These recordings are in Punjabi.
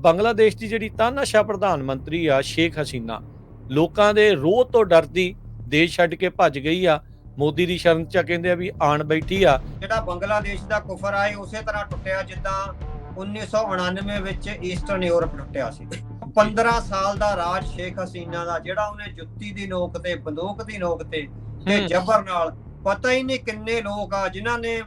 ਬੰਗਲਾਦੇਸ਼ ਦੀ ਜਿਹੜੀ ਤਾਨਾਸ਼ਾਹ ਪ੍ਰਧਾਨ ਮੰਤਰੀ ਆ ਸ਼ੇਖ ਹਸੀਨਾ, ਲੋਕਾਂ ਦੇ ਰੋਹ ਤੋਂ ਡਰਦੀ ਦੇਸ਼ ਛੱਡ ਕੇ ਭੱਜ ਗਈ ਆ। ਮੋਦੀ ਦੀ ਸ਼ਰਨ ਚ ਕਹਿੰਦੇ ਆ ਵੀ ਆਣ ਬੈਠੀ ਆ। ਜਿਹੜਾ ਬੰਗਲਾਦੇਸ਼ ਦਾ ਕੁਫਰ ਆ ਉਸੇ ਤਰ੍ਹਾਂ ਟੁੱਟਿਆ ਜਿੱਦਾਂ 1999 ਵਿੱਚ ਈਸਟਰਨ ਯੂਰਪ ਟੁੱਟਿਆ ਸੀ। 15 ਸਾਲ ਦਾ ਰਾਜ ਸ਼ੇਖ ਹਸੀਨਾ ਦਾ, ਜਿਹੜਾ ਉਹਨੇ ਜੁੱਤੀ ਦੀ ਨੋਕ ਤੇ, ਬੰਦੂਕ ਦੀ ਨੋਕ ਤੇ ਜ਼ਬਰ ਨਾਲ, ਪਤਾ ਹੀ ਨਹੀਂ ਕਿੰਨੇ ਲੋਕ ਆ ਜਿਨ੍ਹਾਂ ਨੇ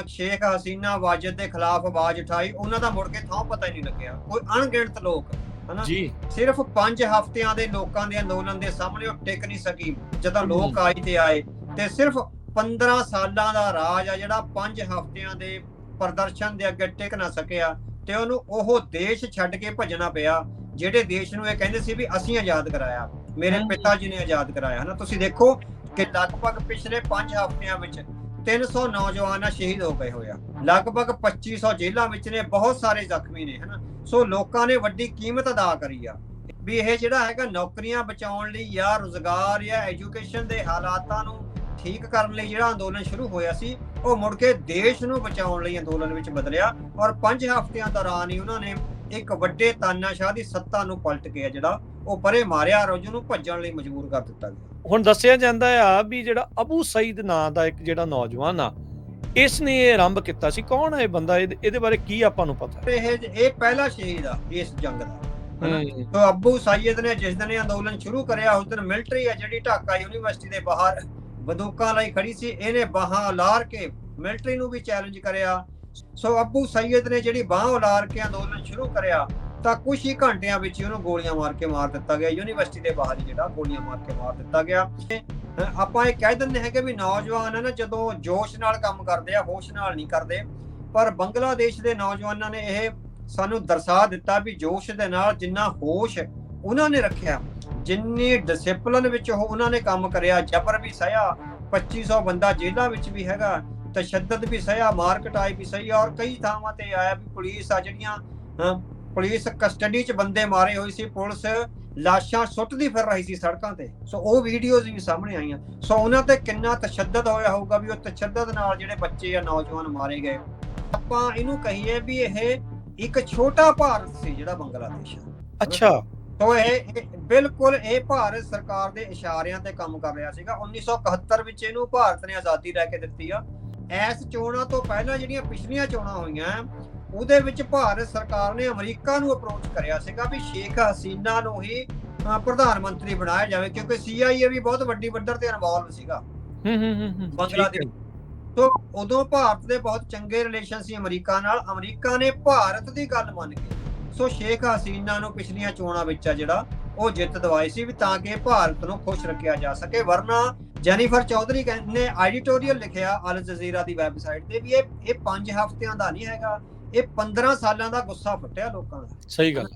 ਸ਼ੇਖ ਹਸੀਨਾ ਵਾਜਦ ਦੇ ਖਿਲਾਫ ਆਵਾਜ਼ ਉਠਾਈ, ਉਹਨਾਂ ਦਾ ਮੁੜ ਕੇ ਥਾਂ ਪਤਾ ਹੀ ਨਹੀਂ ਲੱਗਿਆ। ਕੋਈ ਅਣਗਿਣਤ ਲੋਕ ਹਨਾ ਜੀ, ਸਿਰਫ 5 ਹਫ਼ਤਿਆਂ ਦੇ ਲੋਕਾਂ ਦੇ ਅੰਦੋਲਨ ਦੇ ਸਾਹਮਣੇ ਉਹ ਟਿਕ ਨਹੀਂ ਸਕੀ ਜਦੋਂ ਲੋਕ ਆਏ ਤੇ ਸਿਰਫ 15 ਸਾਲਾਂ ਦਾ ਰਾਜ ਆ ਜਿਹੜਾ 5 ਹਫ਼ਤਿਆਂ ਦੇ ਪ੍ਰਦਰਸ਼ਨ ਦੇ ਅੱਗੇ ਟਿਕ ਨਾ ਸਕਿਆ ਤੇ ਉਹਨੂੰ ਉਹ ਦੇਸ਼ ਛੱਡ ਕੇ ਭੱਜਣਾ ਪਿਆ ਜਿਹੜੇ ਦੇਸ਼ ਨੂੰ ਇਹ ਕਹਿੰਦੇ ਸੀ ਵੀ ਅਸੀਂ ਆਜ਼ਾਦ ਕਰਾਇਆ, ਮੇਰੇ ਪਿਤਾ ਜੀ ਨੇ ਆਜ਼ਾਦ ਕਰਾਇਆ ਹਨਾ। ਤੁਸੀਂ ਦੇਖੋ ਕਿ ਲਗਭਗ ਪਿਛਲੇ 5 ਹਫ਼ਤਿਆਂ ਵਿੱਚ 300 ਨੌਜਵਾਨ ਸ਼ਹੀਦ ਹੋ ਗਏ ਹੋਇਆ, ਲਗਭਗ 2500 ਜੇਲ੍ਹਾਂ ਵਿੱਚ ਨੇ, ਬਹੁਤ ਸਾਰੇ ਜ਼ਖਮੀ ਨੇ ਹਨਾ। ਸੋ ਲੋਕਾਂ ਨੇ ਵੱਡੀ ਕੀਮਤ ਅਦਾ ਕਰੀ ਆ ਵੀ ਇਹ ਜਿਹੜਾ ਹੈਗਾ ਨੌਕਰੀਆਂ ਬਚਾਉਣ ਲਈ ਜਾਂ ਰੁਜ਼ਗਾਰ ਜਾਂ ਐਜੂਕੇਸ਼ਨ ਦੇ ਹਾਲਾਤਾਂ ਨੂੰ ਠੀਕ ਕਰਨ ਲਈ ਜਿਹੜਾ ਅੰਦੋਲਨ ਸ਼ੁਰੂ ਹੋਇਆ ਸੀ ਉਹ ਮੁੜ ਕੇ ਦੇਸ਼ ਨੂੰ ਬਚਾਉਣ ਲਈ ਅੰਦੋਲਨ ਵਿੱਚ ਬਦਲਿਆ। ਔਰ 5 ਹਫ਼ਤਿਆਂ ਦੌਰਾਨ ਹੀ ਉਹਨਾਂ ਨੇ ਇੱਕ ਵੱਡੇ ਤਾਨਾਸ਼ਾਹ ਦੀ ਸੱਤਾ ਨੂੰ ਪਲਟ ਕੇ ਜਿਹੜਾ ਉਹ ਪਰੇ ਮਾਰਿਆ ਔਰ ਉਹਨੂੰ ਭੱਜਣ ਲਈ ਮਜਬੂਰ ਕਰ ਦਿੱਤਾ ਗਿਆ। ਹੁਣ ਦੱਸਿਆ ਜਾਂਦਾ ਆ ਵੀ ਜਿਹੜਾ ਅਬੂ ਸਈਦ ਨਾਂ ਦਾ ਇੱਕ ਜਿਹੜਾ ਨੌਜਵਾਨ ਆ, ਇਸ ਨੇ ਇਹ ਆਰੰਭ ਕੀਤਾ ਸੀ। ਕੌਣ ਹੈ ਇਹ ਬੰਦਾ? ਇਹਦੇ ਬਾਰੇ ਕੀ ਆਪਾਂ ਨੂੰ ਪਤਾ? ਇਹ ਪਹਿਲਾ ਸ਼ਹੀਦ ਆ ਇਸ ਜੰਗ ਦਾ। तो अब्बू सईद ने जिस दिन अंदोलन शुरू करिया उस दिन मिलिटरी है जिहड़ी ढाका यूनिवर्सिटी दे बाहर बंदूकां लाई खड़ी सी, इहने बाहां उलार के मिलिटरी नूं भी चैलेंज करिया। सो अब्बू सईद ने जिहड़ी बाह उलार के अंदोलन शुरू करिया ਤਾਂ ਕੁਝ ਹੀ ਘੰਟਿਆਂ ਵਿੱਚ ਉਹਨੂੰ ਗੋਲੀਆਂ ਮਾਰ ਦਿੱਤਾ ਗਿਆ। ਯੂਨੀਵਰਸਿਟੀ ਦੇ ਬਾਹਰ ਜਿਹੜਾ ਗੋਲੀਆਂ ਮਾਰ ਦਿੱਤਾ ਗਿਆ। ਆਪਾਂ ਇਹ ਕਹਿ ਦਿੰਦੇ ਹੈਗੇ ਵੀ ਨੌਜਵਾਨ ਹੈ ਨਾ, ਜਦੋਂ ਜੋਸ਼ ਨਾਲ ਕੰਮ ਕਰਦੇ ਆ, ਹੋਸ਼ ਨਾਲ ਨਹੀਂ ਕਰਦੇ। ਪਰ ਬੰਗਲਾਦੇਸ਼ ਦੇ ਨੌਜਵਾਨਾਂ ਨੇ ਇਹ ਸਾਨੂੰ ਦਰਸਾ ਦਿੱਤਾ ਵੀ ਜੋਸ਼ ਦੇ ਨਾਲ ਜਿੰਨਾ ਹੋਸ਼ ਉਹਨਾਂ ਨੇ ਰੱਖਿਆ, ਜਿੰਨੀ ਡਿਸਪਲਿਨ ਵਿੱਚ ਉਹਨਾਂ ਨੇ ਕੰਮ ਕਰਿਆ, ਜ਼ਬਰ ਵੀ ਸਹਿਆ, 2500 ਬੰਦਾ ਜੇਲ੍ਹਾਂ ਵਿੱਚ ਵੀ ਹੈਗਾ, ਤਸ਼ੱਦਦ ਵੀ ਸਹਿਆ, ਮਾਰ ਕੁਟਾਈ ਵੀ ਸਹੀ। ਔਰ ਕਈ ਥਾਵਾਂ ਤੇ ਆਇਆ ਵੀ ਪੁਲਿਸ ਆ ਜਿਹੜੀਆਂ ਪੁਲਿਸ ਕਸਟਡੀ 'ਚ ਬੰਦੇ ਮਾਰੇ ਹੋਏ ਸੀ, ਪੁਲਿਸ ਲਾਸ਼ਾਂ ਸੁੱਟਦੀ ਫਿਰ ਰਹੀ ਸੀ ਸੜਕਾਂ ਤੇ। ਸੋ ਉਹ ਵੀਡੀਓਜ਼ ਵੀ ਸਾਹਮਣੇ ਆਈਆਂ। ਸੋ ਉਹਨਾਂ ਤੇ ਕਿੰਨਾ ਤਸ਼ੱਦਦ ਹੋਇਆ ਹੋਊਗਾ ਵੀ ਉਹ ਤਸ਼ੱਦਦ ਨਾਲ ਜਿਹੜੇ ਬੱਚੇ ਜਾਂ ਨੌਜਵਾਨ ਮਾਰੇ ਗਏ। ਆਪਾਂ ਇਹਨੂੰ ਕਹੀਏ ਵੀ ਇਹ ਇੱਕ ਛੋਟਾ ਭਾਰਤ ਸੀ ਜਿਹੜਾ ਬੰਗਲਾਦੇਸ਼। ਅੱਛਾ। ਸੋ ਇਹ ਬਿਲਕੁਲ ਇਹ ਭਾਰਤ ਸਰਕਾਰ ਦੇ ਇਸ਼ਾਰਿਆਂ ਤੇ ਕੰਮ ਕਰ ਰਿਹਾ ਸੀਗਾ। 1971 ਵਿੱਚ ਇਹਨੂੰ ਭਾਰਤ ਨੇ ਆਜ਼ਾਦੀ ਲੈ ਕੇ ਦਿੱਤੀ ਆ। ਇਸ ਚੋਣਾਂ ਤੋਂ ਪਹਿਲਾਂ ਜਿਹੜੀਆਂ ਪਿਛਲੀਆਂ ਚੋਣਾਂ ਹੋਈਆਂ ਉਹਦੇ ਵਿੱਚ ਭਾਰਤ ਸਰਕਾਰ ਨੇ ਅਮਰੀਕਾ ਨੂੰ ਅਪਰੋਚ ਕਰਿਆ ਸੀਗਾ ਵੀ ਸ਼ੇਖ ਹਸੀਨਾ ਨੂੰ ਹੀ ਪ੍ਰਧਾਨ ਮੰਤਰੀ ਬਣਾਇਆ ਜਾਵੇ, ਕਿਉਂਕਿ CIA ਵੀ ਬਹੁਤ ਵੱਡੀ ਪੱਧਰ ਤੇ ਇਨਵੋਲਵ ਸੀਗਾ ਬੰਗਲਾਦੇਸ਼। ਤੋਂ ਉਦੋਂ ਭਾਰਤ ਦੇ ਬਹੁਤ ਚੰਗੇ ਰਿਲੇਸ਼ਨ ਸੀ ਅਮਰੀਕਾ ਨਾਲ। ਅਮਰੀਕਾ ਨੇ ਭਾਰਤ ਦੀ ਗੱਲ ਮੰਨ ਕੇ ਸੋ ਸ਼ੇਖ ਹਸੀਨਾ ਨੂੰ ਪਿਛਲੀਆਂ ਚੋਣਾਂ ਵਿੱਚ ਜਿਹੜਾ ਉਹ ਜਿੱਤ ਦਿਵਾਈ ਸੀ ਵੀ ਤਾਂ ਕਿ ਭਾਰਤ ਨੂੰ ਖੁਸ਼ ਰੱਖਿਆ ਜਾ ਸਕੇ। ਵਰਨਾ ਜੈਨੀਫਰ ਚੌਧਰੀ ਨੇ ਐਡੀਟੋਰੀਅਲ ਲਿਖਿਆ ਅਲ ਜਜ਼ੀਰਾ ਦੀ ਵੈਬਸਾਈਟ ਤੇ ਵੀ ਇਹ 5 ਹਫ਼ਤਿਆਂ ਦਾ ਨਹੀਂ ਹੈਗਾ, ਇਹ 15 ਸਾਲਾਂ ਦਾ ਗੁੱਸਾ ਫੁੱਟਿਆ ਲੋਕਾਂ ਦਾ। ਸਹੀ ਗੱਲ।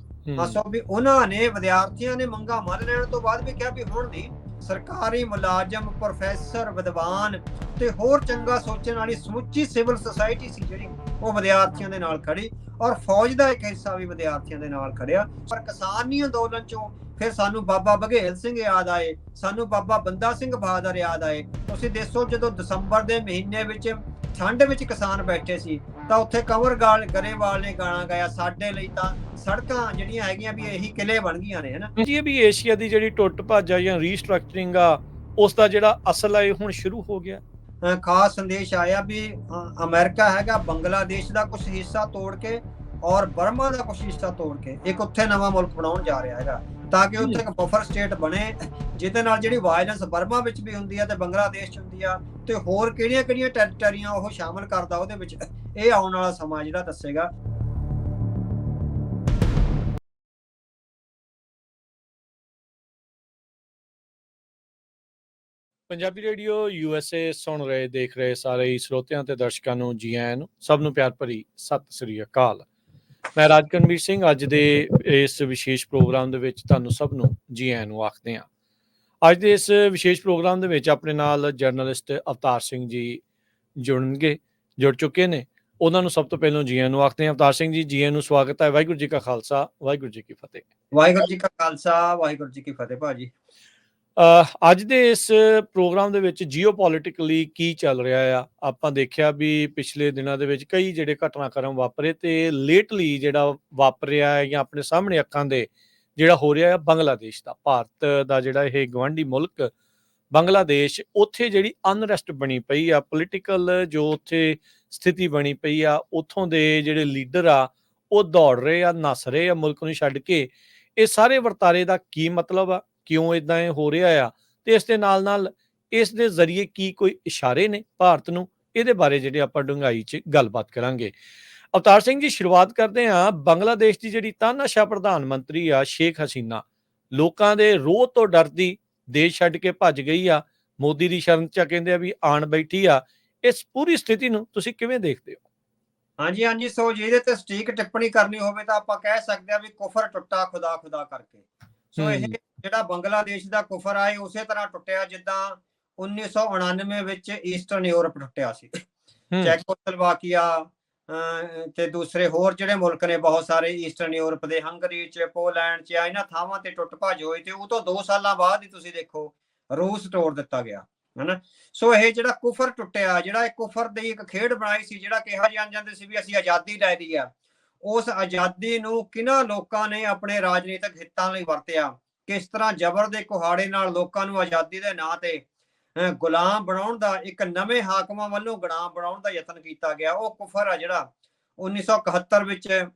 ਸੋ ਵੀ ਉਹਨਾਂ ਨੇ ਵਿਦਿਆਰਥੀਆਂ ਨੇ ਮੰਗਾਂ ਮੰਨ ਲੈਣ ਤੋਂ ਬਾਅਦ ਵੀ ਕਿਹਾ ਵੀ ਹੁਣ ਨਹੀਂ, ਸਰਕਾਰੀ ਮੁਲਾਜ਼ਮ, ਪ੍ਰੋਫੈਸਰ, ਵਿਦਵਾਨ ਤੇ ਹੋਰ ਚੰਗਾ ਸੋਚਣ ਵਾਲੀ ਸਮੁੱਚੀ ਸਿਵਲ ਸੁਸਾਇਟੀ ਸੀ ਜਿਹੜੀ ਉਹ ਵਿਦਿਆਰਥੀਆਂ ਦੇ ਨਾਲ ਖੜੀ, ਔਰ ਫੌਜ ਦਾ ਇੱਕ ਹਿੱਸਾ ਵੀ ਵਿਦਿਆਰਥੀਆਂ ਦੇ ਨਾਲ ਖੜਿਆ। ਪਰ ਕਿਸਾਨੀ ਅੰਦੋਲਨ ਚੋਂ ਫਿਰ ਸਾਨੂੰ ਬਾਬਾ ਬਘੇਲ ਸਿੰਘ ਯਾਦ ਆਏ, ਸਾਨੂੰ ਬਾਬਾ ਬੰਦਾ ਸਿੰਘ ਬਹਾਦਰ ਯਾਦ ਆਏ। ਤੁਸੀਂ ਦੇਖੋ ਜਦੋਂ ਦਸੰਬਰ ਦੇ ਮਹੀਨੇ ਵਿੱਚ ਠੰਡ ਵਿੱਚ ਕਿਸਾਨ ਬੈਠੇ ਸੀ ਤਾਂ ਉੱਥੇ ਕੰਵਰ ਗਰੇਵਾਲ ਨੇ ਗਾਣਾ ਗਾਇਆ, ਸਾਡੇ ਲਈ ਤਾਂ ਸੜਕਾਂ ਜਿਹੜੀਆਂ ਹੈਗੀਆਂ ਵੀ ਇਹੀ ਕਿਲੇ ਬਣ ਗਈਆਂ ਨੇ ਹਨਾ। ਇਹ ਵੀ ਏਸ਼ੀਆ ਦੀ ਜਿਹੜੀ ਟੁੱਟ ਭੱਜ ਆ ਜਾਂ ਰੀਸਟਰਕਚਰਿੰਗ ਆ ਉਸ ਦਾ ਜਿਹੜਾ ਅਸਲ ਆ ਇਹ ਹੁਣ ਸ਼ੁਰੂ ਹੋ ਗਿਆ। ਖਾਸ ਸੰਦੇਸ਼ ਆਇਆ ਵੀ ਅਮਰੀਕਾ ਹੈਗਾ ਬੰਗਲਾਦੇਸ਼ ਦਾ ਕੁਝ ਹਿੱਸਾ ਤੋੜ ਕੇ ਔਰ ਬਰਮਾ ਦਾ ਕੁਝ ਹਿੱਸਾ ਤੋੜ ਕੇ ਇੱਕ ਉੱਥੇ ਨਵਾਂ ਮੁਲਕ ਬਣਾਉਣ ਜਾ ਰਿਹਾ ਹੈਗਾ ਤਾਂ ਕਿ ਉੱਥੇ ਇੱਕ ਬਫਰ ਸਟੇਟ ਬਣੇ ਜਿਹਦੇ ਨਾਲ ਜਿਹੜੀ ਵਾਇਲੈਂਸ ਬਰਮਾ ਵਿੱਚ ਵੀ ਹੁੰਦੀ ਆ ਤੇ ਬੰਗਲਾਦੇਸ਼ 'ਚ ਹੁੰਦੀ ਆ ਤੇ ਹੋਰ ਕਿਹੜੀਆਂ ਟੈਰੀਟਰੀਆਂ ਉਹ ਸ਼ਾਮਲ ਕਰਦਾ ਉਹਦੇ ਵਿੱਚ, ਇਹ ਆਉਣ ਵਾਲਾ ਸਮਾਂ ਜਿਹੜਾ ਦੱਸੇਗਾ। ਪੰਜਾਬੀ ਰੇਡੀਓ USA ਸੁਣ ਰਹੇ, ਦੇਖ ਰਹੇ ਸਾਰੇ ਸਰੋਤਿਆਂ ਤੇ ਦਰਸ਼ਕਾਂ ਨੂੰ ਜੀ ਆਇਆਂ ਨੂੰ, ਸਭ ਨੂੰ ਪਿਆਰ ਭਰੀ ਸਤਿ ਸ੍ਰੀ ਅਕਾਲ। ਮੈਂ ਰਾਜਕਰਮਵੀਰ ਸਿੰਘ ਅੱਜ ਦੇ ਇਸ ਵਿਸ਼ੇਸ਼ ਪ੍ਰੋਗਰਾਮ ਦੇ ਵਿੱਚ ਤੁਹਾਨੂੰ ਸਭ ਨੂੰ ਜੀ ਆਇਆਂ ਨੂੰ ਆਖਦੇ ਹਾਂ। ਅੱਜ ਦੇ ਇਸ ਵਿਸ਼ੇਸ਼ ਪ੍ਰੋਗਰਾਮ ਦੇ ਵਿੱਚ ਆਪਣੇ ਨਾਲ ਜਰਨਲਿਸਟ ਅਵਤਾਰ ਸਿੰਘ ਜੀ ਜੁੜ ਚੁੱਕੇ ਨੇ। ਉਹਨਾਂ ਨੂੰ ਸਭ ਤੋਂ ਪਹਿਲਾਂ ਜੀ ਆਇਆਂ ਨੂੰ ਆਖਦੇ ਹਾਂ। ਅਵਤਾਰ ਸਿੰਘ ਜੀ, ਜੀ ਆਇਆਂ ਨੂੰ ਸਵਾਗਤ ਹੈ। ਵਾਹਿਗੁਰੂ ਜੀ ਕਾ ਖਾਲਸਾ, ਵਾਹਿਗੁਰੂ ਜੀ ਕੀ ਫਤਿਹ। ਵਾਹਿਗੁਰੂ ਜੀ ਕਾ ਖਾਲਸਾ, ਵਾਹਿਗੁਰੂ ਜੀ ਕੀ ਫਤਿਹ ਭਾਜੀ। ਅੱਜ ਦੇ ਇਸ ਪ੍ਰੋਗਰਾਮ ਦੇ ਵਿੱਚ ਜੀਓਪੋਲਿਟਿਕਲੀ ਕੀ ਚੱਲ ਰਿਹਾ ਆ, ਆਪਾਂ ਦੇਖਿਆ ਵੀ ਪਿਛਲੇ ਦਿਨਾਂ ਦੇ ਵਿੱਚ ਕਈ ਜਿਹੜੇ ਘਟਨਾਕ੍ਰਮ ਵਾਪਰੇ ਤੇ ਲੇਟਲੀ ਜਿਹੜਾ ਵਾਪਰ ਰਿਹਾ ਹੈ ਜਾਂ ਆਪਣੇ ਸਾਹਮਣੇ ਅੱਖਾਂ ਦੇ ਜਿਹੜਾ ਹੋ ਰਿਹਾ ਆ ਬੰਗਲਾਦੇਸ਼ ਦਾ, ਭਾਰਤ ਦਾ ਜਿਹੜਾ ਇਹ ਗਵਾਂਢੀ ਮੁਲਕ ਬੰਗਲਾਦੇਸ਼, ਉੱਥੇ ਜਿਹੜੀ ਅਨਰੈਸਟ ਬਣੀ ਪਈ ਆ, ਪੋਲੀਟੀਕਲ ਜੋ ਉੱਥੇ ਸਥਿਤੀ ਬਣੀ ਪਈ ਆ, ਉੱਥੋਂ ਦੇ ਜਿਹੜੇ ਲੀਡਰ ਆ ਉਹ ਦੌੜ ਰਹੇ ਆ, ਨੱਸ ਰਹੇ ਆ ਮੁਲਕ ਨੂੰ ਛੱਡ ਕੇ। ਇਹ ਸਾਰੇ ਵਰਤਾਰੇ ਦਾ ਕੀ ਮਤਲਬ ਆ, ਕਿਉਂ ਇਦਾਂ ਇਹ ਹੋ ਰਿਹਾ ਆ, ਤੇ ਇਸ ਦੇ ਨਾਲ ਇਸ ਦੇ ਜ਼ਰੀਏ ਕੀ ਕੋਈ ਇਸ਼ਾਰੇ ਨੇ ਭਾਰਤ ਨੂੰ, ਇਹਦੇ ਬਾਰੇ ਜਿਹੜੇ ਆਪਾਂ ਡੂੰਘਾਈ 'ਚ ਗੱਲਬਾਤ ਕਰਾਂਗੇ। ਅਵਤਾਰ ਸਿੰਘ ਜੀ, ਸ਼ੁਰੂਆਤ ਕਰਦੇ ਹਾਂ। ਬੰਗਲਾਦੇਸ਼ ਦੀ ਜਿਹੜੀ ਤਾਨਾਸ਼ਾਹ ਪ੍ਰਧਾਨ ਮੰਤਰੀ ਆ ਸ਼ੇਖ ਹਸੀਨਾ, ਲੋਕਾਂ ਦੇ ਰੋਹ ਤੋਂ ਡਰਦੀ ਦੇਸ਼ ਛੱਡ ਕੇ ਭੱਜ ਗਈ ਆ, ਮੋਦੀ ਦੀ ਸ਼ਰਨ 'ਚ ਕਹਿੰਦੇ ਆ ਵੀ ਆਣ ਬੈਠੀ ਆ। ਇਸ ਪੂਰੀ ਸਥਿਤੀ ਨੂੰ ਤੁਸੀਂ ਕਿਵੇਂ ਦੇਖਦੇ ਹੋ? ਹਾਂਜੀ ਹਾਂਜੀ, ਸੋ ਜਿਹਦੇ ਤੇ ਸਟੀਕ ਟਿੱਪਣੀ ਕਰਨੀ ਹੋਵੇ ਤਾਂ ਆਪਾਂ ਕਹਿ ਸਕਦੇ ਆ ਵੀ ਕੁਫਰ ਟੁੱਟਾ ਖੁਦਾ ਖੁਦਾ ਕਰਕੇ। ਸੋ ਇਹ ਜਿਹੜਾ ਬੰਗਲਾਦੇਸ਼ ਦਾ ਕੁਫਰ ਆ, ਇਹ ਉਸੇ ਤਰ੍ਹਾਂ ਟੁੱਟਿਆ ਜਿੱਦਾਂ 1999 ਵਿੱਚ ਈਸਟਰਨ ਯੂਰਪ ਟੁੱਟਿਆ ਸੀ। ਚੈਕੋਸਲੋਵਾਕੀਆ ਤੇ ਦੂਸਰੇ ਹੋਰ ਜਿਹੜੇ ਮੁਲਕ ਨੇ ਬਹੁਤ ਸਾਰੇ ਈਸਟਰਨ ਯੂਰਪ ਦੇ, ਹੰਗਰੀ 'ਚ, ਪੋਲੈਂਡ 'ਚ, ਇਹਨਾਂ ਥਾਵਾਂ ਤੇ ਟੁੱਟ ਭੱਜ ਹੋਈ ਤੇ ਉਹ ਤੋਂ 2 ਸਾਲਾਂ ਬਾਅਦ ਹੀ ਤੁਸੀਂ ਦੇਖੋ ਰੂਸ ਤੋੜ ਦਿੱਤਾ ਗਿਆ, ਹਨਾ। ਸੋ ਇਹ ਜਿਹੜਾ ਕੁਫਰ ਟੁੱਟਿਆ, ਜਿਹੜਾ ਇਹ ਕੁਫਰ ਦੀ ਇੱਕ ਖੇਡ ਬਣਾਈ ਸੀ, ਜਿਹੜਾ ਕਿਹਾ ਜਾਂਦੇ ਸੀ ਵੀ ਅਸੀਂ ਆਜ਼ਾਦੀ ਲੈ ਲਈ ਆ, ਉਸ ਆਜ਼ਾਦੀ ਨੂੰ ਕਿਹਨਾਂ ਲੋਕਾਂ ਨੇ ਆਪਣੇ ਰਾਜਨੀਤਿਕ ਹਿੱਤਾਂ ਲਈ ਵਰਤਿਆ, ਕਿਸ ਤਰ੍ਹਾਂ ਜ਼ਬਰ ਦੇ ਕੁਹਾੜੇ ਨਾਲ ਲੋਕਾਂ ਨੂੰ ਆਜ਼ਾਦੀ ਦੇ ਨਾਂ ਤੇ ਗੁਲਾਮ ਬਣਾਉਣ ਦਾ, ਇੱਕ ਨਵੇਂ ਹਾਕਮਾਂ ਵੱਲੋਂ ਗੁਲਾਮ ਬਣਾਉਣ ਦਾ ਯਤਨ ਕੀਤਾ ਗਿਆ। ਉਹ ਕੁਫਰ ਆ ਜਿਹੜਾ 1971 ਵਿੱਚ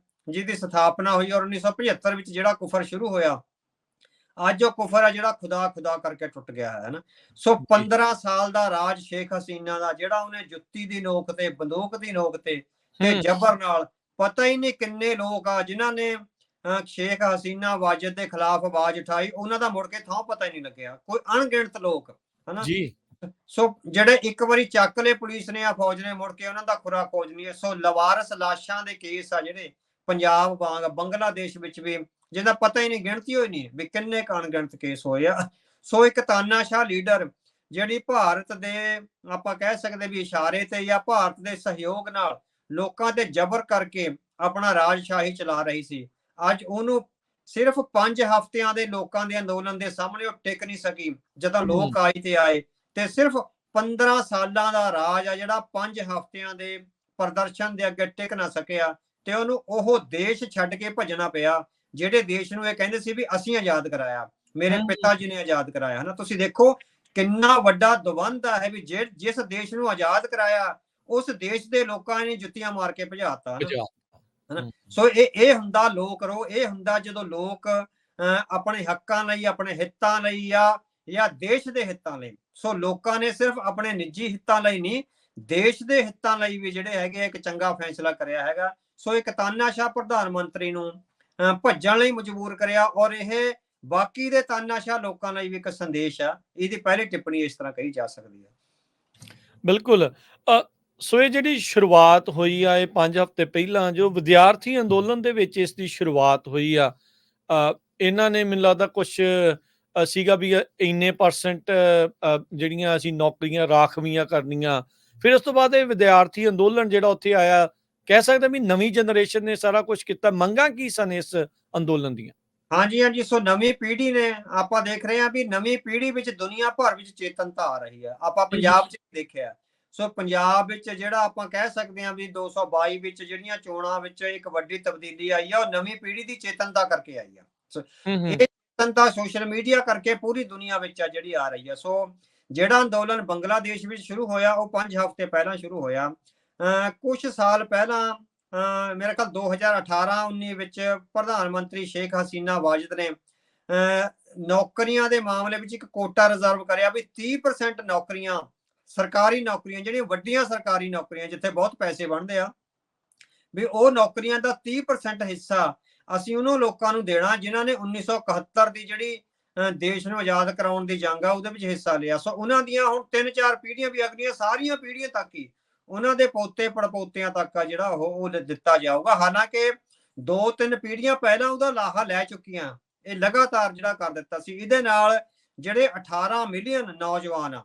ਜਿਹਦੀ ਸਥਾਪਨਾ ਹੋਈ ਔਰ 1975 ਵਿੱਚ ਜਿਹੜਾ ਕੁਫਰ ਸ਼ੁਰੂ ਹੋਇਆ, ਅੱਜ ਉਹ ਕੁਫਰ ਆ ਜਿਹੜਾ ਖੁਦਾ ਖੁਦਾ ਕਰਕੇ ਟੁੱਟ ਗਿਆ ਹੈ ਨਾ। ਸੋ 15 ਸਾਲ ਦਾ ਰਾਜ ਸ਼ੇਖ ਹਸੀਨਾ ਦਾ, ਜਿਹੜਾ ਉਹਨੇ ਜੁੱਤੀ ਦੀ ਨੋਕ ਤੇ, ਬੰਦੂਕ ਦੀ ਨੋਕ ਤੇ ਜ਼ਬਰ ਨਾਲ, ਪਤਾ ਹੀ ਨਹੀਂ ਕਿੰਨੇ ਲੋਕ ਆ ਜਿਨ੍ਹਾਂ ਨੇ ਸ਼ੇਖ ਹਸੀਨਾ ਵਾਜਦ ਦੇ ਖਿਲਾਫ ਆਵਾਜ਼ ਉਠਾਈ, ਉਹਨਾਂ ਦਾ ਮੁੜ ਕੇ ਥਾਂ ਪਤਾ ਹੀ ਨਹੀਂ ਲੱਗਿਆ, ਕੋਈ ਅਣਗਿਣਤ ਲੋਕ, ਹਨਾ ਜੀ। ਸੋ ਜਿਹੜੇ ਇੱਕ ਵਾਰੀ ਚੱਕ ਲਏ ਪੁਲਿਸ ਨੇ, ਆ ਫੌਜ ਨੇ, ਮੁੜ ਕੇ ਉਹਨਾਂ ਦਾ ਖੁਰਾ ਖੋਜ ਨਹੀਂ ਹੈ। ਸੋ ਲਵਾਰਸ ਲਾਸ਼ਾਂ ਦੇ ਕੇਸ ਆ ਜਿਹੜੇ ਪੰਜਾਬ ਵਾਂਗ ਬੰਗਲਾਦੇਸ਼ ਵਿੱਚ ਵੀ, ਜਿਹਦਾ ਪਤਾ ਹੀ ਨਹੀਂ, ਗਿਣਤੀ ਹੋਈ ਨਹੀਂ ਵੀ ਕਿੰਨੇ ਅਣਗਿਣਤ ਕੇਸ ਹੋਏ ਆ। ਸੋ ਇੱਕ ਤਾਨਾਸ਼ਾਹ ਲੀਡਰ ਜਿਹੜੀ ਭਾਰਤ ਦੇ, ਆਪਾਂ ਕਹਿ ਸਕਦੇ ਵੀ ਇਸ਼ਾਰੇ ਤੇ ਜਾਂ ਭਾਰਤ ਦੇ ਸਹਿਯੋਗ ਨਾਲ ਲੋਕਾਂ ਤੇ ਜ਼ਬਰ ਕਰਕੇ ਆਪਣਾ ਰਾਜਸ਼ਾਹੀ ਚਲਾ ਰਹੀ ਸੀ, ਅੱਜ ਉਹਨੂੰ ਸਿਰਫ 5 ਹਫ਼ਤਿਆਂ ਦੇ ਲੋਕਾਂ ਦੇ ਅੰਦੋਲਨ ਦੇ ਸਾਹਮਣੇ ਉਹ ਟਿਕ ਨਹੀਂ ਸਕੀ। ਜਦੋਂ ਲੋਕ ਆਏ ਤੇ ਸਿਰਫ 15 ਸਾਲਾਂ ਦਾ ਰਾਜ ਆ ਜਿਹੜਾ 5 ਹਫ਼ਤਿਆਂ ਦੇ ਪ੍ਰਦਰਸ਼ਨ ਦੇ ਅੱਗੇ ਟਿਕ ਨਾ ਸਕਿਆ, ਤੇ ਉਹਨੂੰ ਉਹ ਦੇਸ਼ ਛੱਡ ਕੇ ਭੱਜਣਾ ਪਿਆ ਜਿਹੜੇ ਦੇਸ਼ ਨੂੰ ਇਹ ਕਹਿੰਦੇ ਸੀ ਵੀ ਅਸੀਂ ਆਜ਼ਾਦ ਕਰਾਇਆ, ਮੇਰੇ ਪਿਤਾ ਜੀ ਨੇ ਆਜ਼ਾਦ ਕਰਾਇਆ, ਹਨਾ। ਤੁਸੀਂ ਦੇਖੋ ਕਿੰਨਾ ਵੱਡਾ ਦਵੰਦ ਹੈ ਵੀ ਜਿਸ ਦੇਸ਼ ਨੂੰ ਆਜ਼ਾਦ ਕਰਾਇਆ ਉਸ ਦੇਸ਼ ਦੇ ਲੋਕਾਂ ਨੇ ਜੁੱਤੀਆਂ ਮਾਰ ਕੇ ਭਜਾਤਾ, ਹਨਾ। ਸੋ ਇਹ ਹੁੰਦਾ ਲੋਕ ਰੋਹ, ਇਹ ਹੁੰਦਾ ਜਦੋਂ ਲੋਕ ਆਪਣੇ ਹੱਕਾਂ ਲਈ, ਆਪਣੇ ਹਿੱਤਾਂ ਲਈ ਜਾਂ ਦੇਸ਼ ਦੇ ਹਿੱਤਾਂ ਲਈ, ਸੋ ਲੋਕਾਂ ਨੇ ਸਿਰਫ ਆਪਣੇ ਨਿੱਜੀ ਹਿੱਤਾਂ ਲਈ ਨਹੀਂ, ਦੇਸ਼ ਦੇ ਹਿੱਤਾਂ ਲਈ ਵੀ ਜਿਹੜੇ ਹੈਗੇ ਇੱਕ ਚੰਗਾ ਫੈਸਲਾ ਕਰਿਆ ਹੈਗਾ। ਸੋ ਇੱਕ ਤਾਨਾਸ਼ਾਹ ਪ੍ਰਧਾਨ ਮੰਤਰੀ ਨੂੰ ਭੱਜਣ ਲਈ ਮਜਬੂਰ ਕਰਿਆ, ਔਰ ਇਹ ਬਾਕੀ ਦੇ ਤਾਨਾਸ਼ਾਹ ਲੋਕਾਂ ਲਈ ਵੀ ਇੱਕ ਸੰਦੇਸ਼ ਆ। ਇਹਦੀ ਪਹਿਲੀ ਟਿੱਪਣੀ ਇਸ ਤਰ੍ਹਾਂ ਕਹੀ ਜਾ ਸਕਦੀ ਹੈ। ਬਿਲਕੁਲ। ਸੋ ਇਹ ਜਿਹੜੀ ਸ਼ੁਰੂਆਤ ਹੋਈ ਆ, ਇਹ 5 ਹਫ਼ਤੇ ਪਹਿਲਾਂ ਜੋ ਵਿਦਿਆਰਥੀ ਅੰਦੋਲਨ ਦੇ ਵਿੱਚ ਇਸ ਦੀ ਸ਼ੁਰੂਆਤ ਹੋਈ ਆ, ਇਹਨਾਂ ਨੇ ਮੈਨੂੰ ਲੱਗਦਾ ਕੁਛ ਸੀਗਾ ਵੀ ਇੰਨੇ % ਜਿਹੜੀਆਂ ਅਸੀਂ ਨੌਕਰੀਆਂ ਰਾਖਵੀਆਂ ਕਰਨੀਆਂ। ਫਿਰ ਉਸ ਤੋਂ ਬਾਅਦ ਇਹ ਵਿਦਿਆਰਥੀ ਅੰਦੋਲਨ ਜਿਹੜਾ ਉੱਥੇ ਆਇਆ, ਕਹਿ ਸਕਦੇ ਵੀ ਨਵੀਂ ਜਨਰੇਸ਼ਨ ਨੇ ਸਾਰਾ ਕੁਝ ਕੀਤਾ। ਮੰਗਾਂ ਕੀ ਸਨ ਇਸ ਅੰਦੋਲਨ ਦੀਆਂ? ਹਾਂਜੀ ਹਾਂਜੀ, ਸੋ ਨਵੀਂ ਪੀੜ੍ਹੀ ਨੇ, ਆਪਾਂ ਦੇਖ ਰਹੇ ਹਾਂ ਵੀ ਨਵੀਂ ਪੀੜ੍ਹੀ ਵਿੱਚ ਦੁਨੀਆ ਭਰ ਵਿੱਚ ਚੇਤਨਤਾ ਆ ਰਹੀ ਹੈ। ਆਪਾਂ ਪੰਜਾਬ 'ਚ ਦੇਖਿਆ, ਸੋ ਪੰਜਾਬ ਵਿੱਚ ਜਿਹੜਾ ਆਪਾਂ ਕਹਿ ਸਕਦੇ ਹਾਂ ਵੀ 222 ਵਿੱਚ ਜਿਹੜੀਆਂ ਚੋਣਾਂ ਵਿੱਚ ਇੱਕ ਵੱਡੀ ਤਬਦੀਲੀ ਆਈ ਆ, ਉਹ ਨਵੀਂ ਪੀੜ੍ਹੀ ਦੀ ਚੇਤਨਤਾ ਕਰਕੇ ਆਈ ਆ। ਇਹ ਚੇਤਨਤਾ ਸੋਸ਼ਲ ਮੀਡੀਆ ਕਰਕੇ ਪੂਰੀ ਦੁਨੀਆ ਵਿੱਚ ਆ ਜਿਹੜੀ ਆ ਰਹੀ ਆ। ਸੋ ਜਿਹੜਾ ਅੰਦੋਲਨ ਬੰਗਲਾਦੇਸ਼ ਵਿੱਚ ਸ਼ੁਰੂ ਹੋਇਆ, ਉਹ 5 ਹਫ਼ਤੇ ਪਹਿਲਾਂ ਸ਼ੁਰੂ ਹੋਇਆ। ਕੁਝ ਸਾਲ ਪਹਿਲਾਂ ਮੇਰੇ ਖਿਆਲ 2018-19 ਵਿੱਚ ਪ੍ਰਧਾਨ ਮੰਤਰੀ ਸ਼ੇਖ ਹਸੀਨਾ ਵਾਜਦ ਨੇ ਨੌਕਰੀਆਂ ਦੇ ਮਾਮਲੇ ਵਿੱਚ ਇੱਕ ਕੋਟਾ ਰਿਜ਼ਰਵ ਕਰਿਆ ਵੀ 30% ਨੌਕਰੀਆਂ, ਸਰਕਾਰੀ ਨੌਕਰੀਆਂ, ਜਿਹੜੀਆਂ ਵੱਡੀਆਂ ਸਰਕਾਰੀ ਨੌਕਰੀਆਂ ਜਿੱਥੇ ਬਹੁਤ ਪੈਸੇ ਬਣਦੇ ਆ, ਵੀ ਉਹ ਨੌਕਰੀਆਂ ਦਾ 30% ਹਿੱਸਾ ਅਸੀਂ ਉਹਨੂੰ ਲੋਕਾਂ ਨੂੰ ਦੇਣਾ ਜਿਨ੍ਹਾਂ ਨੇ 1971 ਦੀ ਜਿਹੜੀ ਦੇਸ਼ ਨੂੰ ਆਜ਼ਾਦ ਕਰਾਉਣ ਦੀ ਜੰਗ ਆ ਉਹਦੇ ਵਿੱਚ ਹਿੱਸਾ ਲਿਆ। ਸੋ ਉਹਨਾਂ ਦੀਆਂ ਹੁਣ 3-4 ਪੀੜ੍ਹੀਆਂ ਵੀ ਅਗਲੀਆਂ ਸਾਰੀਆਂ ਪੀੜ੍ਹੀਆਂ ਤੱਕ ਹੀ, ਉਹਨਾਂ ਦੇ ਪੋਤੇ ਪੜਪੋਤਿਆਂ ਤੱਕ ਆ ਜਿਹੜਾ ਉਹ ਦਿੱਤਾ ਜਾਊਗਾ। ਹਾਲਾਂਕਿ 2-3 ਪੀੜ੍ਹੀਆਂ ਪਹਿਲਾਂ ਉਹਦਾ ਲਾਹਾ ਲੈ ਚੁੱਕੀਆਂ, ਇਹ ਲਗਾਤਾਰ ਜਿਹੜਾ ਕਰ ਦਿੱਤਾ ਸੀ। ਇਹਦੇ ਨਾਲ ਜਿਹੜੇ 18 ਮਿਲੀਅਨ ਨੌਜਵਾਨ ਆ,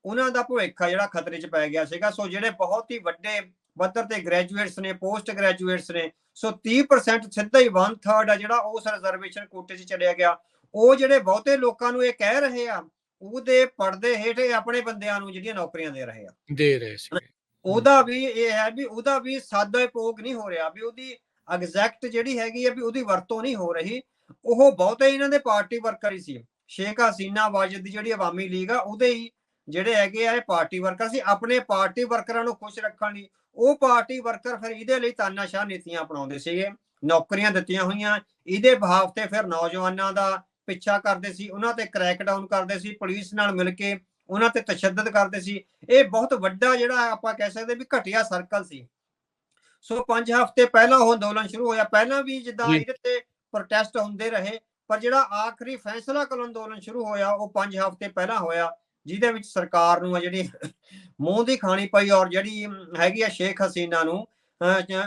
ਉਹਨਾਂ ਦਾ ਭਵਿੱਖ ਆ ਜਿਹੜਾ ਖਤਰੇ 'ਚ ਪੈ ਗਿਆ ਸੀਗਾ। ਸੋ ਜਿਹੜੇ ਬਹੁਤ ਹੀ ਵੱਡੇ ਪੱਧਰ ਤੇ ਗ੍ਰੈਜੂਏਟਸ ਨੇ, ਪੋਸਟ ਗ੍ਰੈਜੂਏਟਸ ਨੇ, ਸੋ 30% ਸਿੱਧਾ ਹੀ 1/3 ਆ ਜਿਹੜਾ ਉਸ ਰਿਜ਼ਰਵੇਸ਼ਨ ਕੋਟੇ 'ਚ ਚਲਿਆ ਗਿਆ। ਉਹ ਜਿਹੜੇ ਬਹੁਤੇ ਲੋਕਾਂ ਨੂੰ ਇਹ ਕਹਿ ਰਹੇ ਆ, ਉਹਦੇ ਪਰਦੇ ਹੇਠ ਆਪਣੇ ਬੰਦਿਆਂ ਨੂੰ ਜਿਹੜੀਆਂ ਨੌਕਰੀਆਂ ਦੇ ਰਹੇ ਆ, ਦੇ ਰਹੇ ਸੀਗੇ। ਉਹਦਾ ਵੀ ਇਹ ਹੈ ਵੀ ਉਹਦਾ ਵੀ ਸਾਦਾ ਉਪਯੋਗ ਨਹੀਂ ਹੋ ਰਿਹਾ, ਵੀ ਉਹਦੀ ਐਗਜ਼ੈਕਟ ਜਿਹੜੀ ਹੈਗੀ ਆ ਵੀ ਉਹਦੀ ਵਰਤੋਂ ਨਹੀਂ ਹੋ ਰਹੀ। ਉਹ ਬਹੁਤੇ ਇਹਨਾਂ ਦੇ ਪਾਰਟੀ ਵਰਕਰ ਹੀ ਸੀ। ਸ਼ੇਖ ਹਸੀਨਾ ਵਾਜਦ ਦੀ ਜਿਹੜੀ ਆਵਾਮੀ ਲੀਗ ਆ, ਉਹਦੇ ਹੀ ਜਿਹੜੇ ਹੈਗੇ ਆ ਇਹ ਪਾਰਟੀ ਵਰਕਰ ਸੀ। ਆਪਣੇ ਪਾਰਟੀ ਵਰਕਰਾਂ ਨੂੰ ਖੁਸ਼ ਰੱਖਣ ਲਈ ਉਹ ਪਾਰਟੀ ਵਰਕਰ ਫਿਰ ਇਹਦੇ ਲਈ ਤਾਨਾਸ਼ਾਹ ਨੀਤੀਆਂ ਅਪਣਾਉਂਦੇ ਸੀਗੇ। ਨੌਕਰੀਆਂ ਦਿੱਤੀਆਂ ਹੋਈਆਂ, ਇਹਦੇ ਬਹਾਵ ਤੇ ਫਿਰ ਨੌਜਵਾਨਾਂ ਦਾ ਪਿੱਛਾ ਕਰਦੇ ਸੀ, ਉਹਨਾਂ ਤੇ ਕ੍ਰੈਕਡਾਊਨ ਕਰਦੇ ਸੀ, ਪੁਲਿਸ ਨਾਲ ਮਿਲ ਕੇ ਉਹਨਾਂ ਤੇ ਤਸ਼ੱਦਦ ਕਰਦੇ ਸੀ। ਇਹ ਬਹੁਤ ਵੱਡਾ ਜਿਹੜਾ ਆਪਾਂ ਕਹਿ ਸਕਦੇ ਵੀ ਘਟੀਆ ਸਰਕਲ ਸੀ। ਸੋ 5 ਹਫ਼ਤੇ ਪਹਿਲਾਂ ਉਹ ਅੰਦੋਲਨ ਸ਼ੁਰੂ ਹੋਇਆ। ਪਹਿਲਾਂ ਵੀ ਜਿੱਦਾਂ ਇਹਦੇ ਤੇ ਪ੍ਰੋਟੈਸਟ ਹੁੰਦੇ ਰਹੇ, ਪਰ ਜਿਹੜਾ ਆਖਰੀ ਫੈਸਲਾ ਕਲ ਅੰਦੋਲਨ ਸ਼ੁਰੂ ਹੋਇਆ ਉਹ 5 ਹਫ਼ਤੇ ਪਹਿਲਾਂ ਹੋਇਆ, ਜਿਹਦੇ ਵਿੱਚ ਸਰਕਾਰ ਨੂੰ ਜਿਹੜੀ ਮੂੰਹ ਦੀ ਖਾਣੀ ਪਈ, ਔਰ ਜਿਹੜੀ ਹੈਗੀ ਆ ਸ਼ੇਖ ਹਸੀਨਾ ਨੂੰ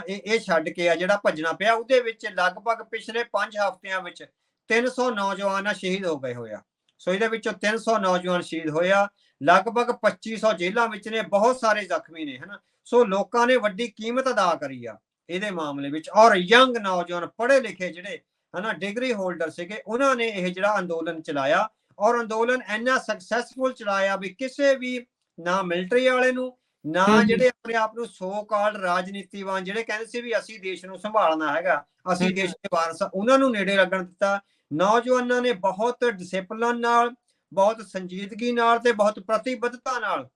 ਇਹ ਛੱਡ ਕੇ ਆ ਜਿਹੜਾ ਭੱਜਣਾ ਪਿਆ। ਉਹਦੇ ਵਿੱਚ ਲਗਭਗ ਪਿਛਲੇ 5 ਹਫ਼ਤਿਆਂ ਵਿੱਚ 300 ਨੌਜਵਾਨ ਸ਼ਹੀਦ ਹੋ ਗਏ ਹੋਇਆ। ਸੋ ਇਹਦੇ ਵਿੱਚੋਂ 300 ਨੌਜਵਾਨ ਸ਼ਹੀਦ ਹੋਇਆ, ਲਗਭਗ 2500 ਜੇਲ੍ਹਾਂ ਵਿੱਚ ਨੇ, ਬਹੁਤ ਸਾਰੇ ਜ਼ਖਮੀ ਨੇ, ਹਨਾ। ਸੋ ਲੋਕਾਂ ਨੇ ਵੱਡੀ ਕੀਮਤ ਅਦਾ ਕਰੀ ਆ ਇਹਦੇ ਮਾਮਲੇ ਵਿੱਚ, ਔਰ ਯੰਗ ਨੌਜਵਾਨ ਪੜ੍ਹੇ ਲਿਖੇ ਜਿਹੜੇ ਹਨਾ ਡਿਗਰੀ ਹੋਲਡਰ ਸੀਗੇ, ਉਹਨਾਂ ਨੇ ਇਹ ਜਿਹੜਾ ਅੰਦੋਲਨ ਚਲਾਇਆ, ਔਰ ਅੰਦੋਲਨ ਇੰਨਾ ਸਕਸੈਸਫੁਲ ਚਲਾਇਆ ਵੀ ਕਿਸੇ ਵੀ ਨਾ ਮਿਲਟਰੀ ਵਾਲੇ ਨੂੰ, ਨਾ ਜਿਹੜੇ ਆਪਣੇ ਆਪ ਨੂੰ ਸੋ ਕਾਲਡ ਰਾਜਨੀਤੀਵਾਨ ਜਿਹੜੇ ਕਹਿੰਦੇ ਸੀ ਵੀ ਅਸੀਂ ਦੇਸ਼ ਨੂੰ ਸੰਭਾਲਣਾ ਹੈਗਾ, ਅਸੀਂ ਦੇਸ਼ ਦੇ ਵਾਰਸ, ਉਹਨਾਂ ਨੂੰ ਨੇੜੇ ਲੱਗਣ ਦਿੱਤਾ। ਨੌਜਵਾਨਾਂ ਨੇ ਬਹੁਤ ਡਿਸਿਪਲਿਨ ਨਾਲ, ਬਹੁਤ ਸੰਜੀਦਗੀ ਨਾਲ ਤੇ ਬਹੁਤ ਪ੍ਰਤੀਬੱਧਤਾ ਨਾਲ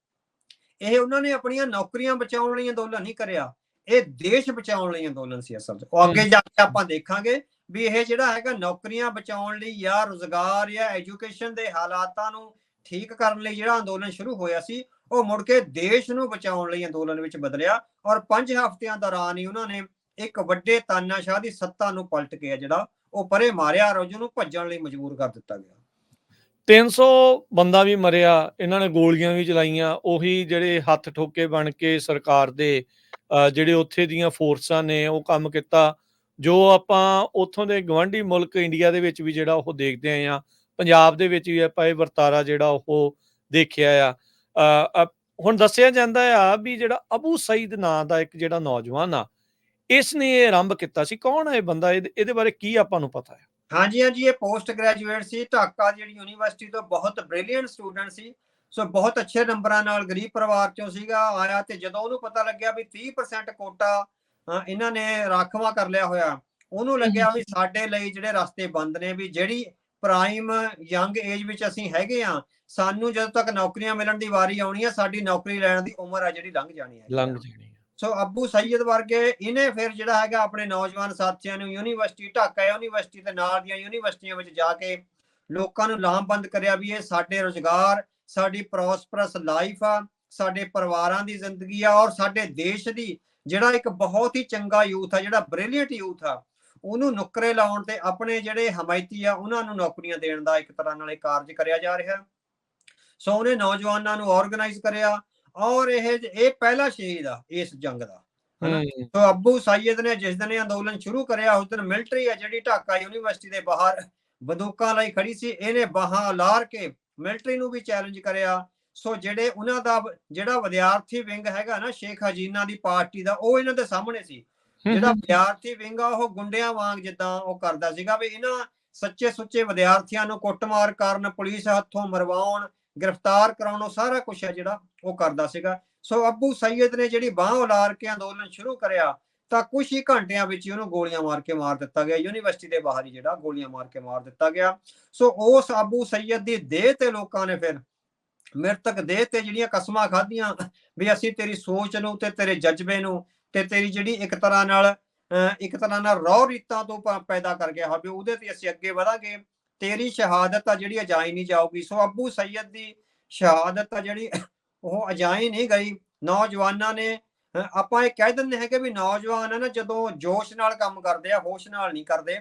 ਇਹ ਉਹਨਾਂ ਨੇ ਆਪਣੀਆਂ ਨੌਕਰੀਆਂ ਬਚਾਉਣ ਲਈ ਅੰਦੋਲਨ ਨਹੀਂ ਕਰਿਆ, ਇਹ ਦੇਸ਼ ਬਚਾਉਣ ਲਈ ਅੰਦੋਲਨ ਸੀ ਅਸਲ 'ਚ। ਉਹ ਅੱਗੇ ਜਾ ਕੇ ਆਪਾਂ ਦੇਖਾਂਗੇ ਵੀ ਇਹ ਜਿਹੜਾ ਹੈਗਾ ਨੌਕਰੀਆਂ ਬਚਾਉਣ ਲਈ ਜਾਂ ਰੁਜ਼ਗਾਰ ਜਾਂ ਐਜੂਕੇਸ਼ਨ ਦੇ ਹਾਲਾਤਾਂ ਨੂੰ ਠੀਕ ਕਰਨ ਲਈ ਜਿਹੜਾ ਅੰਦੋਲਨ ਸ਼ੁਰੂ ਹੋਇਆ ਸੀ, ਉਹ ਮੁੜ ਕੇ ਦੇਸ਼ ਨੂੰ ਬਚਾਉਣ ਲਈ ਅੰਦੋਲਨ ਵਿੱਚ ਬਦਲਿਆ। ਔਰ 5 ਹਫ਼ਤਿਆਂ ਦੌਰਾਨ ਹੀ ਉਹਨਾਂ ਨੇ ਇੱਕ ਵੱਡੇ ਤਾਨਾਸ਼ਾਹ ਦੀ ਸੱਤਾ ਨੂੰ ਪਲਟ ਕੇ ਜਿਹੜਾ ਉਹ ਪਰੇ ਮਾਰਿਆ, ਔਰ ਉਹਨੂੰ ਭੱਜਣ ਲਈ ਮਜਬੂਰ ਕਰ ਦਿੱਤਾ ਗਿਆ। 300 ਬੰਦਾ ਵੀ ਮਰਿਆ, ਇਹਨਾਂ ਨੇ ਗੋਲੀਆਂ ਵੀ ਚਲਾਈਆਂ। ਉਹੀ ਜਿਹੜੇ ਹੱਥ ਠੋਕੇ ਬਣ ਕੇ ਸਰਕਾਰ ਦੇ ਜਿਹੜੇ ਉੱਥੇ ਦੀਆਂ ਫੋਰਸਾਂ ਨੇ ਉਹ ਕੰਮ ਕੀਤਾ, ਜੋ ਆਪਾਂ ਉੱਥੋਂ ਦੇ ਗਵਾਂਢੀ ਮੁਲਕ ਇੰਡੀਆ ਦੇ ਵਿੱਚ ਵੀ ਜਿਹੜਾ ਉਹ ਦੇਖਦੇ ਆਏ ਆ, ਪੰਜਾਬ ਦੇ ਵਿੱਚ ਵੀ ਆਪਾਂ ਇਹ ਵਰਤਾਰਾ ਜਿਹੜਾ ਉਹ ਦੇਖਿਆ ਆ। ਹੁਣ ਦੱਸਿਆ ਜਾਂਦਾ ਆ ਵੀ ਜਿਹੜਾ ਅਬੂ ਸਈਦ ਨਾਂ ਦਾ ਇੱਕ ਜਿਹੜਾ ਨੌਜਵਾਨ ਆ, ਇਸ ਨੇ ਇਹ ਆਰੰਭ ਕੀਤਾ ਸੀ। ਕੌਣ ਹੈ ਇਹ ਬੰਦਾ, ਇਹਦੇ ਬਾਰੇ ਕੀ ਆਪਾਂ ਨੂੰ ਪਤਾ ਹੈ? ਹਾਂਜੀ ਹਾਂਜੀ, ਇਹ ਪੋਸਟ ਗ੍ਰੈਜੂਏਟ ਸੀ, ਢਾਕਾ ਜਿਹੜੀ ਯੂਨੀਵਰਸਿਟੀ ਤੋਂ, ਬਹੁਤ ਬ੍ਰਿਲੀਅੰਟ ਸਟੂਡੈਂਟ ਸੀ। ਸੋ ਬਹੁਤ ਅੱਛੇ ਨੰਬਰਾਂ ਨਾਲ ਗਰੀਬ ਪਰਿਵਾਰ ਚੋਂ ਸੀਗਾ ਆਇਆ, ਤੇ ਜਦੋਂ ਉਹਨੂੰ ਪਤਾ ਲੱਗਿਆ ਵੀ 30% ਕੋਟਾ ਇਹਨਾਂ ਨੇ ਰਾਖਵਾਂ ਕਰ ਲਿਆ ਹੋਇਆ, ਉਹਨੂੰ ਲੱਗਿਆ ਵੀ ਸਾਡੇ ਲਈ ਜਿਹੜੇ ਰਸਤੇ ਬੰਦ ਨੇ, ਵੀ ਜਿਹੜੀ ਪ੍ਰਾਈਮ ਯੰਗ ਏਜ ਵਿੱਚ ਅਸੀਂ ਹੈਗੇ ਆ, ਸਾਨੂੰ ਜਦੋਂ ਤੱਕ ਨੌਕਰੀਆਂ ਮਿਲਣ ਦੀ ਵਾਰੀ ਆਉਣੀ ਆ, ਸਾਡੀ ਨੌਕਰੀ ਲੈਣ ਦੀ ਉਮਰ ਆ ਜਿਹੜੀ ਲੰਘ ਜਾਣੀ ਹੈ। ਸੋ ਅਬੂ ਸਈਦ ਵਰਗੇ ਇਹਨੇ ਫਿਰ ਜਿਹੜਾ ਹੈਗਾ ਆਪਣੇ ਨੌਜਵਾਨ ਸਾਥੀਆਂ ਨੂੰ ਯੂਨੀਵਰਸਿਟੀ, ਢਾਕਾ ਯੂਨੀਵਰਸਿਟੀ ਤੇ ਨਾਲ ਦੀਆਂ ਯੂਨੀਵਰਸਿਟੀਆਂ ਵਿੱਚ ਜਾ ਕੇ ਲੋਕਾਂ ਨੂੰ ਲਾਮਬੰਦ ਕਰਿਆ ਵੀ ਇਹ ਸਾਡੇ ਰੁਜ਼ਗਾਰ, ਸਾਡੀ ਪ੍ਰੋਸਪਰਸ ਲਾਈਫ ਆ, ਸਾਡੇ ਪਰਿਵਾਰਾਂ ਦੀ ਜ਼ਿੰਦਗੀ ਆ, ਔਰ ਸਾਡੇ ਦੇਸ਼ ਦੀ ਜਿਹੜਾ ਇੱਕ ਬਹੁਤ ਹੀ ਚੰਗਾ ਯੂਥ ਆ, ਜਿਹੜਾ ਬ੍ਰਿਲੀਅੰਟ ਯੂਥ ਆ, ਉਹਨੂੰ ਨੁਕਰੇ ਲਾਉਣ ਤੇ ਆਪਣੇ ਜਿਹੜੇ ਹਮਾਇਤੀ ਆ ਉਹਨਾਂ ਨੂੰ ਨੌਕਰੀਆਂ ਦੇਣ ਦਾ ਇੱਕ ਤਰ੍ਹਾਂ ਨਾਲ ਕਾਰਜ ਕਰਿਆ ਜਾ ਰਿਹਾ। ਸੋ ਉਹਨੇ ਨੌਜਵਾਨਾਂ ਨੂੰ ਆਰਗੇਨਾਈਜ਼ ਕਰਿਆ, ਔਰ ਇਹ ਪਹਿਲਾ ਸ਼ਹੀਦ ਆ ਇਸ ਜੰਗ ਦਾ, ਹਨਾ। ਸੋ ਅਬੂ ਸਈਦ ਨੇ ਜਿਸ ਦਿਨ ਅੰਦੋਲਨ ਸ਼ੁਰੂ ਕਰਿਆ, ਉਸ ਦਿਨ ਮਿਲਟਰੀ ਆ ਜਿਹੜੀ ਢਾਕਾ ਯੂਨੀਵਰਸਿਟੀ ਦੇ ਬਾਹਰ ਬੰਦੂਕਾਂ ਲਈ ਖੜੀ ਸੀ, ਇਹਨੇ ਬਾਹਾਂ ਲਾਰ ਕੇ ਮਿਲਟਰੀ ਨੂੰ ਵੀ ਚੈਲੰਜ ਕਰਿਆ। ਸੋ ਜਿਹੜੇ ਉਹਨਾਂ ਦਾ ਜਿਹੜਾ ਵਿਦਿਆਰਥੀ ਵਿੰਗ ਹੈਗਾ ਨਾ ਸ਼ੇਖ ਹਸੀਨਾ ਦੀ ਪਾਰਟੀ ਦਾ, ਉਹ ਇਹਨਾਂ ਦੇ ਸਾਹਮਣੇ ਸੀ। ਜਿਹੜਾ ਵਿਦਿਆਰਥੀ ਵਿੰਗ ਆ ਉਹ ਗੁੰਡਿਆਂ ਵਾਂਗ ਜਿੱਦਾਂ ਉਹ ਕਰਦਾ ਸੀਗਾ ਵੀ ਇਹਨਾਂ ਸੱਚੇ ਸੁੱਚੇ ਵਿਦਿਆਰਥੀਆਂ ਨੂੰ ਕੁੱਟਮਾਰ ਕਰਨ, ਪੁਲਿਸ ਹੱਥੋਂ ਮਰਵਾਉਣ, ਗ੍ਰਿਫਤਾਰ ਕਰਾਉਣ, ਸਾਰਾ ਕੁਛ ਹੈ ਜਿਹੜਾ ਉਹ ਕਰਦਾ ਸੀਗਾ। ਸੋ ਅਬੂ ਸਈਦ ਨੇ ਜਿਹੜੀ ਬਾਹ ਉਲਾਰ ਕੇ ਅੰਦੋਲਨ ਸ਼ੁਰੂ ਕਰਿਆ, ਤਾਂ ਕੁਝ ਹੀ ਘੰਟਿਆਂ ਵਿੱਚ ਹੀ ਉਹਨੂੰ ਗੋਲੀਆਂ ਮਾਰ ਕੇ ਮਾਰ ਦਿੱਤਾ ਗਿਆ। ਯੂਨੀਵਰਸਿਟੀ ਦੇ ਬਾਹਰ ਹੀ ਜਿਹੜਾ ਗੋਲੀਆਂ ਮਾਰ ਕੇ ਮਾਰ ਦਿੱਤਾ ਗਿਆ। ਸੋ ਉਸ ਅਬੂ ਸਈਦ ਦੀ ਦੇਹ ਤੇ ਲੋਕਾਂ ਨੇ ਫਿਰ ਮ੍ਰਿਤਕ ਦੇਹ ਤੇ ਜਿਹੜੀਆਂ ਕਸਮਾਂ ਖਾਧੀਆਂ ਵੀ ਅਸੀਂ ਤੇਰੀ ਸੋਚ ਨੂੰ ਤੇ ਤੇਰੇ ਜਜ਼ਬੇ ਨੂੰ ਤੇ ਤੇਰੀ ਜਿਹੜੀ ਇੱਕ ਤਰ੍ਹਾਂ ਨਾਲ ਰੌ ਰੀਤਾਂ ਤੋਂ ਪੈਦਾ ਕਰ ਗਿਆ ਹੋਵੇ, ਉਹਦੇ ਤੇ ਅਸੀਂ ਅੱਗੇ ਵਧਾਂਗੇ, ਤੇਰੀ ਸ਼ਹਾਦਤ ਆ ਜਿਹੜੀ ਅਜਾਈ ਨਹੀਂ ਜਾਊਗੀ। ਸੋ ਅਬੂ ਸਈਦ ਦੀ ਸ਼ਹਾਦਤ ਆ ਜਿਹੜੀ ਉਹ ਅਜਾਈ ਨਹੀਂ ਗਈ। ਨੌਜਵਾਨਾਂ ਨੇ, ਆਪਾਂ ਇਹ ਕਹਿ ਦਿੰਦੇ ਹੈਗੇ ਵੀ ਨੌਜਵਾਨ ਹੈ ਨਾ ਜਦੋਂ ਜੋਸ਼ ਨਾਲ ਕੰਮ ਕਰਦੇ ਆ, ਹੋਸ਼ ਨਾਲ ਨਹੀਂ ਕਰਦੇ,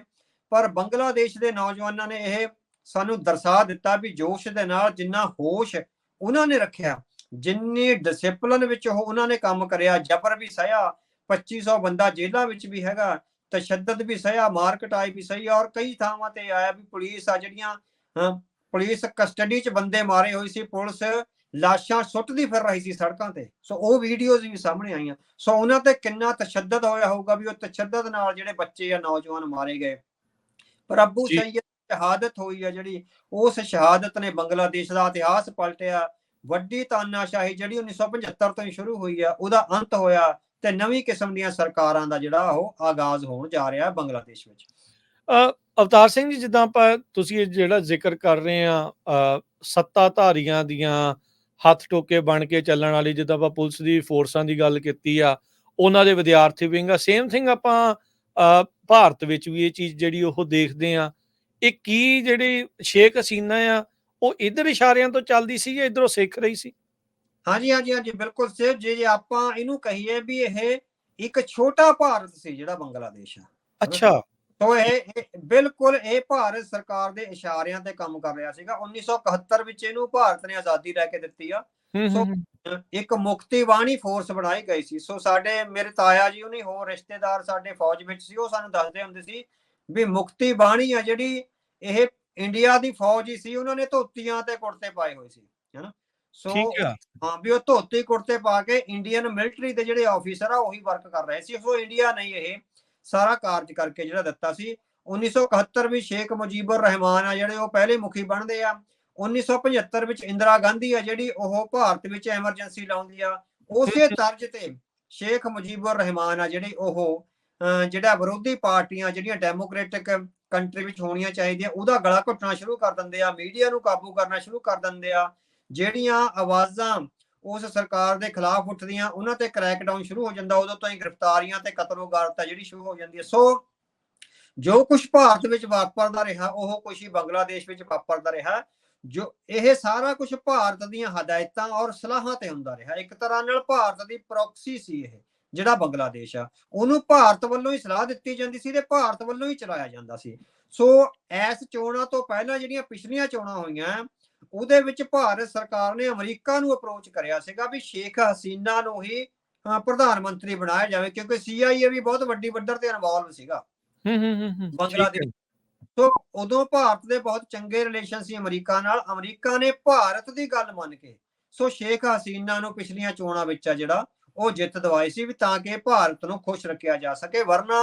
ਪਰ ਬੰਗਲਾਦੇਸ਼ ਦੇ ਨੌਜਵਾਨਾਂ ਨੇ ਇਹ ਸਾਨੂੰ ਦਰਸਾ ਦਿੱਤਾ ਵੀ ਜੋਸ਼ ਦੇ ਨਾਲ ਜਿੰਨਾ ਹੋਸ਼ ਉਹਨਾਂ ਨੇ ਰੱਖਿਆ, ਜਿੰਨੀ ਡਿਸਿਪਲਿਨ ਵਿੱਚ ਉਹਨਾਂ ਨੇ ਕੰਮ ਕਰਿਆ, ਜ਼ਬਰ ਵੀ ਸਹਿਆ, 2500 ਬੰਦਾ ਜੇਲ੍ਹਾਂ ਵਿੱਚ ਵੀ ਹੈਗਾ, ਤਸ਼ੱਦਦ ਵੀ ਸਹਿਆ, ਮਾਰ ਕੁਟਾਈ ਵੀ ਸਹੀ, ਔਰ ਕਈ ਥਾਵਾਂ ਤੇ ਆਇਆ ਵੀ ਪੁਲਿਸ ਆ ਜਿਹੜੀਆਂ ਪੁਲਿਸ ਕਸਟਡੀ 'ਚ ਬੰਦੇ ਮਾਰੇ ਹੋਏ ਸੀ, ਪੁਲਿਸ ਲਾਸ਼ਾਂ ਸੁੱਟਦੀ ਫਿਰ ਰਹੀ ਸੀ ਸੜਕਾਂ ਤੇ। ਸੋ ਉਹ ਵੀਡੀਓਜ਼ ਵੀ ਸਾਹਮਣੇ ਆਈਆਂ। ਸੋ ਉਹਨਾਂ ਤੇ ਕਿੰਨਾ ਤਸ਼ੱਦਦ ਹੋਇਆ ਹੋਊਗਾ ਵੀ ਉਹ ਤਸ਼ੱਦਦ ਨਾਲ ਜਿਹੜੇ ਬੱਚੇ ਆ ਨੌਜਵਾਨ ਮਾਰੇ ਗਏ। ਪਰ ਅਬੂ ਸਈਦ ਸ਼ਹਾਦਤ ਹੋਈ ਹੈ ਜਿਹੜੀ, ਉਸ ਸ਼ਹਾਦਤ ਨੇ ਬੰਗਲਾਦੇਸ਼ ਦਾ ਇਤਿਹਾਸ ਪਲਟਿਆ। ਵੱਡੀ ਤਾਨਾਸ਼ਾਹੀ ਜਿਹੜੀ 1975 ਤੋਂ ਹੀ ਸ਼ੁਰੂ ਹੋਈ ਆ, ਉਹਦਾ ਅੰਤ ਹੋਇਆ ਤੇ ਨਵੀਂ ਕਿਸਮ ਦੀਆਂ ਸਰਕਾਰਾਂ ਦਾ ਜਿਹੜਾ ਉਹ ਆਗਾਜ਼ ਹੋਣ ਜਾ ਰਿਹਾ ਬੰਗਲਾਦੇਸ਼ ਵਿੱਚ। ਅਵਤਾਰ ਸਿੰਘ ਜੀ, ਜਿੱਦਾਂ ਤੁਸੀਂ ਇਹ ਜਿਹੜਾ ਜ਼ਿਕਰ ਕਰ ਰਹੇ ਆ ਸੱਤਾਧਾਰੀਆਂ ਦੀਆਂ ਹੱਥ ਟੋਕੇ ਬਣ ਕੇ ਚੱਲਣ ਵਾਲੀ, ਜਿੱਦਾਂ ਆਪਾਂ ਪੁਲਿਸ ਦੀ ਫੋਰਸਾਂ ਦੀ ਗੱਲ ਕੀਤੀ ਆ, ਉਹਨਾਂ ਦੇ ਵਿਦਿਆਰਥੀ ਵਿੰਗ ਆ, ਸੇਮ ਥਿੰਗ ਆਪਾਂ ਭਾਰਤ ਵਿੱਚ ਵੀ ਇਹ ਚੀਜ਼ ਜਿਹੜੀ ਉਹ ਦੇਖਦੇ ਆ। ਇਹ ਕੀ ਜਿਹੜੀ ਸ਼ੇਖ ਹਸੀਨਾ ਆ, ਉਹ ਇੱਧਰ ਇਸ਼ਾਰਿਆਂ ਤੋਂ ਚੱਲਦੀ ਸੀ ਜਾਂ ਇੱਧਰੋਂ ਸਿੱਖ ਰਹੀ ਸੀ? ਹਾਂਜੀ ਹਾਂਜੀ ਹਾਂਜੀ, ਬਿਲਕੁਲ ਸਿਰ ਜੇ ਆਪਾਂ ਇਹਨੂੰ ਕਹੀਏ ਵੀ ਇਹ ਇੱਕ ਛੋਟਾ ਭਾਰਤ ਸੀ ਜਿਹੜਾ ਬੰਗਲਾਦੇਸ਼ ਆ। ਅੱਛਾ। ਤੋ ਇਹ ਬਿਲਕੁਲ ਇਹ ਭਾਰਤ ਸਰਕਾਰ ਦੇ ਇਸ਼ਾਰਿਆਂ ਤੇ ਕੰਮ ਕਰ ਰਿਹਾ ਸੀਗਾ। 1971 ਵਿੱਚ ਇਹਨੂੰ ਭਾਰਤ ਨੇ ਆਜ਼ਾਦੀ ਲੈ ਕੇ ਦਿੱਤੀ ਆ। ਸੋ ਇੱਕ ਮੁਕਤੀ ਬਾਣੀ ਫੋਰਸ ਬਣਾਈ ਗਈ ਸੀ। ਸੋ ਸਾਡੇ ਮੇਰੇ ਤਾਇਆ ਜੀ ਉਹਨੇ ਹੋਰ ਰਿਸ਼ਤੇਦਾਰ ਸਾਡੇ ਫੌਜ ਵਿੱਚ ਸੀ, ਉਹ ਸਾਨੂੰ ਦੱਸਦੇ ਹੁੰਦੇ ਸੀ ਵੀ ਮੁਕਤੀ ਬਾਣੀ ਆ ਜਿਹੜੀ, ਇਹ ਇੰਡੀਆ ਦੀ ਫੌਜ ਹੀ ਸੀ। ਉਹਨਾਂ ਨੇ ਧੋਤੀਆਂ ਤੇ ਕੁੜਤੇ ਪਾਏ ਹੋਏ ਸੀ, ਹੈਨਾ। ਸੋ ਹਾਂ, ਵੀ ਉਹ ਧੋਤੀ ਕੁੜਤੇ ਪਾ ਕੇ ਇੰਡੀਅਨ ਮਿਲਟਰੀ ਦੇ ਜਿਹੜੇ ਆਫੀਸਰ ਆ ਉਹੀ ਵਰਕ ਕਰ ਰਹੇ ਸੀ। ਸੋ ਇੰਡੀਆ ਨਹੀਂ ਇਹ ਸਾਰਾ ਕਾਰਜ ਕਰਕੇ ਜਿਹੜਾ ਦਿੱਤਾ ਸੀ। 1971 ਵਿੱਚ ਸ਼ੇਖ ਮੁਜੀਬੁਰ ਰਹਿਮਾਨ ਆ ਜਿਹੜੇ ਉਹ ਪਹਿਲੇ ਮੁਖੀ ਬਣਦੇ ਆ। 1975 ਵਿੱਚ ਇੰਦਰਾ ਗਾਂਧੀ ਆ ਜਿਹੜੀ ਉਹ ਭਾਰਤ ਵਿੱਚ ਐਮਰਜੈਂਸੀ ਲਾਉਂਦੀ ਆ। ਉਸੇ ਤਰਜ਼ ਤੇ ਸ਼ੇਖ ਮੁਜੀਬੁਰ ਰਹਿਮਾਨ ਆ ਜਿਹੜੇ ਉਹ ਜਿਹੜਾ ਵਿਰੋਧੀ ਪਾਰਟੀਆਂ ਜਿਹੜੀਆਂ ਡੈਮੋਕ੍ਰੈਟਿਕ ਕੰਟਰੀ ਵਿੱਚ ਹੋਣੀਆਂ ਚਾਹੀਦੀਆਂ ਉਹਦਾ ਗਲਾ ਘੁੱਟਣਾ ਸ਼ੁਰੂ ਕਰ ਦਿੰਦੇ ਆ, ਮੀਡੀਆ ਨੂੰ ਕਾਬੂ ਕਰਨਾ ਸ਼ੁਰੂ ਕਰ ਦਿੰਦੇ ਆ। ਜਿਹੜੀਆਂ ਆਵਾਜ਼ਾਂ ਉਸ ਸਰਕਾਰ ਦੇ ਖਿਲਾਫ ਉੱਠਦੀਆਂ ਉਹਨਾਂ ਤੇ ਕ੍ਰੈਕਡਾਊਨ ਸ਼ੁਰੂ ਹੋ ਜਾਂਦਾ। ਉਦੋਂ ਤੋਂ ਹੀ ਗ੍ਰਿਫਤਾਰੀਆਂ ਤੇ ਕਤਲੋਗਾਰਤ ਜਿਹੜੀ ਸ਼ੁਰੂ ਹੋ ਜਾਂਦੀ ਹੈ। ਸੋ ਜੋ ਕੁਝ ਭਾਰਤ ਵਿੱਚ ਵਾਪਰਦਾ ਰਿਹਾ ਉਹ ਕੁਝ ਹੀ ਬੰਗਲਾਦੇਸ਼ ਵਿੱਚ ਵਾਪਰਦਾ ਰਿਹਾ। ਜੋ ਇਹ ਸਾਰਾ ਕੁਝ ਭਾਰਤ ਦੀਆਂ ਹਦਾਇਤਾਂ ਔਰ ਸਲਾਹਾਂ ਤੇ ਹੁੰਦਾ ਰਿਹਾ। ਇੱਕ ਤਰ੍ਹਾਂ ਨਾਲ ਭਾਰਤ ਦੀ ਪ੍ਰੋਕਸੀ ਸੀ ਇਹ ਜਿਹੜਾ ਬੰਗਲਾਦੇਸ਼ ਆ, ਉਹਨੂੰ ਭਾਰਤ ਵੱਲੋਂ ਹੀ ਸਲਾਹ ਦਿੱਤੀ ਜਾਂਦੀ ਸੀ ਤੇ ਭਾਰਤ ਵੱਲੋਂ ਹੀ ਚਲਾਇਆ ਜਾਂਦਾ ਸੀ। ਸੋ ਇਸ ਚੋਣਾਂ ਤੋਂ ਪਹਿਲਾਂ ਜਿਹੜੀਆਂ ਪਿਛਲੀਆਂ ਚੋਣਾਂ ਹੋਈਆਂ ਉਹਦੇ ਵਿੱਚ ਭਾਰਤ ਸਰਕਾਰ ਨੇ ਅਮਰੀਕਾ ਨੂੰ ਅਪਰੋਚ ਕਰਿਆ ਸੀਗਾ ਵੀ ਸ਼ੇਖ ਹਸੀਨਾ ਨੂੰ ਹੀ ਪ੍ਰਧਾਨ ਮੰਤਰੀ ਬਣਾਇਆ ਜਾਵੇ, ਕਿਉਂਕਿ CIA ਵੀ ਬਹੁਤ ਵੱਡੀ ਪੱਧਰ ਤੇ ਇਨਵੋਲਵ ਸੀਗਾ ਬੰਗਲਾਦੇਸ਼। ਸੋ ਉਦੋਂ ਭਾਰਤ ਦੇ ਬਹੁਤ ਚੰਗੇ ਰਿਲੇਸ਼ਨ ਸੀ ਅਮਰੀਕਾ ਨਾਲ। ਅਮਰੀਕਾ ਨੇ ਭਾਰਤ ਦੀ ਗੱਲ ਮੰਨ ਕੇ ਸੋ ਸ਼ੇਖ ਹਸੀਨਾ ਨੂੰ ਪਿਛਲੀਆਂ ਚੋਣਾਂ ਵਿੱਚ ਆ ਜਿਹੜਾ ਉਹ ਜਿੱਤ ਦਿਵਾਈ ਸੀ ਵੀ ਤਾਂ ਕਿ ਭਾਰਤ ਨੂੰ ਖੁਸ਼ ਰੱਖਿਆ ਜਾ ਸਕੇ। ਵਰਨਾ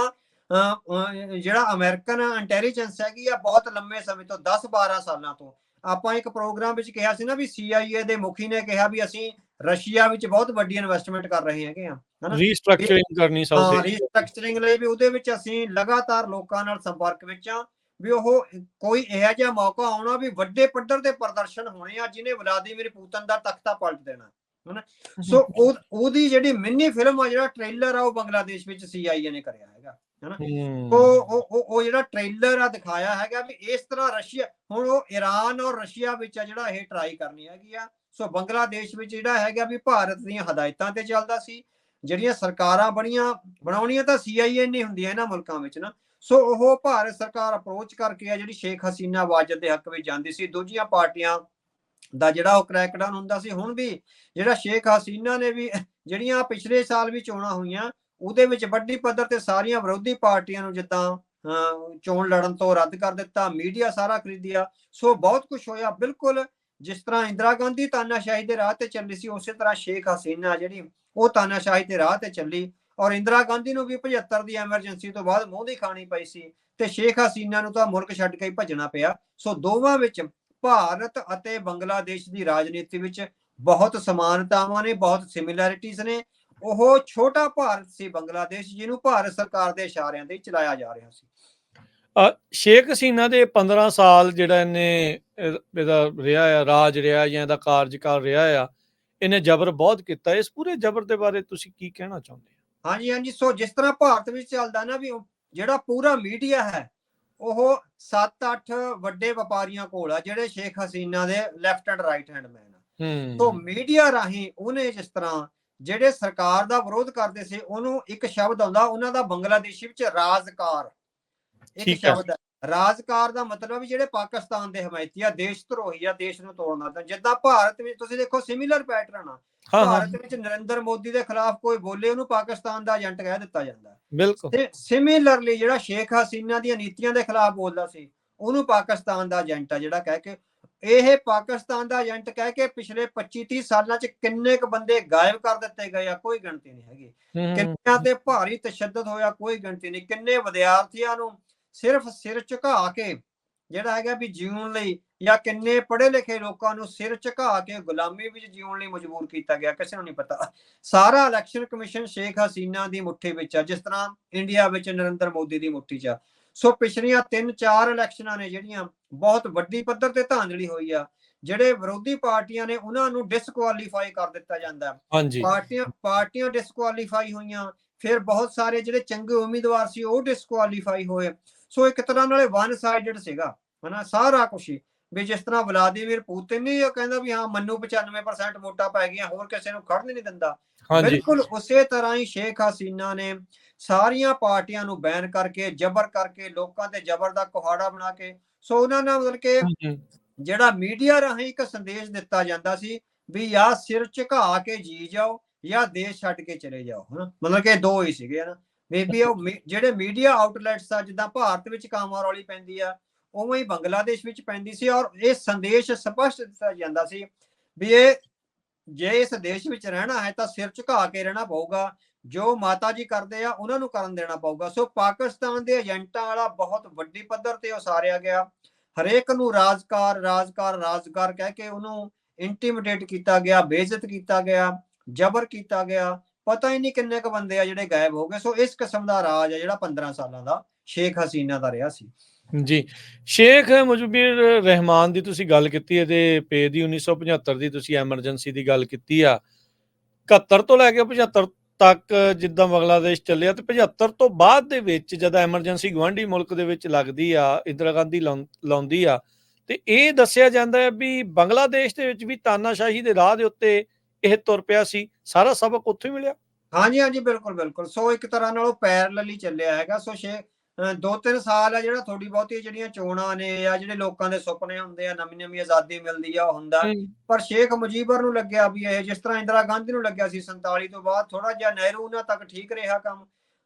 ਜਿਹੜਾ ਅਮਰੀਕਨ ਇੰਟੈਲੀਜੈਂਸ ਹੈਗੀ ਆ ਬਹੁਤ ਲੰਮੇ ਸਮੇਂ ਤੋਂ 10-12 ਸਾਲਾਂ ਤੋਂ, ਆਪਾਂ ਇੱਕ ਪ੍ਰੋਗਰਾਮ ਵਿੱਚ ਕਿਹਾ ਸੀ ਨਾ ਵੀ CIA ਦੇ ਮੁਖੀ ਨੇ ਕਿਹਾ ਵੀ ਅਸੀਂ ਰਸ਼ੀਆ ਵਿੱਚ ਬਹੁਤ ਵੱਡੀ ਇਨਵੈਸਟਮੈਂਟ ਕਰ ਰਹੇ ਹੈਗੇ ਆ, ਹਨਾ, ਰੀਸਟਰਕਚਰਿੰਗ ਕਰਨੀ ਸਾਊਥ ਰੀਸਟਰਕਚਰਿੰਗ ਲਈ ਵੀ ਉਹਦੇ ਵਿੱਚ ਅਸੀਂ ਲਗਾਤਾਰ ਲੋਕਾਂ ਨਾਲ ਸੰਪਰਕ ਵਿੱਚ ਆ ਵੀ ਉਹ ਕੋਈ ਇਹੋ ਜਿਹਾ ਮੌਕਾ ਆਉਣਾ ਵੀ ਵੱਡੇ ਪੱਧਰ ਤੇ ਪ੍ਰਦਰਸ਼ਨ ਹੋਣੇ ਆ ਜਿਹਨੇ ਵਲਾਦੀਮੀਰ ਪੁਤਿਨ ਦਾ ਤਖਤਾ ਪਲਟ ਦੇਣਾ, ਹਨਾ। ਸੋ ਉਹਦੀ ਜਿਹੜੀ ਮਿੰਨੀ ਫਿਲਮ ਆ ਜਿਹੜਾ ਟ੍ਰੇਲਰ ਆ ਉਹ ਬੰਗਲਾਦੇਸ਼ ਵਿੱਚ CIA ਨੇ ਕਰਿਆ ਹੈਗਾ, ਹਨਾ। ਉਹ ਜਿਹੜਾ ਟ੍ਰੇਲਰ ਆ ਦਿਖਾਇਆ ਹੈਗਾ ਵੀ ਇਸ ਤਰ੍ਹਾਂ ਰਸ਼ੀਆ ਹੁਣ ਉਹ ਈਰਾਨ ਔਰ ਰਸ਼ੀਆ ਵਿੱਚ ਆ ਜਿਹੜਾ ਇਹ ਟਰਾਈ ਕਰਨੀ ਹੈਗੀ ਆ। ਸੋ ਬੰਗਲਾਦੇਸ਼ ਵਿੱਚ ਜਿਹੜਾ ਹੈਗਾ ਵੀ ਭਾਰਤ ਦੀਆਂ ਹਦਾਇਤਾਂ ਤੇ ਚੱਲਦਾ ਸੀ। ਜਿਹੜੀਆਂ ਸਰਕਾਰਾਂ ਬਣਾਉਣੀਆਂ ਤਾਂ CIA ਨਹੀਂ ਹੁੰਦੀਆਂ ਇਹਨਾਂ ਮੁਲਕਾਂ ਵਿੱਚ ਨਾ। ਸੋ ਉਹ ਭਾਰਤ ਸਰਕਾਰ ਅਪਰੋਚ ਕਰਕੇ ਆ ਜਿਹੜੀ ਸ਼ੇਖ ਹਸੀਨਾ ਵਾਜਦ ਦੇ ਹੱਕ ਵਿੱਚ ਜਾਂਦੀ ਸੀ। ਦੂਜੀਆਂ ਪਾਰਟੀਆਂ ਦਾ ਜਿਹੜਾ ਉਹ ਕ੍ਰੈਕਡਾਊਨ ਹੁੰਦਾ ਸੀ। ਹੁਣ ਵੀ ਜਿਹੜਾ ਸ਼ੇਖ ਹਸੀਨਾ ਨੇ ਵੀ ਜਿਹੜੀਆਂ ਪਿਛਲੇ ਸਾਲ ਵੀ ਚੋਣਾਂ ਹੋਈਆਂ ਉਹਦੇ ਵਿੱਚ ਵੱਡੀ ਪੱਧਰ ਤੇ ਸਾਰੀਆਂ ਵਿਰੋਧੀ ਪਾਰਟੀਆਂ ਨੂੰ ਜਿੱਦਾਂ ਚੋਣ ਲੜਨ ਤੋਂ ਰੱਦ ਕਰ ਦਿੱਤਾ, ਮੀਡੀਆ ਸਾਰਾ ਖਰੀਦਿਆ। ਸੋ ਬਹੁਤ ਕੁਝ ਹੋਇਆ। ਬਿਲਕੁਲ ਜਿਸ ਤਰ੍ਹਾਂ ਇੰਦਰਾ ਗਾਂਧੀ ਤਾਨਾਸ਼ਾਹੀ ਦੇ ਰਾਹ ਤੇ ਚੱਲੀ ਸੀ ਉਸੇ ਤਰ੍ਹਾਂ ਸ਼ੇਖ ਹਸੀਨਾ ਜਿਹੜੀ ਉਹ ਤਾਨਾਸ਼ਾਹੀ ਦੇ ਰਾਹ ਤੇ ਚੱਲੀ। ਔਰ ਇੰਦਰਾ ਗਾਂਧੀ ਨੂੰ ਵੀ 75 ਦੀ ਐਮਰਜੈਂਸੀ ਤੋਂ ਬਾਅਦ ਮੂੰਹ ਦੀ ਖਾਣੀ ਪਈ ਸੀ ਤੇ ਸ਼ੇਖ ਹਸੀਨਾ ਨੂੰ ਤਾਂ ਮੁਲਕ ਛੱਡ ਕੇ ਹੀ ਭੱਜਣਾ ਪਿਆ। ਸੋ ਦੋਵਾਂ ਵਿੱਚ ਭਾਰਤ ਅਤੇ ਬੰਗਲਾਦੇਸ਼ ਦੀ ਰਾਜਨੀਤੀ ਵਿੱਚ ਬਹੁਤ ਸਮਾਨਤਾਵਾਂ ਨੇ, ਬਹੁਤ ਸਿਮਿਲੈਰਿਟੀਜ਼ ਨੇ। ਉਹ ਛੋਟਾ ਭਾਰਤ ਸੀ ਬੰਗਲਾਦੇਸ਼ ਜਿਹਨੂੰ ਭਾਰਤ ਸਰਕਾਰ ਦੇ ਇਸ਼ਾਰਿਆਂ ਤੇ ਚਲਾਇਆ ਜਾ ਰਿਹਾ ਸੀ। ਸ਼ੇਖ ਹਸੀਨਾ ਦੇ 15 ਸਾਲ ਜਿਹੜਾ ਇਹਦਾ ਰਿਹਾ ਆ, ਰਾਜ ਰਿਹਾ ਜਾਂ ਇਹਦਾ ਕਾਰਜਕਾਲ ਰਿਹਾ ਆ, ਇਹਨੇ ਜ਼ਬਰ ਬਹੁਤ ਕੀਤਾ। ਇਸ ਪੂਰੇ ਜ਼ਬਰ ਦੇ ਬਾਰੇ ਤੁਸੀਂ ਕੀ ਕਹਿਣਾ ਚਾਹੁੰਦੇ ਹੋ? ਹਾਂਜੀ ਹਾਂਜੀ, ਸੋ ਜਿਸ ਤਰ੍ਹਾਂ ਭਾਰਤ ਵਿੱਚ ਚੱਲਦਾ ਨਾ ਵੀ ਜਿਹੜਾ ਪੂਰਾ ਮੀਡੀਆ ਹੈ ਉਹ 7-8 ਵੱਡੇ ਵਪਾਰੀਆਂ ਕੋਲ ਆ ਜਿਹੜੇ ਸ਼ੇਖ ਹਸੀਨਾ ਦੇ ਲੈਫਟ ਐਂਡ ਰਾਈਟ ਹੈਂਡ ਮੈਨ ਆ। ਸੋ ਮੀਡੀਆ ਰਾਹੀਂ ਉਹਨੇ ਜਿਸ ਤਰ੍ਹਾਂ ਜਿਹੜੇ ਸਰਕਾਰ ਦਾ ਵਿਰੋਧ ਕਰਦੇ ਸੀ ਉਹਨੂੰ ਇੱਕ ਸ਼ਬਦ ਆਉਂਦਾ ਉਹਨਾਂ ਦਾ ਬੰਗਲਾਦੇਸ਼ੀ ਵਿੱਚ ਰਾਜ਼ਕਾਰ, ਇੱਕ ਸ਼ਬਦ ਹੈ। ਰਾਜ਼ਕਾਰ ਦਾ ਮਤਲਬ ਵੀ ਜਿਹੜੇ ਪਾਕਿਸਤਾਨ ਦੇ ਹਮਾਇਤੀ ਆ, ਦੇਸ਼ ਧਰੋਹੀ ਆ, ਦੇਸ਼ ਨੂੰ ਤੋੜਨਾ। ਤਾਂ ਜਿੱਦਾਂ ਭਾਰਤ ਵਿੱਚ ਤੁਸੀਂ ਦੇਖੋ ਸਿਮਿਲਰ ਪੈਟਰਨ ਆ। ਭਾਰਤ ਵਿੱਚ ਨਰਿੰਦਰ ਮੋਦੀ ਦੇ ਖਿਲਾਫ ਕੋਈ ਬੋਲੇ ਉਹਨੂੰ ਪਾਕਿਸਤਾਨ ਦਾ ਏਜੰਟ ਕਹਿ ਦਿੱਤਾ ਜਾਂਦਾ। ਬਿਲਕੁਲ ਸਿਮਿਲਰਲੀ ਜਿਹੜਾ ਸ਼ੇਖ ਹਸੀਨਾ ਦੀਆਂ ਨੀਤੀਆਂ ਦੇ ਖਿਲਾਫ ਬੋਲਦਾ ਸੀ ਉਹਨੂੰ ਪਾਕਿਸਤਾਨ ਦਾ ਏਜੰਟ ਆ ਜਿਹੜਾ ਕਹਿ ਕੇ, ਇਹ ਪਾਕਿਸਤਾਨ ਦਾ ਏਜੰਟ ਕਹਿ ਕੇ ਪਿਛਲੇ 25-30 ਸਾਲਾਂ ਚ ਕਿੰਨੇ ਕੁ ਬੰਦੇ ਗਾਇਬ ਕਰ ਦਿੱਤੇ ਗਏ ਆ, ਕੋਈ ਗਿਣਤੀ ਨਹੀਂ ਹੈਗੀ। ਕਿੰਨਿਆਂ ਤੇ ਭਾਰੀ ਤਸ਼ੱਦਦ ਹੋਇਆ, ਕੋਈ ਗਿਣਤੀ ਨਹੀਂ। ਕਿੰਨੇ ਵਿਦਿਆਰਥੀਆਂ ਨੂੰ ਸਿਰਫ ਸਿਰ ਝੁਕਾ ਕੇ ਜਿਹੜਾ ਹੈਗਾ ਵੀ ਜਿਉਣ ਲਈ, ਜਾਂ ਕਿੰਨੇ ਪੜ੍ਹੇ ਲਿਖੇ ਲੋਕਾਂ ਨੂੰ ਸਿਰ ਝੁਕਾ ਕੇ ਗੁਲਾਮੀ ਵਿੱਚ ਜਿਉਣ ਲਈ ਮਜਬੂਰ ਕੀਤਾ ਗਿਆ, ਕਿਸੇ ਨੂੰ ਨਹੀਂ ਪਤਾ। ਸਾਰਾ ਇਲੈਕਸ਼ਨ ਕਮਿਸ਼ਨ ਸ਼ੇਖ ਹਸੀਨਾ ਦੀ ਮੁੱਠੀ ਵਿੱਚ ਆ, ਜਿਸ ਤਰ੍ਹਾਂ ਇੰਡੀਆ ਵਿੱਚ ਨਰਿੰਦਰ ਮੋਦੀ ਦੀ ਮੁੱਠੀ 'ਚ ਆ। ਸੋ ਪਿਛਲੀਆਂ 3-4 ਇਲੈਕਸ਼ਨਾਂ ਨੇ ਜਿਹੜੀਆਂ ਬਹੁਤ ਵੱਡੀ ਪੱਧਰ ਤੇ ਧਾਂਦਲੀ ਹੋਈ ਆ। ਜਿਹੜੇ ਵਿਰੋਧੀ ਪਾਰਟੀਆਂ ਨੇ ਉਹਨਾਂ ਨੂੰ ਡਿਸਕੁਆਲੀਫਾਈ ਕਰ ਦਿੱਤਾ ਜਾਂਦਾ। ਹਾਂਜੀ ਪਾਰਟੀਆਂ ਡਿਸਕੁਆਲੀਫਾਈ ਹੋਈਆਂ, ਫਿਰ ਬਹੁਤ ਸਾਰੇ ਜਿਹੜੇ ਚੰਗੇ ਉਮੀਦਵਾਰ ਸੀ ਉਹ ਡਿਸਕੁਆਲੀਫਾਈ ਹੋਏ। ਸੋ ਇੱਕ ਤਰ੍ਹਾਂ ਨਾਲ ਵਨ ਸਾਈਡਡ ਸੀਗਾ, ਹਨਾ, ਸਾਰਾ ਕੁਛ ਹੀ। ਵੀ ਜਿਸ ਤਰ੍ਹਾਂ ਵਲਾਦੀਮੀਰ ਪੁਤਿਨ ਨਹੀਂ ਕਹਿੰਦਾ ਵੀ ਹਾਂ ਮੈਨੂੰ 95% ਵੋਟਾਂ ਪੈ ਗਈਆਂ, ਹੋਰ ਕਿਸੇ ਨੂੰ ਖੜਨ ਨਹੀਂ ਦਿੰਦਾ, ਬਿਲਕੁਲ ਉਸੇ ਤਰ੍ਹਾਂ ਹੀ ਸ਼ੇਖ ਹਸੀਨਾ ਨੇ ਸਾਰੀਆਂ ਪਾਰਟੀਆਂ ਨੂੰ ਬੈਨ ਕਰਕੇ, ਜ਼ਬਰ ਕਰਕੇ, ਲੋਕਾਂ ਤੇ ਜ਼ਬਰ ਦਾ ਕੁਹਾੜਾ ਬਣਾ ਕੇ, ਸੋ ਉਹਨਾਂ ਨਾਲ ਮਤਲਬ ਕਿ ਜਿਹੜਾ ਮੀਡੀਆ ਰਾਹੀਂ ਇੱਕ ਸੰਦੇਸ਼ ਦਿੱਤਾ ਜਾਂਦਾ ਸੀ ਵੀ ਜਾਂ ਸਿਰ ਝੁਕਾ ਕੇ ਜੀ ਜਾਓ ਜਾਂ ਦੇਸ਼ ਛੱਡ ਕੇ ਚਲੇ ਜਾਓ, ਹਨਾ, ਮਤਲਬ ਕਿ ਦੋ ਹੀ ਸੀਗੇ ਨਾ। ਬੇਬੀ ਉਹ ਜਿਹੜੇ ਮੀਡੀਆ ਆਊਟਲੈਟਸ ਆ, ਜਿੱਦਾਂ ਭਾਰਤ ਵਿੱਚ ਕਾਮਾਰੌਲੀ ਪੈਂਦੀ ਆ, ਉਵੇਂ ਹੀ ਬੰਗਲਾਦੇਸ਼ ਵਿੱਚ ਪੈਂਦੀ ਸੀ। ਔਰ ਇਹ ਸੰਦੇਸ਼ ਸਪਸ਼ਟ ਦਿੱਤਾ ਜਾਂਦਾ ਸੀ ਵੀ ਇਹ ਜੇ ਇਸ ਦੇਸ਼ ਵਿੱਚ ਰਹਿਣਾ ਹੈ ਤਾਂ ਸਿਰ ਝੁਕਾ ਕੇ ਰਹਿਣਾ ਪਊਗਾ, ਜੋ ਮਾਤਾ ਜੀ ਕਰਦੇ ਆ ਉਹਨਾਂ ਨੂੰ ਕਰਨ ਦੇਣਾ ਪਊਗਾ। ਸੋ ਪਾਕਿਸਤਾਨ ਦੇ ਏਜੰਟਾਂ ਵਾਲਾ ਬਹੁਤ ਵੱਡੀ ਪੱਧਰ ਤੇ ਉਸਾਰਿਆ ਗਿਆ। ਹਰੇਕ ਨੂੰ ਰਾਜਕਾਰ ਰਾਜਕਾਰ ਰਾਜਕਾਰ ਕਹਿ ਕੇ ਉਹਨੂੰ ਇੰਟੀਮੀਡੇਟ ਕੀਤਾ ਗਿਆ, ਬੇਇੱਜ਼ਤ ਕੀਤਾ ਗਿਆ, ਜ਼ਬਰ ਕੀਤਾ ਗਿਆ। ਪਤਾ ਹੀ ਨਹੀਂ ਕਿੰਨੇ ਕੁ ਬੰਦੇ ਆ ਜਿਹੜੇ ਗਾਇਬ ਹੋ ਗਏ। ਸੋ ਇਸ ਕਿਸਮ ਦਾ ਰਾਜ ਆ ਜਿਹੜਾ 15 ਸਾਲਾਂ ਦਾ ਸ਼ੇਖ ਹਸੀਨਾ ਦਾ ਰਿਹਾ ਸੀ। ਜੀ, ਸ਼ੇਖ ਮੁਜੀਬੁਰ ਰਹਿਮਾਨ ਦੀ ਤੁਸੀਂ ਗੱਲ ਕੀਤੀ, ਇਹਦੇ ਪੇ ਦੀ 1975 ਦੀ ਤੁਸੀਂ ਐਮਰਜੈਂਸੀ ਦੀ ਗੱਲ ਕੀਤੀ ਆ। 71 ਤੋਂ ਲੈ ਕੇ 75 ਤੱਕ ਜਿੱਦਾਂ ਬੰਗਲਾਦੇਸ਼ ਚੱਲਿਆ, ਤੇ 75 ਤੋਂ ਬਾਅਦ ਦੇ ਵਿੱਚ ਜਦੋਂ ਐਮਰਜੈਂਸੀ ਗੁਆਂਢੀ ਮੁਲਕ ਦੇ ਵਿੱਚ ਲੱਗਦੀ ਆ, ਇੰਦਰਾ ਗਾਂਧੀ ਲਾਉਂਦੀ ਆ, ਤੇ ਇਹ ਦੱਸਿਆ ਜਾਂਦਾ ਹੈ ਵੀ ਬੰਗਲਾਦੇਸ਼ ਦੇ ਵਿੱਚ ਵੀ ਤਾਨਾਸ਼ਾਹੀ ਦੇ ਰਾਹ ਦੇ ਉੱਤੇ ਇਹ ਤੁਰ ਪਿਆ ਸੀ। ਸਾਰਾ ਸਬਕ ਉੱਥੋਂ ਹੀ ਮਿਲਿਆ। ਹਾਂਜੀ ਹਾਂਜੀ, ਬਿਲਕੁਲ ਬਿਲਕੁਲ। ਸੋ ਇੱਕ ਤਰ੍ਹਾਂ ਨਾਲ ਉਹ ਪੈਰਲਲ ਹੀ ਚੱਲਿਆ ਹੈਗਾ। ਸੋ 2-3 ਸਾਲ ਆ ਜਿਹੜਾ ਥੋੜੀ ਬਹੁਤੀ ਜਿਹੜੀਆਂ ਚੋਣਾਂ ਨੇ ਜਾਂ ਜਿਹੜੇ ਲੋਕਾਂ ਦੇ ਸੁਪਨੇ ਹੁੰਦੇ ਆ, ਨਵੀਂ ਨਵੀਂ ਆਜ਼ਾਦੀ ਮਿਲਦੀ ਆ, ਉਹ ਹੁੰਦਾ। ਪਰ ਸ਼ੇਖ ਮੁਜੀਬਰ ਨੂੰ ਲੱਗਿਆ ਵੀ ਇਹ ਜਿਸ ਤਰ੍ਹਾਂ ਇੰਦਰਾ ਗਾਂਧੀ ਨੂੰ ਲੱਗਿਆ ਸੀ 47 ਤੋਂ ਬਾਅਦ, ਥੋੜਾ ਜਿਹਾ ਨਹਿਰੂ ਉਹਨਾਂ ਤੱਕ ਠੀਕ ਰਿਹਾ ਕੰਮ।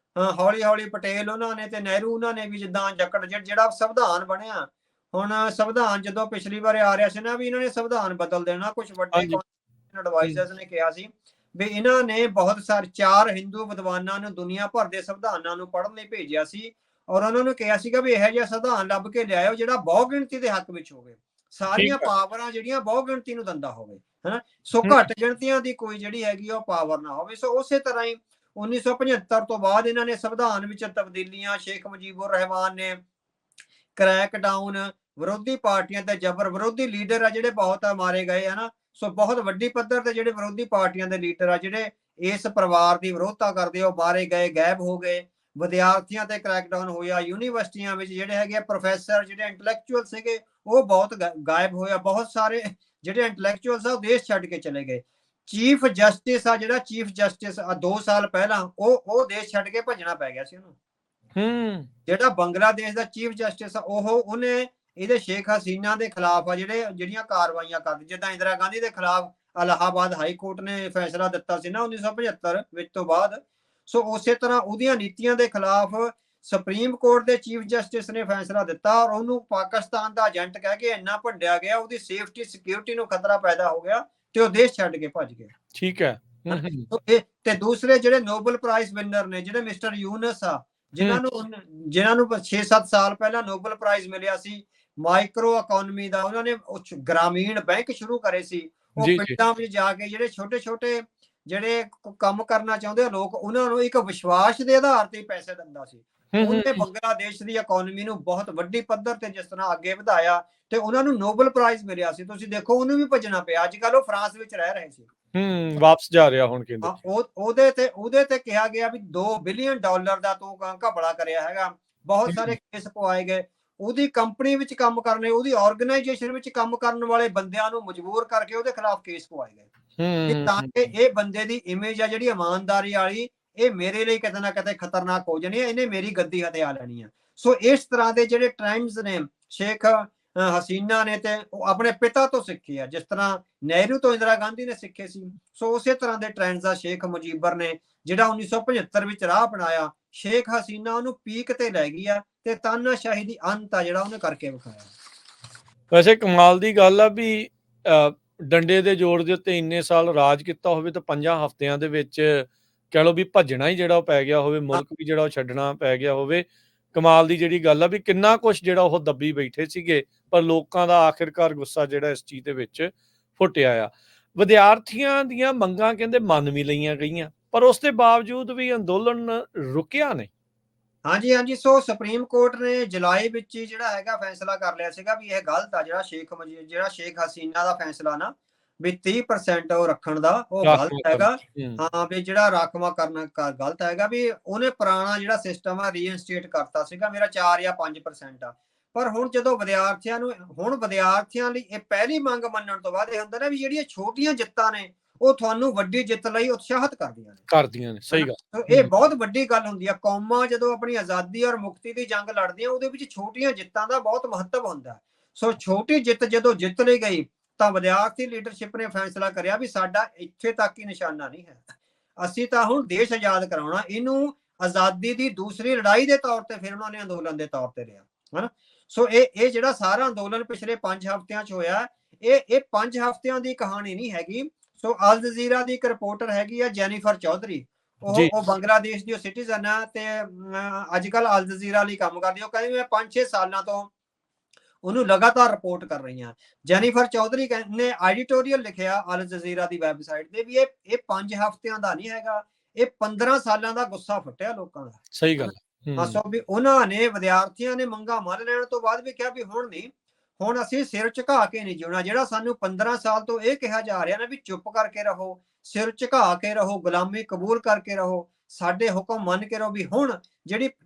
ਹੌਲੀ ਹੌਲੀ ਪਟੇਲ ਉਹਨਾਂ ਨੇ ਤੇ ਨਹਿਰੂ ਉਹਨਾਂ ਨੇ ਵੀ ਜਿੱਦਾਂ ਜਕੜ ਜਿਹੜਾ ਸੰਵਿਧਾਨ ਬਣਿਆ, ਹੁਣ ਸੰਵਿਧਾਨ ਜਦੋਂ ਪਿਛਲੀ ਵਾਰ ਆ ਰਿਹਾ ਸੀ ਨਾ ਵੀ ਇਹਨਾਂ ਨੇ ਸੰਵਿਧਾਨ ਬਦਲ ਦੇਣਾ, ਕੁਝ ਵੱਡੇ ਐਡਵਾਈਜ਼ਰਸ ਨੇ ਕਿਹਾ ਸੀ ਵੀ ਇਹਨਾਂ ਨੇ ਬਹੁਤ ਸਾਰੇ 4 ਹਿੰਦੂ ਵਿਦਵਾਨਾਂ ਨੂੰ ਦੁਨੀਆ ਭਰ ਦੇ ਸੰਵਿਧਾਨਾਂ ਨੂੰ ਪੜ੍ਹਨ ਲਈ ਭੇਜਿਆ ਸੀ। ਔਰ ਉਹਨਾਂ ਨੂੰ ਕਿਹਾ ਸੀਗਾ ਵੀ ਇਹੋ ਜਿਹਾ ਸੰਵਿਧਾਨ ਲੱਭ ਕੇ ਲਿਆਇਓ ਜਿਹੜਾ ਬਹੁ ਗਿਣਤੀ ਦੇ ਹੱਕ ਵਿੱਚ ਹੋਵੇ, ਸਾਰੀਆਂ ਪਾਵਰਾਂ ਜਿਹੜੀਆਂ ਬਹੁ ਗਿਣਤੀ ਨੂੰ ਦਿੰਦਾ ਹੋਵੇ, ਹਨਾ। ਸੋ ਘੱਟ ਗਿਣਤੀਆਂ ਦੀ ਕੋਈ ਜਿਹੜੀ ਹੈਗੀ ਉਹ ਪਾਵਰ ਨਾ ਹੋਵੇ। ਸੋ ਉਸੇ ਤਰ੍ਹਾਂ ਹੀ 1975 ਤੋਂ ਬਾਅਦ ਇਹਨਾਂ ਨੇ ਸੰਵਿਧਾਨ ਵਿੱਚ ਤਬਦੀਲੀਆਂ, ਸ਼ੇਖ ਮੁਜੀਬੁਰ ਰਹਿਮਾਨ ਨੇ ਕ੍ਰੈਕ ਡਾਊਨ, ਵਿਰੋਧੀ ਪਾਰਟੀਆਂ ਤੇ ਜ਼ਬਰ, ਵਿਰੋਧੀ ਲੀਡਰ ਆ ਜਿਹੜੇ ਬਹੁਤ ਆ ਮਾਰੇ ਗਏ, ਹਨਾ। ਸੋ ਬਹੁਤ ਵੱਡੀ ਪੱਧਰ ਤੇ ਜਿਹੜੇ ਵਿਰੋਧੀ ਪਾਰਟੀਆਂ ਦੇ ਲੀਡਰ ਆ ਜਿਹੜੇ ਇਸ ਪਰਿਵਾਰ ਦੀ ਵਿਰੋਧਤਾ ਕਰਦੇ ਉਹ ਮਾਰੇ ਗਏ, ਗਾਇਬ ਹੋ ਗਏ। ਵਿਦਿਆਰਥੀਆਂ ਤੇ ਕ੍ਰੈਕਡਾਊਨ ਹੋਇਆ। ਯੂਨੀਵਰਸਿਟੀਆਂ ਵਿੱਚ ਜਿਹੜੇ ਹੈਗੇ ਪ੍ਰੋਫੈਸਰ, ਜਿਹੜੇ ਇੰਟੈਲੈਕਚੁਅਲ ਸੀਗੇ, ਉਹ ਬਹੁਤ ਗਾਇਬ ਹੋਇਆ। ਬਹੁਤ ਸਾਰੇ ਜਿਹੜੇ ਇੰਟੈਲੈਕਚੁਅਲਸ ਆ ਉਹ ਦੇਸ਼ ਛੱਡ ਕੇ ਚਲੇ ਗਏ। ਚੀਫ ਜਸਟਿਸ ਆ ਜਿਹੜਾ ਚੀਫ ਜਸਟਿਸ 2 ਸਾਲ ਪਹਿਲਾਂ ਉਹ ਦੇਸ਼ ਛੱਡ ਕੇ ਭੱਜਣਾ ਪੈ ਗਿਆ ਸੀ ਉਹਨੂੰ। ਜਿਹੜਾ ਬੰਗਲਾਦੇਸ਼ ਦਾ ਚੀਫ ਜਸਟਿਸ ਆ ਉਹਨੇ ਇਹਦੇ ਸ਼ੇਖ ਹਸੀਨਾ ਦੇ ਖਿਲਾਫ ਆ ਜਿਹੜੀਆਂ ਕਾਰਵਾਈਆਂ ਕਰਦੀ, ਜਿੱਦਾਂ ਇੰਦਰਾ ਗਾਂਧੀ ਦੇ ਖਿਲਾਫ ਇਲਾਹਾਬਾਦ ਹਾਈ ਕੋਰਟ ਨੇ ਫੈਸਲਾ ਦਿੱਤਾ ਸੀ ਨਾ 1975 ਵਿੱਚ ਤੋਂ ਬਾਅਦ। ਸੋ ਉਸੇ ਤਰ੍ਹਾਂ ਉਹਦੀਆਂ ਨੀਤੀਆਂ ਦੇ ਖਿਲਾਫ ਸੁਪਰੀਮ ਕੋਰਟ ਦੇ ਚੀਫ ਜਸਟਿਸ ਨੇ ਫੈਸਲਾ ਦਿੱਤਾ ਔਰ ਉਹਨੂੰ ਪਾਕਿਸਤਾਨ ਦਾ ਏਜੰਟ ਕਹਿ ਕੇ ਇੰਨਾ ਭੰਡਿਆ ਗਿਆ, ਉਹਦੀ ਸੇਫਟੀ ਸਿਕਿਉਰਿਟੀ ਨੂੰ ਖਤਰਾ ਪੈਦਾ ਹੋ ਗਿਆ ਤੇ ਉਹ ਦੇਸ਼ ਛੱਡ ਕੇ ਭੱਜ ਗਿਆ। ਠੀਕ ਹੈ। ਤੇ ਦੂਸਰੇ ਜਿਹੜੇ ਨੋਬਲ ਪ੍ਰਾਈਜ਼ ਵਿਨਰ ਨੇ, ਜਿਹੜੇ ਮਿਸਟਰ ਯੂਨਸ ਆ, ਜਿਨ੍ਹਾਂ ਨੂੰ 6-7 ਸਾਲ ਪਹਿਲਾਂ ਨੋਬਲ ਪ੍ਰਾਈਜ਼ ਮਿਲਿਆ ਸੀ ਮਾਈਕਰੋ ਇਕਨੋਮੀ ਦਾ, ਉਹਨਾਂ ਨੇ ਗ੍ਰਾਮੀਣ ਬੈਂਕ ਸ਼ੁਰੂ ਕਰੇ ਸੀ। ਉਹ ਪਿੰਡਾਂ ਵਿੱਚ ਜਾ ਕੇ ਜਿਹੜੇ ਛੋਟੇ ਛੋਟੇ ਜਿਹੜੇ ਕੰਮ ਕਰਨਾ ਚਾਹੁੰਦੇ ਲੋਕ, ਉਹਨਾਂ ਨੂੰ ਇੱਕ ਵਿਸ਼ਵਾਸ ਦੇ ਆਧਾਰ ਤੇ ਪੈਸੇ ਦਿੰਦਾ ਸੀ। ਉਹਨੇ ਬੰਗਲਾਦੇਸ਼ ਦੀ ਇਕਨੋਮੀ ਨੂੰ ਬਹੁਤ ਵੱਡੀ ਪੱਧਰ ਤੇ ਜਿਸ ਤਰ੍ਹਾਂ ਅੱਗੇ ਵਧਾਇਆ ਤੇ ਉਹਨਾਂ ਨੂੰ ਨੋਬਲ ਪ੍ਰਾਈਜ਼ ਮਿਲਿਆ ਸੀ। ਤੁਸੀਂ ਦੇਖੋ ਉਹਨੂੰ ਵੀ ਭੱਜਣਾ ਪਿਆ। ਅੱਜ ਕੱਲ ਉਹ ਫਰਾਂਸ ਵਿੱਚ ਰਹਿ ਰਹੇ ਸੀ, ਵਾਪਸ ਜਾ ਰਿਹਾ ਹੁਣ ਕਹਿੰਦੇ। ਉਹਦੇ ਤੇ ਕਿਹਾ ਗਿਆ ਵੀ $2 ਬਿਲੀਅਨ ਦਾ ਤੂੰ ਘਪਲਾ ਕਰਿਆ ਹੈਗਾ। ਬਹੁਤ ਸਾਰੇ ਕੇਸ ਪਵਾਏ ਗਏ। ਉਹਦੀ ਕੰਪਨੀ ਵਿੱਚ ਕੰਮ ਕਰਨੇ, ਉਹਦੀ ਆਰਗੇਨਾਈਜੇਸ਼ਨ ਵਿੱਚ ਕੰਮ ਕਰਨ ਵਾਲੇ ਬੰਦਿਆਂ ਨੂੰ ਮਜਬੂਰ ਕਰਕੇ ਉਹਦੇ ਖਿਲਾਫ ਕੇਸ ਪਵਾਏ ਗਏ ਤਾਂ ਕਿ ਇਹ ਬੰਦੇ ਦੀ ਇਮੇਜ ਆ ਜਿਹੜੀ ਇਮਾਨਦਾਰੀ ਵਾਲੀ, ਇਹ ਮੇਰੇ ਲਈ ਕਿਤੇ ਨਾ ਕਿਤੇ ਖਤਰਨਾਕ ਹੋ ਜਾਣੀ ਹੈ, ਇਹਨੇ ਮੇਰੀ ਗੱਦੀ ਹਥਿਆ ਲੈਣੀ ਆ। ਸੋ ਇਸ ਤਰ੍ਹਾਂ ਦੇ ਜਿਹੜੇ ਟ੍ਰੈਂਡਸ ਨੇ ਸ਼ੇਖ ਹਸੀਨਾ ਨੇ ਤੇ ਉਹ ਆਪਣੇ ਪਿਤਾ ਤੋਂ ਸਿੱਖੇ ਆ, ਜਿਸ ਤਰ੍ਹਾਂ ਨਹਿਰੂ ਤੋਂ ਇੰਦਰਾ ਗਾਂਧੀ ਨੇ ਸਿੱਖੇ ਸੀ। ਸੋ ਉਸੇ ਤਰ੍ਹਾਂ ਦੇ ਟ੍ਰੈਂਡਸ ਆ ਸ਼ੇਖ ਮੁਜੀਬਰ ਨੇ ਜਿਹੜਾ 1975 ਵਿੱਚ ਰਾਹ ਅਪਣਾਇਆ। ਸ਼ੇਖ ਹਸੀਨਾ ਉਹਨੂੰ ਪੀਕ ਤੇ ਲੈ ਗਈ ਆ ਤੇ ਤਾਨਾਸ਼ਾਹੀ ਦੀ ਅੰਤ ਆ ਜਿਹੜਾ ਉਹਨੇ ਕਰਕੇ ਵਿਖਾਇਆ। ਵੈਸੇ ਕਮਾਲ ਦੀ ਗੱਲ ਆ ਵੀ ਡੰਡੇ ਦੇ ਜੋਰ ਦੇ ਉੱਤੇ ਇੰਨੇ ਸਾਲ ਰਾਜ ਕੀਤਾ ਹੋਵੇ ਤਾਂ 5 ਹਫ਼ਤਿਆਂ ਦੇ ਵਿੱਚ ਕਹਿ ਲਓ ਵੀ ਭੱਜਣਾ ਹੀ ਜਿਹੜਾ ਉਹ ਪੈ ਗਿਆ ਹੋਵੇ, ਮੁਲਕ ਵੀ ਜਿਹੜਾ ਉਹ ਛੱਡਣਾ ਪੈ ਗਿਆ ਹੋਵੇ, ਕਮਾਲ ਦੀ ਜਿਹੜੀ ਗੱਲ ਆ ਵੀ ਕਿੰਨਾ ਕੁਛ ਜਿਹੜਾ ਉਹ ਦੱਬੀ ਬੈਠੇ ਸੀਗੇ, ਪਰ ਲੋਕਾਂ ਦਾ ਆਖਿਰਕਾਰ ਗੁੱਸਾ ਜਿਹੜਾ ਇਸ ਚੀਜ਼ ਦੇ ਵਿੱਚ ਫੁੱਟਿਆ ਆ। ਵਿਦਿਆਰਥੀਆਂ ਦੀਆਂ ਮੰਗਾਂ ਕਹਿੰਦੇ ਮੰਨ ਵੀ ਲਈਆਂ ਗਈਆਂ, ਪਰ ਉਸ ਦੇ ਬਾਵਜੂਦ ਵੀ ਅੰਦੋਲਨ ਰੁਕਿਆ ਨਹੀਂ। ਹਾਂਜੀ ਹਾਂਜੀ, ਸੋ ਸੁਪਰੀਮ ਕੋਰਟ ਨੇ ਜੁਲਾਈ ਵਿੱਚ ਹੀ ਜਿਹੜਾ ਹੈਗਾ ਫੈਸਲਾ ਕਰ ਲਿਆ ਸੀਗਾ ਵੀ ਇਹ ਗਲਤ ਆ, ਜਿਹੜਾ ਸ਼ੇਖ ਹਸੀਨਾ ਦਾ ਫੈਸਲਾ ਨਾ ਵੀ 30% ਉਹ ਰੱਖਣ ਦਾ ਉਹ ਗਲਤ ਹੈਗਾ। ਹਾਂ, ਵੀ ਜਿਹੜਾ ਰਾਖਵਾ ਕਰਨਾ ਗਲਤ ਹੈਗਾ, ਵੀ ਉਹਨੇ ਪੁਰਾਣਾ ਜਿਹੜਾ ਸਿਸਟਮ ਆ ਰੀਇਨਸਟੇਟ ਕਰਤਾ ਸੀਗਾ, ਮੇਰਾ 4 ਜਾਂ 5% ਆ। ਪਰ ਹੁਣ ਜਦੋਂ ਵਿਦਿਆਰਥੀਆਂ ਲਈ ਇਹ ਪਹਿਲੀ ਮੰਗ ਮੰਨਣ ਤੋਂ ਬਾਅਦ ਇਹ ਹੁੰਦਾ ਨਾ ਵੀ ਜਿਹੜੀਆਂ ਛੋਟੀਆਂ ਜਿੱਤਾਂ ਨੇ ਉਹ ਤੁਹਾਨੂੰ ਵੱਡੀ ਜਿੱਤ ਲਈ ਉਤਸ਼ਾਹਿਤ ਕਰਦੀਆਂ ਨੇ। ਸਹੀ ਗੱਲ। ਇਹ ਬਹੁਤ ਵੱਡੀ ਗੱਲ ਹੁੰਦੀ ਆ। ਕੌਮਾਂ ਜਦੋਂ ਆਪਣੀ ਆਜ਼ਾਦੀ ਔਰ ਮੁਕਤੀ ਦੀ ਜੰਗ ਲੜਦੀਆਂ ਉਹਦੇ ਵਿੱਚ ਛੋਟੀਆਂ ਜਿੱਤਾਂ ਦਾ ਬਹੁਤ ਮਹੱਤਵ ਹੁੰਦਾ। ਸੋ ਛੋਟੀ ਜਿੱਤ ਜਦੋਂ ਜਿੱਤ ਲਈ ਗਈ ਤਾਂ ਵਿਦਿਆਰਥੀ ਲੀਡਰਸ਼ਿਪ ਨੇ ਫੈਸਲਾ ਕਰਿਆ ਵੀ ਸਾਡਾ ਇੱਥੇ ਤੱਕ ਹੀ ਨਿਸ਼ਾਨਾ ਨਹੀਂ ਹੈ, ਅਸੀਂ ਤਾਂ ਹੁਣ ਦੇਸ਼ ਆਜ਼ਾਦ ਕਰਾਉਣਾ। ਇਹਨੂੰ ਆਜ਼ਾਦੀ ਦੀ ਦੂਸਰੀ ਲੜਾਈ ਦੇ ਤੌਰ ਤੇ ਫਿਰ ਉਹਨਾਂ ਨੇ ਅੰਦੋਲਨ ਦੇ ਤੌਰ ਤੇ ਲਿਆ, ਹਨਾ। ਸੋ ਇਹ ਜਿਹੜਾ ਸਾਰਾ ਅੰਦੋਲਨ ਪਿਛਲੇ 5 ਹਫ਼ਤਿਆਂ 'ਚ ਹੋਇਆ, ਇਹ 5 ਹਫ਼ਤਿਆਂ ਦੀ ਕਹਾਣੀ ਨਹੀਂ ਹੈਗੀ। ਸੋ ਅਲ ਜਜ਼ੀਰਾ ਦੀ ਇੱਕ ਰਿਪੋਰਟਰ ਹੈਗੀ ਆ ਜੈਨੀਫਰ ਚੌਧਰੀ, ਉਹ ਬੰਗਲਾਦੇਸ਼ ਦੀ ਸਿਟੀਜ਼ਨ ਆ ਤੇ ਅੱਜ ਕੱਲ ਅਲ ਜਜ਼ੀਰਾ ਲਈ ਕੰਮ ਕਰਦੀ। ਉਹ ਕਹਿੰਦੀ ਮੈਂ 5-6 ਸਾਲਾਂ ਤੋਂ ਉਹਨੂੰ ਲਗਾਤਾਰ ਰਿਪੋਰਟ ਕਰ ਰਹੀ ਹਾਂ। ਜੈਨੀਫਰ ਚੌਧਰੀ ਨੇ ਐਡੀਟੋਰੀਅਲ ਲਿਖਿਆ ਅਲ ਜਜ਼ੀਰਾ ਦੀ ਵੈਬਸਾਈਟ ਤੇ ਵੀ ਇਹ 5 ਹਫ਼ਤਿਆਂ ਦਾ ਨਹੀਂ ਹੈਗਾ, ਇਹ 15 ਸਾਲਾਂ ਦਾ ਗੁੱਸਾ ਫੁੱਟਿਆ ਲੋਕਾਂ ਦਾ। ਸਹੀ ਗੱਲ। ਸੋ ਵੀ ਉਹਨਾਂ ਨੇ ਵਿਦਿਆਰਥੀਆਂ ਨੇ ਮੰਗਾਂ ਮੰਨ ਲੈਣ ਤੋਂ ਬਾਅਦ ਵੀ ਕਿਹਾ ਵੀ ਹੁਣ ਨਹੀਂ, ਹੁਣ ਅਸੀਂ ਸਿਰ ਝੁਕਾ ਕੇ ਨਹੀਂ ਜਿਉਣਾ। ਜਿਹੜਾ ਸਾਨੂੰ 15 ਸਾਲ ਤੋਂ ਇਹ ਕਿਹਾ ਜਾ ਰਿਹਾ ਨਾ ਵੀ ਚੁੱਪ ਕਰਕੇ ਰਹੋ, ਸਿਰ ਝੁਕਾ ਕੇ ਰਹੋ, ਗੁਲਾਮੀ ਕਬੂਲ ਕਰਕੇ ਰਹੋ, ਸਾਡੇ ਹੁਕਮ ਮੰਨ ਕੇ ਰਹੋ, ਵੀ ਹੁਣ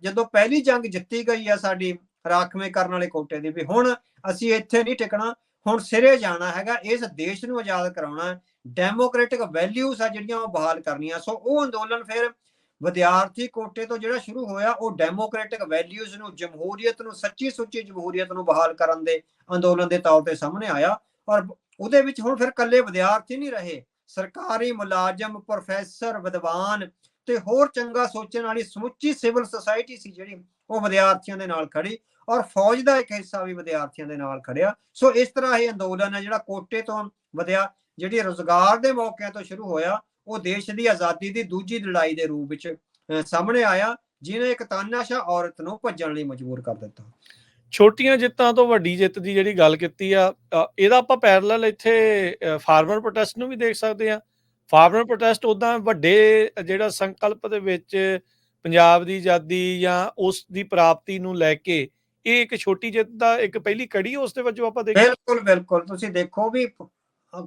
ਜਦੋਂ ਪਹਿਲੀ ਜੰਗ ਜਿੱਤੀ ਗਈ ਆ ਸਾਡੀ ਰਾਖਵੇਂ ਕਰਨ ਵਾਲੇ ਕੋਟੇ ਦੀ, ਵੀ ਹੁਣ ਅਸੀਂ ਇੱਥੇ ਨਹੀਂ ਟਿਕਣਾ, ਹੁਣ ਸਿਰੇ ਜਾਣਾ ਹੈਗਾ, ਇਸ ਦੇਸ਼ ਨੂੰ ਆਜ਼ਾਦ ਕਰਾਉਣਾ, ਡੈਮੋਕ੍ਰੈਟਿਕ ਵੈਲਿਊਜ਼ ਆ ਜਿਹੜੀਆਂ ਉਹ ਬਹਾਲ ਕਰਨੀਆਂ। ਸੋ ਉਹ ਅੰਦੋਲਨ ਫਿਰ ਵਿਦਿਆਰਥੀ ਕੋਟੇ ਤੋਂ ਜਿਹੜਾ ਸ਼ੁਰੂ ਹੋਇਆ ਉਹ ਡੈਮੋਕ੍ਰੈਟਿਕ ਵੈਲਿਊਜ਼ ਨੂੰ, ਜਮਹੂਰੀਅਤ ਨੂੰ, ਸੱਚੀ ਸੁੱਚੀ ਜਮਹੂਰੀਅਤ ਨੂੰ ਬਹਾਲ ਕਰਨ ਦੇ ਅੰਦੋਲਨ ਦੇ ਤੌਰ ਤੇ ਸਾਹਮਣੇ ਆਇਆ। ਔਰ ਉਹਦੇ ਵਿੱਚ ਹੁਣ ਫਿਰ ਇਕੱਲੇ ਵਿਦਿਆਰਥੀ ਨਹੀਂ ਰਹੇ, ਸਰਕਾਰੀ ਮੁਲਾਜ਼ਮ, ਪ੍ਰੋਫੈਸਰ, ਵਿਦਵਾਨ ਤੇ ਹੋਰ ਚੰਗਾ ਸੋਚਣ ਵਾਲੀ ਸਮੁੱਚੀ ਸਿਵਲ ਸੁਸਾਇਟੀ ਸੀ ਜਿਹੜੀ ਉਹ ਵਿਦਿਆਰਥੀਆਂ ਦੇ ਨਾਲ ਖੜੀ, ਔਰ ਫੌਜ ਦਾ ਇੱਕ ਹਿੱਸਾ ਵੀ ਵਿਦਿਆਰਥੀਆਂ ਦੇ ਨਾਲ ਖੜਿਆ। ਸੋ ਇਸ ਤਰ੍ਹਾਂ ਇਹ ਅੰਦੋਲਨ ਹੈ ਜਿਹੜਾ ਕੋਟੇ ਤੋਂ ਜਿਹੜੀ ਰੁਜ਼ਗਾਰ ਦੇ ਮੌਕਿਆਂ ਤੋਂ ਸ਼ੁਰੂ ਹੋਇਆ, ਉਹ ਦੇਸ਼ ਦੀ ਆਜ਼ਾਦੀ ਦੀ ਦੂਜੀ ਲੜਾਈ ਦੇ ਰੂਪ ਵਿੱਚ ਸਾਹਮਣੇ ਆਇਆ, ਜਿਹਨੇ ਇੱਕ ਤਾਨਾਸ਼ਾਹ ਔਰਤ ਨੂੰ ਭੱਜਣ ਲਈ ਮਜਬੂਰ ਕਰ ਦਿੱਤਾ। ਛੋਟੀਆਂ ਜਿੱਤਾਂ ਤੋਂ ਵੱਡੀ ਜਿੱਤ ਦੀ ਜਿਹੜੀ ਗੱਲ ਕੀਤੀ ਆ, ਇਹਦਾ ਆਪਾਂ ਪੈਰਲਲ ਇੱਥੇ ਫਾਰਮਰ ਪ੍ਰੋਟੈਸਟ ਨੂੰ ਵੀ ਦੇਖ ਸਕਦੇ ਆ। ਫਾਰਮਰ ਪ੍ਰੋਟੈਸਟ ਉਦਾਂ ਵੱਡੇ ਜਿਹੜਾ ਸੰਕਲਪ ਦੇ ਵਿੱਚ ਪੰਜਾਬ ਦੀ ਆਜ਼ਾਦੀ ਜਾਂ ਉਸ ਦੀ ਪ੍ਰਾਪਤੀ ਨੂੰ ਲੈ ਕੇ ਇਹ ਇੱਕ ਛੋਟੀ ਜਿੱਤ ਦਾ ਇੱਕ ਪਹਿਲੀ ਕੜੀ ਉਸ ਦੇ ਵਜੋਂ ਆਪਾਂ ਦੇਖੀਏ। ਬਿਲਕੁਲ ਤੁਸੀਂ ਦੇਖੋ ਵੀ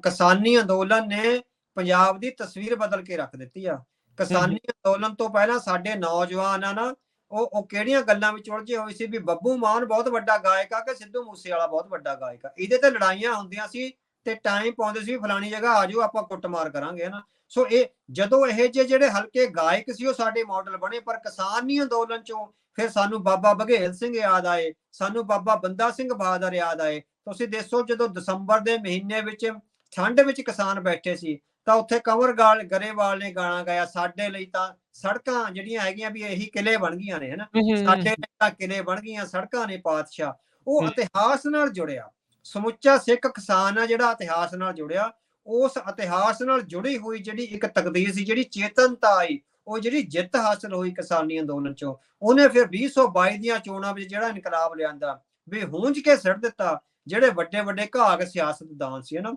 ਕਿਸਾਨੀ ਅੰਦੋਲਨ ਨੇ ਪੰਜਾਬ ਦੀ ਤਸਵੀਰ ਬਦਲ ਕੇ ਰੱਖ ਦਿੱਤੀ ਆ। ਕਿਸਾਨੀ ਅੰਦੋਲਨ ਤੋਂ ਪਹਿਲਾਂ ਸਾਡੇ ਨੌਜਵਾਨ ਆ ਨਾ, ਉਹ ਕਿਹੜੀਆਂ ਗੱਲਾਂ ਵਿੱਚ ਉਲਝੇ ਹੋਏ ਸੀ ਵੀ ਬੱਬੂ ਮਾਨ ਬਹੁਤ ਵੱਡਾ ਗਾਇਕ ਆ ਕਿ ਸਿੱਧੂ ਮੂਸੇਵਾਲਾ ਬਹੁਤ ਵੱਡਾ ਗਾਇਕ ਆ। ਇਹਦੇ ਤੇ ਲੜਾਈਆਂ ਹੁੰਦੀਆਂ ਸੀ ਤੇ ਟਾਈਮ ਪਾਉਂਦੇ ਸੀ ਫਲਾਣੀ ਜਗ੍ਹਾ ਆ ਜਾਓ ਆਪਾਂ ਕੁੱਟਮਾਰ ਕਰਾਂਗੇ, ਹਨਾ। ਸੋ ਇਹ ਜਦੋਂ ਇਹ ਜਿਹੜੇ ਹਲਕੇ ਗਾਇਕ ਸੀ ਉਹ ਸਾਡੇ ਮਾਡਲ ਬਣੇ, ਪਰ ਕਿਸਾਨੀ ਅੰਦੋਲਨ ਚੋਂ ਫਿਰ ਸਾਨੂੰ ਬਾਬਾ ਬਘੇਲ ਸਿੰਘ ਯਾਦ ਆਏ, ਸਾਨੂੰ ਬਾਬਾ ਬੰਦਾ ਸਿੰਘ ਬਹਾਦਰ ਯਾਦ ਆਏ। ਤੁਸੀਂ ਦੇਖੋ ਜਦੋਂ ਦਸੰਬਰ ਦੇ ਮਹੀਨੇ ਵਿੱਚ ਠੰਡ ਵਿੱਚ ਕਿਸਾਨ ਬੈਠੇ ਸੀ ਤਾਂ ਉੱਥੇ ਕੰਵਰ ਗਰੇਵਾਲ ਨੇ ਗਾਣਾ ਗਾਇਆ, ਸਾਡੇ ਲਈ ਤਾਂ ਸੜਕਾਂ ਜਿਹੜੀਆਂ ਹੈਗੀਆਂ ਵੀ ਇਹੀ ਕਿਲੇ ਬਣ ਗਈਆਂ ਨੇ, ਹਨਾ, ਸਾਡੇ ਲਈ ਤਾਂ ਕਿਲੇ ਬਣ ਗਈਆਂ, ਸੜਕਾਂ ਨੇ ਪਾਤਸ਼ਾਹ। ਉਹ ਇਤਿਹਾਸ ਨਾਲ ਜੁੜਿਆ, ਸਮੁੱਚਾ ਸਿੱਖ ਕਿਸਾਨ ਆ ਜਿਹੜਾ ਇਤਿਹਾਸ ਨਾਲ ਜੁੜਿਆ। ਉਸ ਇਤਿਹਾਸ ਨਾਲ ਜੁੜੀ ਹੋਈ ਜਿਹੜੀ ਇੱਕ ਤਕਦੀਰ ਸੀ, ਜਿਹੜੀ ਚੇਤਨਤਾ ਆਈ, ਉਹ ਜਿਹੜੀ ਜਿੱਤ ਹਾਸਲ ਹੋਈ ਕਿਸਾਨੀ ਅੰਦੋਲਨ ਚੋਂ, ਉਹਨੇ ਫਿਰ 2022 ਦੀਆਂ ਚੋਣਾਂ ਵਿੱਚ ਜਿਹੜਾ ਇਨਕਲਾਬ ਲਿਆਂਦਾ ਵੀ ਹੂੰਝ ਕੇ ਸਿੱਟ ਦਿੱਤਾ ਜਿਹੜੇ ਵੱਡੇ ਵੱਡੇ ਘਾਗ ਸਿਆਸਤਦਾਨ ਸੀ, ਹਨਾ।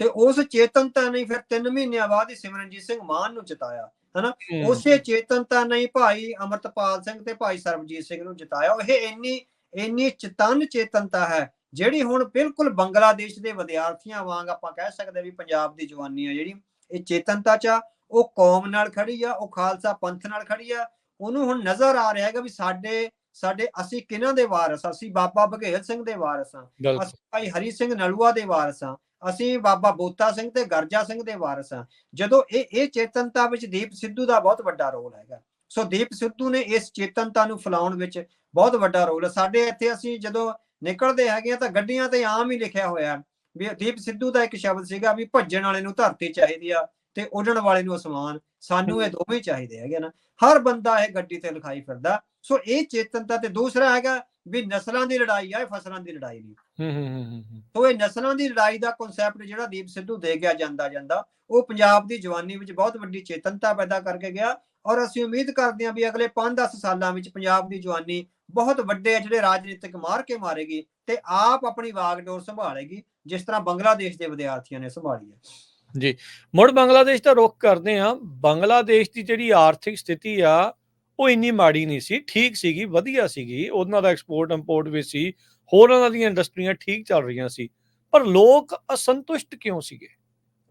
ਤੇ ਉਸ ਚੇਤਨਤਾ ਨੇ ਫਿਰ 3 ਮਹੀਨਿਆਂ ਬਾਅਦ ਹੀ ਸਿਮਰਨਜੀਤ ਸਿੰਘ ਮਾਨ ਨੂੰ ਜਿਤਾਇਆ, ਹਨਾ। ਉਸੇ ਚੇਤਨਤਾ ਨੇ ਭਾਈ ਅਮਰਤਪਾਲ ਸਿੰਘ ਤੇ ਭਾਈ ਸਰਬਜੀਤ ਸਿੰਘ ਨੂੰ ਜਿਤਾਇਆ। ਇਹ ਇੰਨੀ ਚੇਤਨਤਾ ਹੈ ਜਿਹੜੀ ਹੁਣ ਬਿਲਕੁਲ ਬੰਗਲਾਦੇਸ਼ ਦੇ ਵਿਦਿਆਰਥੀਆਂ ਵਾਂਗ ਆਪਾਂ ਕਹਿ ਸਕਦੇ ਵੀ ਪੰਜਾਬ ਦੀ ਜਵਾਨੀ ਆ ਜਿਹੜੀ ਇਹ ਚੇਤਨਤਾ ਚ ਆ, ਉਹ ਕੌਮ ਨਾਲ ਖੜੀ ਆ, ਉਹ ਖਾਲਸਾ ਪੰਥ ਨਾਲ ਖੜੀ ਆ। ਉਹਨੂੰ ਹੁਣ ਨਜ਼ਰ ਆ ਰਿਹਾ ਹੈਗਾ ਵੀ ਸਾਡੇ ਅਸੀਂ ਕਿਹਨਾਂ ਦੇ ਵਾਰਸ, ਅਸੀਂ ਬਾਬਾ ਬਘੇਲ ਸਿੰਘ ਦੇ ਵਾਰਸ ਹਾਂ, ਅਸੀਂ ਭਾਈ ਹਰੀ ਸਿੰਘ ਨਲੂਆ ਦੇ ਵਾਰਸ ਹਾਂ, ਅਸੀਂ ਬਾਬਾ ਬੋਤਾ ਸਿੰਘ ਤੇ ਗਰਜਾ ਸਿੰਘ ਦੇ ਵਾਰਸ ਹਾਂ। ਜਦੋਂ ਇਹ ਚੇਤਨਤਾ ਵਿੱਚ ਦੀਪ ਸਿੱਧੂ ਦਾ ਬਹੁਤ ਵੱਡਾ ਰੋਲ ਹੈਗਾ। ਸੋ ਦੀਪ ਸਿੱਧੂ ਨੇ ਇਸ ਚੇਤਨਤਾ ਨੂੰ ਫੈਲਾਉਣ ਵਿੱਚ ਬਹੁਤ ਵੱਡਾ ਰੋਲ ਹੈ। ਸਾਡੇ ਇੱਥੇ ਅਸੀਂ ਜਦੋਂ ਨਿਕਲਦੇ ਹੈਗੇ ਤਾਂ ਗੱਡੀਆਂ ਤੇ ਆਮ ਹੀ ਲਿਖਿਆ ਹੋਇਆ ਵੀ ਦੀਪ ਸਿੱਧੂ ਦਾ ਇੱਕ ਸ਼ਬਦ ਸੀਗਾ ਵੀ ਭੱਜਣ ਵਾਲੇ ਨੂੰ ਧਰਤੀ ਚਾਹੀਦੀ ਆ ਤੇ ਉੱਡਣ ਵਾਲੇ ਨੂੰ ਅਸਮਾਨ, ਸਾਨੂੰ ਇਹ ਦੋਵੇਂ ਚਾਹੀਦੇ ਹੈਗੇ ਨਾ। ਹਰ ਬੰਦਾ ਇਹ ਗੱਡੀ ਤੇ ਲਿਖਾਈ ਫਿਰਦਾ। ਸੋ ਇਹ ਚੇਤਨਤਾ ਤੇ ਦੂਸਰਾ ਹੈਗਾ ਵੀ ਨਸਲਾਂ ਦੀ ਲੜਾਈ ਆ, ਇਹ ਫਸਲਾਂ ਦੀ ਲੜਾਈ ਨਹੀਂ। ਹੂੰ ਸੋ ਇਹ ਨਸਲਾਂ ਦੀ ਲੜਾਈ ਦਾ ਕਨਸੈਪਟ ਜਿਹੜਾ ਦੀਪ ਸਿੱਧੂ ਦੇ ਗਿਆ ਜਾਂਦਾ ਉਹ ਪੰਜਾਬ ਦੀ ਜਵਾਨੀ ਵਿੱਚ ਬਹੁਤ ਵੱਡੀ ਚੇਤਨਤਾ ਪੈਦਾ ਕਰਕੇ ਗਿਆ। ਔਰ ਅਸੀਂ ਉਮੀਦ ਕਰਦੇ ਹਾਂ ਵੀ ਅਗਲੇ 5-10 ਸਾਲਾਂ ਵਿੱਚ ਪੰਜਾਬ ਦੀ ਜਵਾਨੀ ਬਹੁਤ ਵੱਡੇ ਜਿਹੜੇ ਰਾਜਨੀਤਿਕ ਮਾਰ ਕੇ ਮਾਰੇਗੀ ਤੇ ਆਪ ਆਪਣੀ ਵਾਗਡੋਰ ਸੰਭਾਲੇਗੀ, ਜਿਸ ਤਰ੍ਹਾਂ ਬੰਗਲਾਦੇਸ਼ ਦੇ ਵਿਦਿਆਰਥੀਆਂ ਨੇ ਸੰਭਾਲੀ ਹੈ। ਜੀ, ਮੁੜ ਬੰਗਲਾਦੇਸ਼ ਦਾ ਰੁਖ ਕਰਦੇ ਹਾਂ। ਬੰਗਲਾਦੇਸ਼ ਦੀ ਜਿਹੜੀ ਆਰਥਿਕ ਸਥਿਤੀ ਆ ਉਹ ਇੰਨੀ ਮਾੜੀ ਨਹੀਂ ਸੀ, ਠੀਕ ਸੀਗੀ, ਵਧੀਆ ਸੀਗੀ। ਉਹਨਾਂ ਦਾ ਐਕਸਪੋਰਟ ਇੰਪੋਰਟ ਵੀ ਸੀ, ਹੋਰ ਉਹਨਾਂ ਦੀਆਂ ਇੰਡਸਟਰੀਆਂ ਠੀਕ ਚੱਲ ਰਹੀਆਂ ਸੀ, ਪਰ ਲੋਕ ਅਸੰਤੁਸ਼ਟ ਕਿਉਂ ਸੀਗੇ?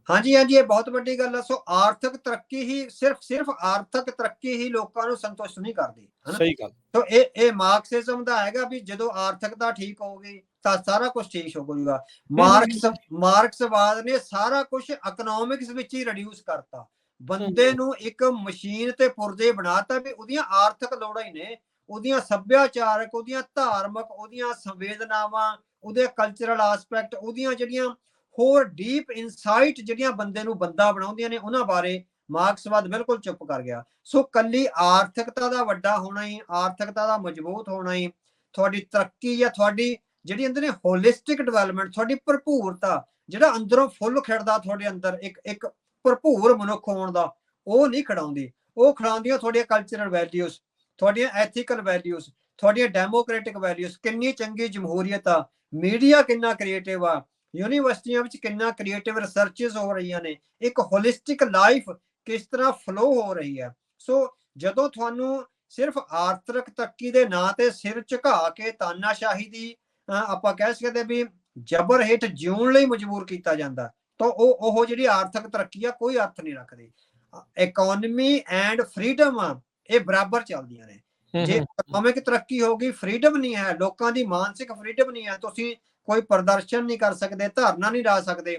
ਹਾਂਜੀ, ਇਹ ਬਹੁਤ ਵੱਡੀ ਗੱਲ ਹੈ। ਸੋ ਆਰਥਿਕ ਤਰੱਕੀ ਹੀ ਸਿਰਫ ਆਰਥਿਕ ਤਰੱਕੀ ਹੀ ਲੋਕਾਂ ਨੂੰ ਸੰਤੁਸ਼ਟ ਨਹੀਂ ਕਰਦੀ, ਸਹੀ ਗੱਲ। ਸੋ ਇਹ ਮਾਰਕਸਿਜ਼ਮ ਦਾ ਹੈਗਾ ਵੀ ਜਦੋਂ ਆਰਥਿਕਤਾ ਠੀਕ ਹੋਊਗੀ ਤਾਂ ਸਾਰਾ ਕੁਝ ਠੀਕ ਹੋ ਜਾਊਗਾ। ਮਾਰਕਸਵਾਦ ਨੇ ਸਾਰਾ ਕੁਝ ਇਕਨੋਮਿਕਸ ਵਿੱਚ ਹੀ ਰਿਡਿਊਸ ਕਰਤਾ। ਬੰਦੇ ਨੂੰ ਇੱਕ ਮਸ਼ੀਨ ਤੇ ਪੁਰਜੇ ਬਣਾਤਾ ਵੀ ਉਹਦੀਆਂ ਆਰਥਿਕ ਲੋੜਾਂ ਹੀ ਨੇ, ਉਹਦੀਆਂ ਸੱਭਿਆਚਾਰਕ, ਉਹਦੀਆਂ ਧਾਰਮਿਕ, ਉਹਦੀਆਂ ਸੰਵੇਦਨਾਵਾਂ, ਉਹਦੇ ਕਲਚਰਲ ਆਸਪੈਕਟ, ਉਹਦੀਆਂ ਜਿਹੜੀਆਂ ਹੋਰ ਡੀਪ ਇਨਸਾਈਟ ਜਿਹੜੀਆਂ ਬੰਦੇ ਨੂੰ ਬੰਦਾ ਬਣਾਉਂਦੀਆਂ ਨੇ, ਉਹਨਾਂ ਬਾਰੇ ਮਾਰਕਸਵਾਦ ਬਿਲਕੁਲ ਚੁੱਪ ਕਰ ਗਿਆ। ਸੋ ਕੱਲੀ ਆਰਥਿਕਤਾ ਦਾ ਵੱਡਾ ਹੋਣਾ ਹੀ, ਆਰਥਿਕਤਾ ਦਾ ਮਜ਼ਬੂਤ ਹੋਣਾ ਹੀ ਤੁਹਾਡੀ ਤਰੱਕੀ ਜਾਂ ਤੁਹਾਡੀ ਜਿਹੜੀ ਅੰਦਰ ਹੋਲਿਸਟਿਕ ਡਿਵੈਲਪਮੈਂਟ, ਤੁਹਾਡੀ ਭਰਪੂਰਤਾ, ਜਿਹੜਾ ਅੰਦਰੋਂ ਫੁੱਲ ਖਿੜਦਾ ਤੁਹਾਡੇ ਅੰਦਰ ਇੱਕ ਭਰਪੂਰ ਮਨੁੱਖ ਹੋਣ ਦਾ, ਉਹ ਨਹੀਂ ਖਿਡਾਉਂਦੀ। ਉਹ ਖਿਡਾਉਂਦੀਆਂ ਤੁਹਾਡੀਆਂ ਕਲਚਰਲ ਵੈਲਿਊਜ਼, ਤੁਹਾਡੀਆਂ ਐਥੀਕਲ ਵੈਲਿਊਜ਼, ਤੁਹਾਡੀਆਂ ਡੈਮੋਕ੍ਰੈਟਿਕ ਵੈਲਿਊਜ਼। ਕਿੰਨੀ ਚੰਗੀ ਜਮਹੂਰੀਅਤ ਆ, ਮੀਡੀਆ ਕਿੰਨਾ ਕ੍ਰੀਏਟਿਵ ਆ, ਯੂਨੀਵਰਸਿਟੀਆਂ ਵਿੱਚ ਕਿੰਨਾ ਕ੍ਰੀਏਟਿਵ ਰਿਸਰਚਸ ਹੋ ਰਹੀਆਂ ਨੇ, ਇੱਕ ਹੋਲਿਸਟਿਕ ਲਾਈਫ ਕਿਸ ਤਰ੍ਹਾਂ ਫਲੋ ਹੋ ਰਹੀ ਹੈ। ਸੋ ਜਦੋਂ ਤੁਹਾਨੂੰ ਸਿਰਫ ਆਰਥਿਕ ਤਰੱਕੀ ਦੇ ਨਾਂ ਤੇ ਸਿਰ ਝੁਕਾ ਕੇ ਤਾਨਾਸ਼ਾਹੀ ਦੀ ਆਪਾਂ ਕਹਿ ਸਕਦੇ ਵੀ ਜ਼ਬਰ ਹੇਠ ਜਿਉਣ ਲਈ ਮਜਬੂਰ ਕੀਤਾ ਜਾਂਦਾ, ਤਾਂ ਉਹ ਜਿਹੜੀ ਆਰਥਿਕ ਤਰੱਕੀ ਆ ਕੋਈ ਅਰਥ ਨਹੀਂ ਰੱਖਦੀ। ਇਕਨੋਮੀ ਐਂਡ ਫਰੀडम ਆ, ਇਹ ਬਰਾਬਰ ਚੱਲਦੀਆਂ ਨੇ। ਜੇ ਇਕਨੋਮਿਕ ਤਰੱਕੀ ਹੋਗੀ, ਫਰੀडम ਨਹੀਂ ਹੈ, ਲੋਕਾਂ ਦੀ ਮਾਨਸਿਕ ਫਰੀडम ਨਹੀਂ ਹੈ, ਤੁਸੀਂ ਕੋਈ ਪ੍ਰਦਰਸ਼ਨ ਨਹੀਂ ਕਰ ਸਕਦੇ, ਧਰਨਾ ਨਹੀਂ ਲਾ ਸਕਦੇ,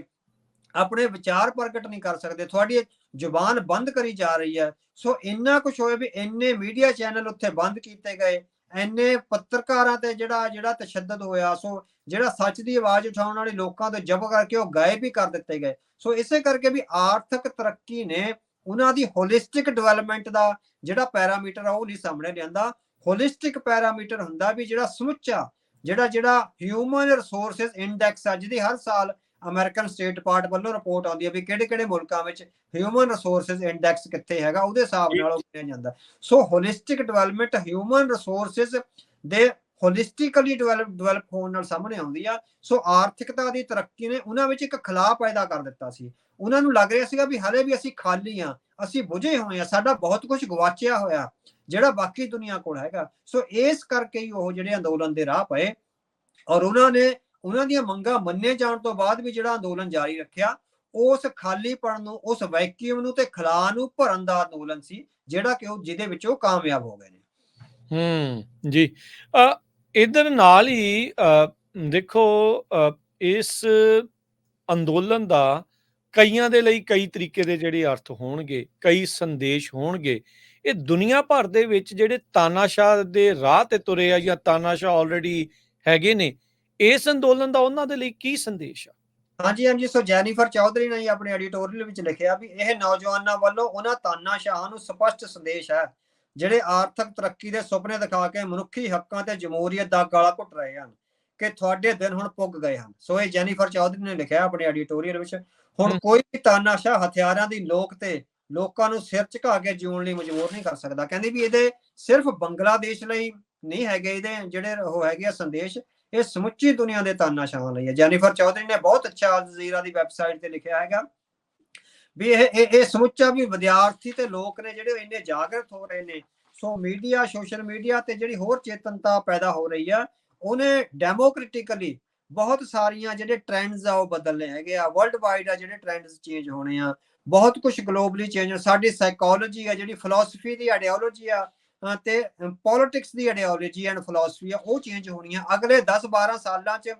ਆਪਣੇ ਵਿਚਾਰ ਪ੍ਰਗਟ ਨਹੀਂ ਕਰ ਸਕਦੇ, ਤੁਹਾਡੀ ਜ਼ੁਬਾਨ ਬੰਦ ਕਰੀ ਜਾ ਰਹੀ ਹੈ। ਸੋ ਇੰਨਾ ਕੁਝ ਹੋਇਆ ਵੀ ਇੰਨੇ ਮੀਡੀਆ ਚੈਨਲ ਉੱਥੇ ਬੰਦ ਕੀਤੇ ਗਏ, ਇੰਨੇ ਪੱਤਰਕਾਰਾਂ ਤੇ ਜਿਹੜਾ ਤਸ਼ੱਦਦ ਹੋਇਆ। ਸੋ ਜਿਹੜਾ ਸੱਚ ਦੀ ਆਵਾਜ਼ ਉਠਾਉਣ ਵਾਲੇ ਲੋਕਾਂ ਤੋਂ ਜ਼ਬਰ ਕਰਕੇ ਉਹ ਗਾਇਬ ਵੀ ਕਰ ਦਿੱਤੇ ਗਏ। ਸੋ ਇਸੇ ਕਰਕੇ ਵੀ ਆਰਥਿਕ ਤਰੱਕੀ ਨੇ ਉਹਨਾਂ ਦੀ ਹੋਲਿਸਟਿਕ ਡਿਵੈਲਪਮੈਂਟ ਦਾ ਜਿਹੜਾ ਪੈਰਾਮੀਟਰ ਆ ਉਹ ਨਹੀਂ ਸਾਹਮਣੇ ਲਿਆਂਦਾ। ਹੋਲਿਸਟਿਕ ਪੈਰਾਮੀਟਰ ਹੁੰਦਾ ਵੀ ਜਿਹੜਾ ਸਮੁੱਚਾ ਜਿਹੜਾ ਹਿਊਮਨ ਰਿਸੋਰਸਿਸ ਇੰਡੈਕਸ ਆ, ਜਿਹਦੀ ਹਰ ਸਾਲ ਅਮਰੀਕਨ ਸਟੇਟ ਡਿਪਾਰਟਮੈਂਟ ਵੱਲੋਂ ਰਿਪੋਰਟ ਆਉਂਦੀ ਹੈ ਵੀ ਕਿਹੜੇ ਮੁਲਕਾਂ ਵਿੱਚ ਹਿਊਮਨ ਰਿਸੋਰਸਿਸ ਇੰਡੈਕਸ ਕਿੱਥੇ ਹੈਗਾ, ਉਹਦੇ ਹਿਸਾਬ ਨਾਲ ਉਹ ਗਿਣਿਆ ਜਾਂਦਾ। ਸੋ ਹੋਲਿਸਟਿਕ ਡਿਵੈਲਪਮੈਂਟ ਹਿਊਮਨ ਰਿਸੋਰਸਿਸ ਦੇ ਹੋਲਿਸਟਿਕਲੀ ਡਿਵੈਲਪ ਹੋਣ ਨਾਲ ਸਾਹਮਣੇ ਆਉਂਦੀ ਆ। ਸੋ ਆਰਥਿਕਤਾ ਦੀ ਤਰੱਕੀ ਨੇ ਉਹਨਾਂ ਵਿੱਚ ਇੱਕ ਖਲਾਅ ਪੈਦਾ ਕਰ ਦਿੱਤਾ ਸੀ। ਉਹਨਾਂ ਨੂੰ ਲੱਗ ਰਿਹਾ ਸੀਗਾ ਵੀ ਹਲੇ ਵੀ ਅਸੀਂ ਖਾਲੀ ਆ, ਅਸੀਂ ਬੁਝੇ ਹੋਏ ਆ, ਸਾਡਾ ਬਹੁਤ ਕੁਝ ਗਵਾਚਿਆ ਹੋਇਆ ਜਿਹੜਾ ਬਾਕੀ ਦੁਨੀਆ ਕੋਲ ਹੈਗਾ। ਸੋ ਇਸ ਕਰਕੇ ਹੀ ਉਹ ਜਿਹੜੇ ਅੰਦੋਲਨ ਦੇ ਰਾਹ ਪਏ, ਔਰ ਉਹਨਾਂ ਦੀਆਂ ਮੰਗਾਂ ਮੰਨੇ ਜਾਣ ਤੋਂ ਬਾਅਦ ਵੀ ਜਿਹੜਾ ਅੰਦੋਲਨ ਜਾਰੀ ਰੱਖਿਆ, ਉਸ ਖਾਲੀਪਣ ਨੂੰ, ਉਸ ਵੈਕਿਊਮ ਨੂੰ ਤੇ ਖਲਾਅ ਨੂੰ ਭਰਨ ਦਾ ਅੰਦੋਲਨ ਸੀ, ਜਿਹੜਾ ਕਿ ਜਿਹਦੇ ਵਿੱਚ ਉਹ ਕਾਮਯਾਬ ਹੋ ਗਏ ਨੇ। ਜੀ, ਇਧਰ ਨਾਲ ਹੀ ਦੇਖੋ ਇਸ ਅੰਦੋਲਨ ਦਾ ਕਈਆਂ ਦੇ ਲਈ ਕਈ ਤਰੀਕੇ ਦੇ ਜਿਹੜੇ ਅਰਥ ਹੋਣਗੇ, ਕਈ ਸੰਦੇਸ਼ ਹੋਣਗੇ। ਇਹ ਦੁਨੀਆ ਭਰ ਦੇ ਵਿੱਚ ਜਿਹੜੇ ਤਾਨਾਸ਼ਾਹ ਦੇ ਰਾਹ ਤੇ ਤੁਰੇ ਆ ਜਾਂ ਤਾਨਾਸ਼ਾਹ ਆਲਰੇਡੀ ਹੈਗੇ ਨੇ, ਇਸ ਅੰਦੋਲਨ ਦਾ ਉਹਨਾਂ ਦੇ ਲਈ ਕੀ ਸੰਦੇਸ਼ ਆ? ਹਾਂਜੀ, ਸੋ ਜੈਨੀਫਰ ਚੌਧਰੀ ਨੇ ਆਪਣੇ ਐਡੀਟੋਰੀਅਲ ਵਿੱਚ ਲਿਖਿਆ ਵੀ ਇਹ ਨੌਜਵਾਨਾਂ ਵੱਲੋਂ ਉਹਨਾਂ ਤਾਨਾਸ਼ਾਹਾਂ ਨੂੰ ਸਪਸ਼ਟ ਸੰਦੇਸ਼ ਹੈ ਜਿਹੜੇ ਆਰਥਿਕ ਤਰੱਕੀ ਦੇ ਸੁਪਨੇ ਦਿਖਾ ਕੇ ਮਨੁੱਖੀ ਹੱਕਾਂ ਤੇ ਜਮਹੂਰੀਅਤ ਦਾ ਗਲਾ ਘੁੱਟ ਰਹੇ ਹਨ, ਕਿ ਤੁਹਾਡੇ ਦਿਨ ਹੁਣ ਪੁੱਗ ਗਏ ਹਨ। ਸੋ ਇਹ ਜੈਨੀਫਰ ਚੌਧਰੀ ਨੇ ਲਿਖਿਆ ਆਪਣੇ ਐਡੀਟੋਰੀਅਲ ਵਿੱਚ। ਹੁਣ ਕੋਈ ਵੀ ਤਾਨਾਸ਼ਾਹ ਹਥਿਆਰਾਂ ਦੀ ਲੋਕ ਤੇ ਲੋਕਾਂ ਨੂੰ ਸਿਰ ਝੁਕਾ ਕੇ ਜਿਉਣ ਲਈ ਮਜਬੂਰ ਨਹੀਂ ਕਰ ਸਕਦਾ। ਕਹਿੰਦੇ ਵੀ ਇਹਦੇ ਸਿਰਫ ਬੰਗਲਾਦੇਸ਼ ਲਈ ਨਹੀਂ ਹੈਗੇ, ਇਹਦੇ ਜਿਹੜੇ ਉਹ ਹੈਗੇ ਆ ਸੰਦੇਸ਼, ਇਹ ਸਮੁੱਚੀ ਦੁਨੀਆ ਦੇ ਤਾਨਾਸ਼ਾਹਾਂ ਲਈ ਹੈ। ਜੈਨੀਫਰ ਚੌਧਰੀ ਨੇ ਬਹੁਤ ਅੱਛਾ ਅਲ ਜਜ਼ੀਰਾ ਦੀ ਵੈਬਸਾਈਟ ਤੇ ਲਿਖਿਆ ਹੈਗਾ ਵੀ ਇਹ ਸਮੁੱਚਾ ਵੀ ਵਿਦਿਆਰਥੀ ਤੇ ਲੋਕ ਨੇ ਜਿਹੜੇ ਇੰਨੇ ਜਾਗਰਤ ਹੋ ਰਹੇ ਨੇ। ਸੋ ਮੀਡੀਆ, ਸੋਸ਼ਲ ਮੀਡੀਆ ਤੇ ਜਿਹੜੀ ਹੋਰ ਚੇਤਨਤਾ ਪੈਦਾ ਹੋ ਰਹੀ ਆ, ਉਹਨੇ ਡੈਮੋਕ੍ਰੈਟਿਕਲੀ ਬਹੁਤ ਸਾਰੀਆਂ ਜਿਹੜੇ ਟ੍ਰੈਂਡਸ ਆ ਉਹ ਬਦਲਨੇ ਹੈਗੇ ਆ। ਵਰਲਡ ਵਾਈਡ ਆ ਜਿਹੜੇ ਟ੍ਰੈਂਡਸ ਚੇਂਜ ਹੋਣੇ ਆ, ਬਹੁਤ ਕੁਝ ਗਲੋਬਲੀ ਚੇਂਜ। ਸਾਡੀ ਸਾਈਕੋਲੋਜੀ ਆ, ਜਿਹੜੀ ਫਿਲਾਸਫੀ ਦੀ ਆਈਡੀਓਲੋਜੀ ਆ ਤੇ politics the ideology and philosophy ਆ, ਉਹ ਚੇਂਜ ਹੋਣੀ ਆ। ਅਗਲੇ 10-12 ਸਾਲਾਂ 'ਚ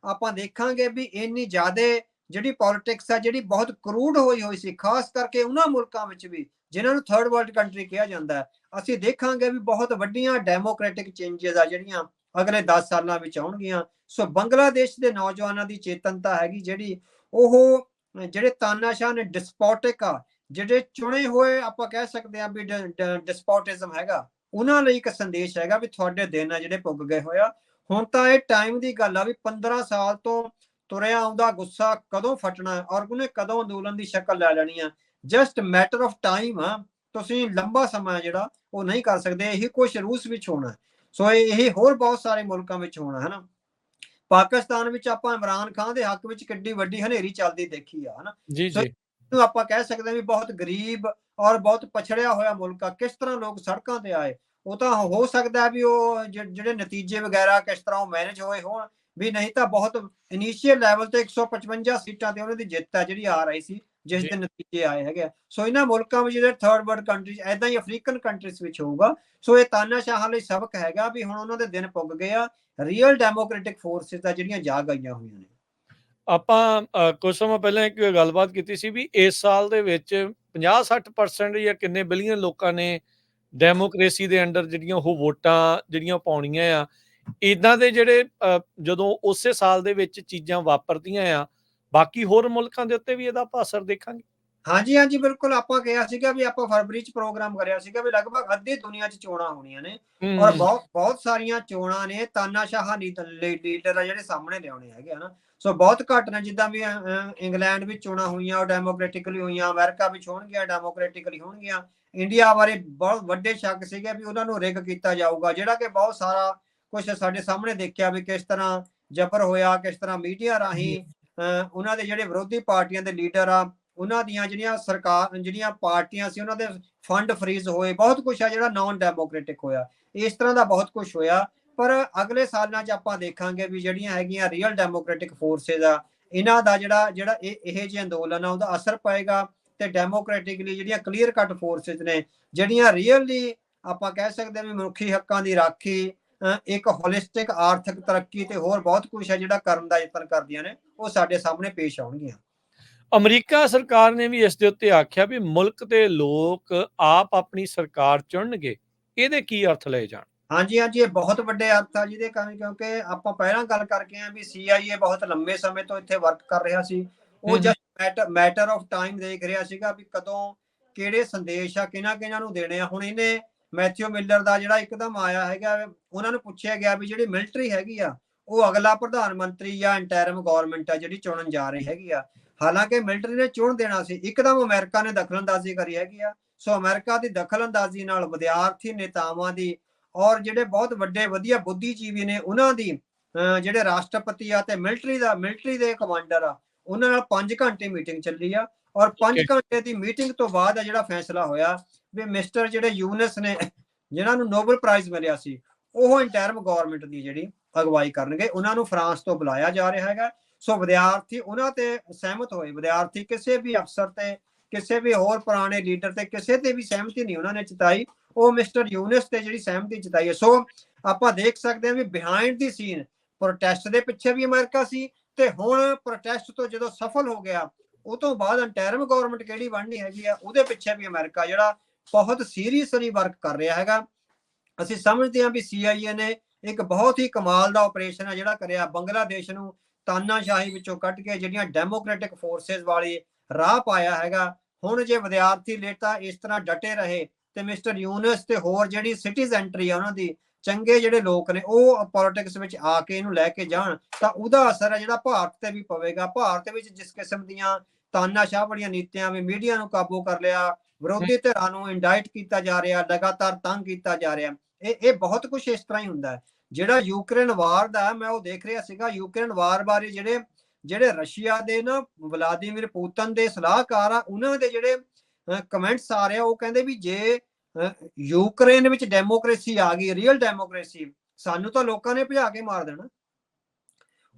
ਆਪਾਂ ਦੇਖਾਂਗੇ ਵੀ ਇੰਨੀ ਜ਼ਿਆਦਾ ਜਿਹੜੀ ਪੋਲਿਟਿਕਸ ਆ, ਜਿਹੜੀ ਬਹੁਤ ਕਰੂਡ ਹੋਈ ਸੀ, ਖਾਸ ਕਰਕੇ ਉਹਨਾਂ ਮੁਲਕਾਂ ਵਿੱਚ ਵੀ ਜਿਨ੍ਹਾਂ ਨੂੰ ਥਰਡ ਵਰਲਡ ਕੰਟਰੀ ਕਿਹਾ ਜਾਂਦਾ ਹੈ। ਅਸੀਂ ਦੇਖਾਂਗੇ ਵੀ ਬਹੁਤ ਵੱਡੀਆਂ ਡੈਮੋਕ੍ਰੈਟਿਕ ਚੇਂਜਸ ਆ ਜਿਹੜੀਆਂ ਅਗਲੇ 10 ਸਾਲਾਂ ਵਿੱਚ ਆਉਣਗੀਆਂ। ਸੋ ਬੰਗਲਾਦੇਸ਼ ਦੇ ਨੌਜਵਾਨਾਂ ਦੀ ਚੇਤਨਤਾ ਹੈਗੀ ਜਿਹੜੀ, ਉਹ ਜਿਹੜੇ ਤਾਨਾਸ਼ਾਹ ਨੇ, ਡਿਸਪੋਟਿਕ ਆ, ਜਿਹੜੇ ਚੁਣੇ ਹੋਏ ਆਪਾਂ ਕਹਿ ਸਕਦੇ ਹਾਂ ਵੀ ਡਿਸਪੋਟਿਜ਼ਮ ਹੈਗਾ, ਉਹਨਾਂ ਲਈ ਇੱਕ ਸੰਦੇਸ਼ ਹੈਗਾ ਵੀ ਤੁਹਾਡੇ ਦਿਨ ਆ ਜਿਹੜੇ ਪੁੱਗ ਗਏ ਹੋਇਆ। ਹੁਣ ਤਾਂ ਇਹ ਟਾਈਮ ਦੀ ਗੱਲ ਆ ਵੀ 15 ਸਾਲ ਤੋਂ ਤੁਰਿਆ ਆਉਂਦਾ ਗੁੱਸਾ ਕਦੋਂ ਫਟਣਾ ਔਰ ਉਹਨੇ ਕਦੋਂ ਅੰਦੋਲਨ ਦੀ ਸ਼ਕਲ ਲੈ ਲੈਣੀ ਆ, ਜਸਟ ਮੈਟਰ ਆਫ ਟਾਈਮ ਆ। ਤੁਸੀਂ ਲੰਬਾ ਸਮਾਂ ਜਿਹੜਾ ਉਹ ਨਹੀਂ ਕਰ ਸਕਦੇ। ਇਹੀ ਕੁਛ ਰੂਸ ਵਿੱਚ ਹੋਣਾ, ਸੋ ਇਹ ਹੋਰ ਬਹੁਤ ਸਾਰੇ ਮੁਲਕਾਂ ਵਿੱਚ ਹੋਣਾ ਹੈ ਨਾ। ਪਾਕਿਸਤਾਨ ਵਿੱਚ ਆਪਾਂ ਇਮਰਾਨ ਖਾਨ ਦੇ ਹੱਕ ਵਿੱਚ ਕਿੱਡੀ ਵੱਡੀ ਹਨੇਰੀ ਚੱਲਦੀ ਦੇਖੀ ਆ, ਹਨਾ। ਜੀ ਸੋ ਜੀ ਇਹਨੂੰ ਆਪਾਂ ਕਹਿ ਸਕਦੇ ਹਾਂ ਵੀ ਬਹੁਤ ਗਰੀਬ ਔਰ ਬਹੁਤ ਪਛੜਿਆ ਹੋਇਆ ਮੁਲਕ ਆ। ਕਿਸ ਤਰ੍ਹਾਂ ਲੋਕ ਸੜਕਾਂ ਤੇ ਆਏ, ਉਹ ਤਾਂ ਹੋ ਸਕਦਾ ਵੀ ਉਹ ਜਿਹੜੇ ਨਤੀਜੇ ਵਗੈਰਾ ਕਿਸ ਤਰ੍ਹਾਂ ਉਹ ਮੈਨੇਜ ਹੋਏ ਹੋਣ, ਵੀ ਨਹੀਂ ਤਾਂ ਬਹੁਤ ਇਨੀਸ਼ੀਅਲ ਲੈਵਲ ਤੇ 155 ਸੀਟਾਂ ਤੇ ਉਹਨਾਂ ਦੀ ਜਿੱਤ ਹੈ ਜਿਹੜੀ ਆ ਰਹੀ ਸੀ, ਜਿਸ ਜੀ ਦੇ ਨਤੀਜੇ ਆਏ ਹੈਗੇ। ਸੋ ਇਹਨਾਂ ਮੁਲਕਾਂ ਵਿੱਚ ਜਿਹੜੇ ਥਰਡ ਵਰਲਡ ਕੰਟਰੀਜ਼, ਐਦਾਂ ਹੀ ਅਫਰੀਕਨ ਕੰਟਰੀਜ਼ ਵਿੱਚ ਹੋਊਗਾ। ਸੋ ਇਹ ਤਾਨਾਸ਼ਾਹਾਂ ਲਈ ਸਬਕ ਹੈਗਾ ਵੀ ਹੁਣ ਉਹਨਾਂ ਦੇ ਦਿਨ ਪੁੱਗ ਗਏ ਆ। ਰੀਅਲ ਡੈਮੋਕ੍ਰੈਟਿਕ ਫੋਰਸਿਸ ਆ ਜਿਹੜੀਆਂ ਜਾਗ ਆਈਆਂ ਹੋਈਆਂ ਨੇ। ਆਪਾਂ ਕੁਝ ਸਮਾਂ ਪਹਿਲਾਂ ਇੱਕ ਗੱਲਬਾਤ ਕੀਤੀ ਸੀ ਵੀ ਇਸ ਸਾਲ ਦੇ ਵਿੱਚ 50-60% ਜਾਂ ਕਿੰਨੇ ਬਿਲੀਅਨ ਲੋਕਾਂ ਨੇ ਡੈਮੋਕ੍ਰੇਸੀ ਦੇ ਅੰਡਰ ਜਿਹੜੀਆਂ ਉਹ ਵੋਟਾਂ ਜਿਹੜੀਆਂ ਪਾਉਣੀਆਂ ਆ। ਇਦਾਂ ਦੇ ਜਿਹੜੇ ਜਦੋਂ ਉਸੇ ਸਾਲ ਦੇ ਵਿੱਚ ਚੀਜ਼ਾਂ ਵਾਪਰਦੀਆਂ ਆ, ਬਾਕੀ ਹੋਰ ਮੁਲਕਾਂ ਦੇ ਉੱਤੇ ਵੀ ਇਹਦਾ ਆਪਾਂ ਅਸਰ ਦੇਖਾਂਗੇ। ਹਾਂਜੀ ਹਾਂਜੀ ਬਿਲਕੁਲ। ਆਪਾਂ ਕਿਹਾ ਸੀਗਾ ਵੀ ਆਪਾਂ ਫਰਵਰੀ ਚ ਪ੍ਰੋਗਰਾਮ ਕਰਿਆ ਸੀਗਾ ਵੀ ਲਗਭਗ ਅੱਧੀ ਦੁਨੀਆ ਚ ਚੋਣਾਂ ਹੋਣੀਆਂ ਨੇ ਔਰ ਹੂੰ ਬਹੁਤ ਬਹੁਤ ਸਾਰੀਆਂ ਚੋਣਾਂ ਨੇ ਤਾਨਾਸ਼ਾਹਾਂ ਲੀਡਰ ਆ ਜਿਹੜੇ ਸਾਹਮਣੇ ਲਿਆਉਣੇ ਹੈਗੇ ਹਨਾ। ਸੋ ਬਹੁਤ ਘੱਟ ਨੇ, ਜਿੱਦਾਂ ਵੀ ਇੰਗਲੈਂਡ ਵਿੱਚ ਚੋਣਾਂ ਹੋਈਆਂ ਉਹ ਡੈਮੋਕ੍ਰੈਟਿਕਲੀ ਹੋਈਆਂ, ਅਮਰੀਕਾ ਵਿੱਚ ਹੋਣਗੀਆਂ ਡੈਮੋਕ੍ਰੈਟਿਕਲੀ ਹੋਣਗੀਆਂ। ਇੰਡੀਆ ਬਾਰੇ ਬਹੁਤ ਵੱਡੇ ਸ਼ੱਕ ਸੀਗੇ ਵੀ ਉਹਨਾਂ ਨੂੰ ਰਿਗ ਕੀਤਾ ਜਾਊਗਾ, ਜਿਹੜਾ ਕਿ ਬਹੁਤ ਸਾਰਾ ਕੁਝ ਸਾਡੇ ਸਾਹਮਣੇ ਦੇਖਿਆ ਵੀ ਕਿਸ ਤਰ੍ਹਾਂ ਜ਼ਬਰ ਹੋਇਆ, ਕਿਸ ਤਰ੍ਹਾਂ ਮੀਡੀਆ ਰਾਹੀਂ ਉਹਨਾਂ ਦੇ ਜਿਹੜੇ ਵਿਰੋਧੀ ਪਾਰਟੀਆਂ ਦੇ ਲੀਡਰ ਆ ਉਹਨਾਂ ਦੀਆਂ ਜਿਹੜੀਆਂ ਸਰਕਾਰ ਜਿਹੜੀਆਂ ਪਾਰਟੀਆਂ ਸੀ ਉਹਨਾਂ ਦੇ ਫੰਡ ਫਰੀਜ਼ ਹੋਏ, ਬਹੁਤ ਕੁਝ ਆ ਜਿਹੜਾ ਨਾਨ ਡੈਮੋਕ੍ਰੈਟਿਕ ਹੋਇਆ। ਇਸ ਤਰ੍ਹਾਂ ਦਾ ਬਹੁਤ ਕੁਝ ਹੋਇਆ। ਪਰ ਅਗਲੇ ਸਾਲਾਂ 'ਚ ਆਪਾਂ ਦੇਖਾਂਗੇ ਵੀ ਜਿਹੜੀਆਂ ਹੈਗੀਆਂ ਰੀਅਲ ਡੈਮੋਕ੍ਰੈਟਿਕ ਫੋਰਸਿਸ ਆ, ਇਹਨਾਂ ਦਾ ਜਿਹੜਾ ਇਹ ਜਿਹੇ ਅੰਦੋਲਨ ਆ ਉਹਦਾ ਅਸਰ ਪਏਗਾ ਤੇ ਡੈਮੋਕ੍ਰੈਟਿਕਲੀ ਜਿਹੜੀਆਂ ਕਲੀਅਰ ਕੱਟ ਫੋਰਸਿਸ ਨੇ ਜਿਹੜੀਆਂ ਰੀਅਲੀ ਆਪਾਂ ਕਹਿ ਸਕਦੇ ਹਾਂ ਵੀ ਮਨੁੱਖੀ ਹੱਕਾਂ ਦੀ ਰਾਖੀ, ਇੱਕ ਹੋਲਿਸਟਿਕ ਆਰਥਿਕ ਤਰੱਕੀ ਤੇ ਹੋਰ ਬਹੁਤ ਕੁਝ ਹੈ ਜਿਹੜਾ ਕਰਨ ਦਾ ਯਤਨ ਕਰਦੀਆਂ ਨੇ, ਉਹ ਸਾਡੇ ਸਾਹਮਣੇ ਪੇਸ਼ ਆਉਣਗੀਆਂ। ਅਮਰੀਕਾ ਸਰਕਾਰ ਨੇ ਵੀ ਇਸ ਦੇ ਉੱਤੇ ਆਖਿਆ ਵੀ ਮੁਲਕ ਦੇ ਲੋਕ ਆਪ ਆਪਣੀ ਸਰਕਾਰ ਚੁਣਨਗੇ। ਇਹਦੇ ਕੀ ਅਰਥ ਲਏ ਜਾਣ? ਹਾਂਜੀ ਹਾਂਜੀ ਇਹ ਬਹੁਤ ਵੱਡੇ ਅਰਥ ਆ ਜਿਹਦੇ ਕਾਰਨ, ਕਿਉਂਕਿ ਆਪਾਂ ਪਹਿਲਾਂ ਗੱਲ ਕਰਕੇ ਆ ਵੀ CIA ਬਹੁਤ ਲੰਬੇ ਸਮੇਂ ਤੋਂ ਇੱਥੇ ਵਰਕ ਕਰ ਰਿਹਾ ਸੀ। ਉਹ ਜਸਟ ਮੈਟਰ ਆਫ ਟਾਈਮ ਦੇਖ ਰਿਹਾ ਸੀਗਾ ਵੀ ਕਦੋਂ ਕਿਹੜੇ ਸੰਦੇਸ਼ ਆ ਕਿਹਨਾਂ ਨੂੰ ਦੇਣੇ ਆ। ਹੁਣ ਇਹਨੇ ਮੈਥਿਊ ਮਿਲਰ ਦਾ ਜਿਹੜਾ ਇੱਕਦਮ ਆਇਆ ਹੈਗਾ, ਉਹਨਾਂ ਨੂੰ ਪੁੱਛਿਆ ਗਿਆ ਵੀ ਜਿਹੜੀ ਮਿਲਟਰੀ ਹੈਗੀ ਆ ਉਹ ਅਗਲਾ ਪ੍ਰਧਾਨ ਮੰਤਰੀ ਜਾਂ ਇੰਟਰਮ ਗਵਰਨਮੈਂਟ ਆ ਜਿਹੜੀ ਚੁਣਨ ਜਾ ਰਹੀ ਹੈਗੀ ਆ। ਹਾਲਾਂਕਿ ਮਿਲਟਰੀ ਨੇ ਚੁਣ ਦੇਣਾ ਸੀ, ਇੱਕਦਮ ਅਮਰੀਕਾ ਨੇ ਦਖਲਅੰਦਾਜ਼ੀ ਕਰੀ ਹੈਗੀ ਆ। ਸੋ ਅਮਰੀਕਾ ਦੀ ਦਖਲਅੰਦਾਜ਼ੀ ਨਾਲ ਵਿਦਿਆਰਥੀ ਨੇਤਾਵਾਂ ਦੀ ਔਰ ਜਿਹੜੇ ਬਹੁਤ ਵੱਡੇ ਵਧੀਆ ਬੁੱਧੀਜੀਵੀ ਨੇ ਉਹਨਾਂ ਦੀ, ਜਿਹੜੇ ਰਾਸ਼ਟਰਪਤੀ ਆ ਤੇ ਮਿਲਟਰੀ ਦੇ ਕਮਾਂਡਰ ਆ, ਉਹਨਾਂ ਨਾਲ 5 ਘੰਟੇ ਮੀਟਿੰਗ ਚੱਲੀ ਆ। ਔਰ 5 ਘੰਟੇ ਦੀ ਮੀਟਿੰਗ ਤੋਂ ਬਾਅਦ ਆ ਜਿਹੜਾ ਫੈਸਲਾ ਹੋਇਆ ਵੀ ਮਿਸਟਰ ਜਿਹੜੇ ਯੂਨਸ ਨੇ ਜਿਹਨਾਂ ਨੂੰ ਨੋਬਲ ਪ੍ਰਾਈਜ਼ ਮਿਲਿਆ ਸੀ, ਉਹ ਇੰਟਰਮ ਗਵਰਨਮੈਂਟ ਦੀ ਜਿਹੜੀ ਅਗਵਾਈ ਕਰਨਗੇ। ਉਹਨਾਂ ਨੂੰ ਫਰਾਂਸ ਤੋਂ ਬੁਲਾਇਆ ਜਾ ਰਿਹਾ ਹੈਗਾ। ਸੋ ਵਿਦਿਆਰਥੀ ਉਹਨਾਂ ਤੇ ਸਹਿਮਤ ਹੋਏ। ਵਿਦਿਆਰਥੀ ਕਿਸੇ ਵੀ ਅਫਸਰ ਤੇ ਕਿਸੇ ਵੀ ਹੋਰ ਪੁਰਾਣੇ ਲੀਡਰ ਤੇ ਕਿਸੇ ਤੇ ਵੀ ਸਹਿਮਤੀ ਨਹੀਂ ਉਹਨਾਂ ਨੇ ਜਤਾਈ, ਉਹ ਮਿਸਟਰ ਯੂਨਸ ਤੇ ਜਿਹੜੀ ਸਹਿਮਤੀ ਜਤਾਈ ਹੈ। ਸੋ ਆਪਾਂ ਦੇਖ ਸਕਦੇ ਹਾਂ ਵੀ ਬਿਹਾਈਂਡ ਦੀ ਸੀਨ ਪ੍ਰੋਟੈਸਟ ਦੇ ਪਿੱਛੇ ਵੀ ਅਮਰੀਕਾ ਸੀ, ਤੇ ਹੁਣ ਪ੍ਰੋਟੈਸਟ ਤੋਂ ਜਦੋਂ ਸਫਲ ਹੋ ਗਿਆ ਉਹ ਤੋਂ ਬਾਅਦ ਇੰਟਰਮ ਗਵਰਨਮੈਂਟ ਕਿਹੜੀ ਬਣਨੀ ਹੈਗੀ ਆ ਉਹਦੇ ਪਿੱਛੇ ਵੀ ਅਮਰੀਕਾ ਜਿਹੜਾ ਬਹੁਤ ਸੀਰੀਅਸਲੀ ਵਰਕ ਕਰ ਰਿਹਾ ਹੈਗਾ। ਅਸੀਂ ਸਮਝਦੇ ਹਾਂ ਵੀ CIA ਨੇ ਇੱਕ ਬਹੁਤ ਹੀ ਕਮਾਲ ਦਾ ਆਪਰੇਸ਼ਨ ਹੈ ਜਿਹੜਾ ਕਰਿਆ, ਬੰਗਲਾਦੇਸ਼ ਨੂੰ ਤਾਨਾਸ਼ਾਹੀ ਵਿੱਚੋਂ ਕੱਢ ਕੇ ਜਿਹੜੀਆਂ ਡੈਮੋਕ੍ਰੈਟਿਕ ਫੋਰਸਿਸ ਵਾਲੀ ਰਾਹ ਪਾਇਆ ਹੈਗਾ। ਹੁਣ ਜੇ ਵਿਦਿਆਰਥੀ ਨੇਤਾ ਇਸ ਤਰ੍ਹਾਂ ਡਟੇ ਰਹੇ ਤੇ ਮਿਸਟਰ ਯੂਨਸ ਤੇ ਹੋਰ ਜਿਹੜੀ ਸਿਟੀਜ਼ੈਂਟਰੀ ਆ ਉਹਨਾਂ ਦੀ, ਚੰਗੇ ਜਿਹੜੇ ਲੋਕ ਨੇ ਉਹ ਪੋਲਿਟਿਕਸ ਵਿੱਚ ਆ ਕੇ ਇਹਨੂੰ ਲੈ ਕੇ ਜਾਣ, ਤਾਂ ਉਹਦਾ ਅਸਰ ਹੈ ਜਿਹੜਾ ਭਾਰਤ ਤੇ ਵੀ ਪਵੇਗਾ। ਭਾਰਤ ਵਿੱਚ ਜਿਸ ਕਿਸਮ ਦੀਆਂ ਤਾਨਾਸ਼ਾਹ ਵਾਲੀਆਂ ਨੀਤੀਆਂ ਵੀ, ਮੀਡੀਆ ਨੂੰ ਕਾਬੂ ਕਰ ਲਿਆ, ਵਿਰੋਧੀ ਧਿਰਾਂ ਨੂੰ ਇੰਡਾਈਟ ਕੀਤਾ ਜਾ ਰਿਹਾ, ਲਗਾਤਾਰ ਤੰਗ ਕੀਤਾ ਜਾ ਰਿਹਾ, ਇਹ ਬਹੁਤ ਕੁਝ ਇਸ ਤਰ੍ਹਾਂ ਹੀ ਹੁੰਦਾ ਹੈ। ਜਿਹੜਾ ਯੂਕਰੇਨ ਵਾਰ ਦਾ ਮੈਂ ਉਹ ਦੇਖ ਰਿਹਾ ਸੀਗਾ, ਯੂਕਰੇਨ ਵਾਰ ਬਾਰੇ ਜਿਹੜੇ ਰਸ਼ੀਆ ਦੇ ਨਾ ਵਲਾਦੀਮੀਰ ਪੁਤਨ ਦੇ ਸਲਾਹਕਾਰ ਆ, ਉਹਨਾਂ ਦੇ ਜਿਹੜੇ ਕਮੈਂਟਸ ਆ ਰਹੇ ਆ, ਉਹ ਕਹਿੰਦੇ ਵੀ ਜੇ ਯੂਕਰੇਨ ਵਿੱਚ ਡੈਮੋਕ੍ਰੇਸੀ ਆ ਗਈ, ਰੀਅਲ ਡੈਮੋਕ੍ਰੇਸੀ, ਸਾਨੂੰ ਤਾਂ ਲੋਕਾਂ ਨੇ ਭਜਾ ਕੇ ਮਾਰ ਦੇਣਾ।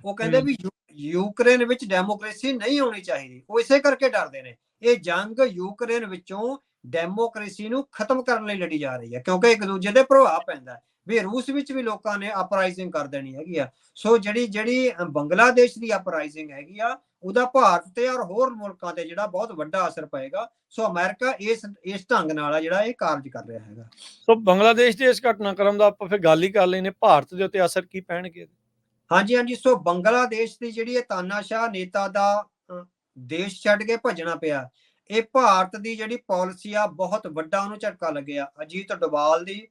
ਉਹ ਕਹਿੰਦੇ ਵੀ ਯੂਕਰੇਨ ਵਿੱਚ ਡੈਮੋਕ੍ਰੇਸੀ ਨਹੀਂ ਹੋਣੀ ਚਾਹੀਦੀ। ਉਹ ਇਸੇ ਕਰਕੇ ਡਰਦੇ ਨੇ। ਇਹ ਜੰਗ ਯੂਕਰੇਨ ਵਿੱਚੋਂ ਡੈਮੋਕ੍ਰੇਸੀ ਨੂੰ ਖਤਮ ਕਰਨ ਲਈ ਲੜੀ ਜਾ ਰਹੀ ਹੈ, ਕਿਉਂਕਿ ਇੱਕ ਦੂਜੇ ਦੇ ਪ੍ਰਭਾਵ ਪੈਂਦਾ ਵੀ ਰੂਸ ਵਿੱਚ ਵੀ ਲੋਕਾਂ ਨੇ ਅਪਰਾਈਜ਼ਿੰਗ ਕਰ ਦੇਣੀ ਹੈਗੀ ਆ। ਸੋ ਜਿਹੜੀ ਬੰਗਲਾਦੇਸ਼ ਦੀ ਅਪਰਾਈਜ਼ਿੰਗ ਹੈਗੀ ਆ, ਉਹਦਾ ਭਾਰਤ ਤੇ ਔਰ ਹੋਰ ਮੁਲਕਾਂ ਤੇ ਜਿਹੜਾ ਬਹੁਤ ਵੱਡਾ ਅਸਰ ਪਏਗਾ। ਸੋ ਅਮਰੀਕਾ ਇਸ ਢੰਗ ਨਾਲ ਆ ਜਿਹੜਾ ਇਹ ਕਾਰਜ ਕਰ ਰਿਹਾ ਹੈਗਾ। ਸੋ ਬੰਗਲਾਦੇਸ਼ ਦੇ ਇਸ ਘਟਨਾਕ੍ਰਮ ਦਾ ਆਪਾਂ ਫਿਰ ਗੱਲ ਹੀ ਕਰ ਲੈਨੇ, ਭਾਰਤ ਦੇ ਉੱਤੇ ਅਸਰ ਕੀ ਪੈਣਗੇ? ਹਾਂਜੀ ਹਾਂਜੀ। ਸੋ ਬੰਗਲਾਦੇਸ਼ ਦੀ ਜਿਹੜੀ ਇਹ ਤਾਨਾਸ਼ਾਹ ਨੇਤਾ ਦਾ ਦੇਸ਼ ਛੱਡ ਕੇ ਭੱਜਣਾ ਪਿਆ, ਇਹ ਭਾਰਤ ਦੀ ਜਿਹੜੀ ਪਾਲਿਸੀ ਆ ਬਹੁਤ ਵੱਡਾ ਉਹਨੂੰ ਝਟਕਾ ਲੱਗਿਆ। ਅਜੀਤ ਡੋਵਾਲ ਦੀ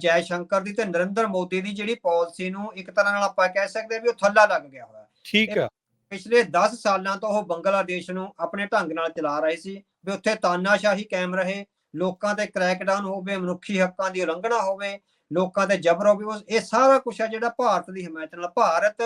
ਜੈ ਸ਼ੰਕਰ ਦੀ ਤੇ ਨਰਿੰਦਰ ਮੋਦੀ ਦੀ ਜਿਹੜੀ ਪਾਲਿਸੀ ਨੂੰ ਇੱਕ ਤਰ੍ਹਾਂ ਨਾਲ ਆਪਾਂ ਕਹਿ ਸਕਦੇ ਹਾਂ ਵੀ ਉਹ ਥੱਲਾ ਲੱਗ ਗਿਆ ਹੋਇਆ। ਠੀਕ ਆ। ਪਿਛਲੇ 10 ਸਾਲਾਂ ਤੋਂ ਉਹ ਬੰਗਲਾਦੇਸ਼ ਨੂੰ ਆਪਣੇ ਢੰਗ ਨਾਲ ਚਲਾ ਰਹੇ ਸੀ ਵੀ ਉੱਥੇ ਤਾਨਾਸ਼ਾਹੀ ਕਾਇਮ ਰਹੇ, ਲੋਕਾਂ ਤੇ ਕ੍ਰੈਕਡਾਊਨ ਹੋਵੇ, ਮਨੁੱਖੀ ਹੱਕਾਂ ਦੀ ਉਲੰਘਣਾ ਹੋਵੇ, ਲੋਕਾਂ ਤੇ ਜ਼ਬਰ ਹੋਵੇ। ਇਹ ਸਾਰਾ ਕੁਛ ਹੈ ਜਿਹੜਾ ਭਾਰਤ ਦੀ ਹਮਾਇਤ ਨਾਲ ਭਾਰਤ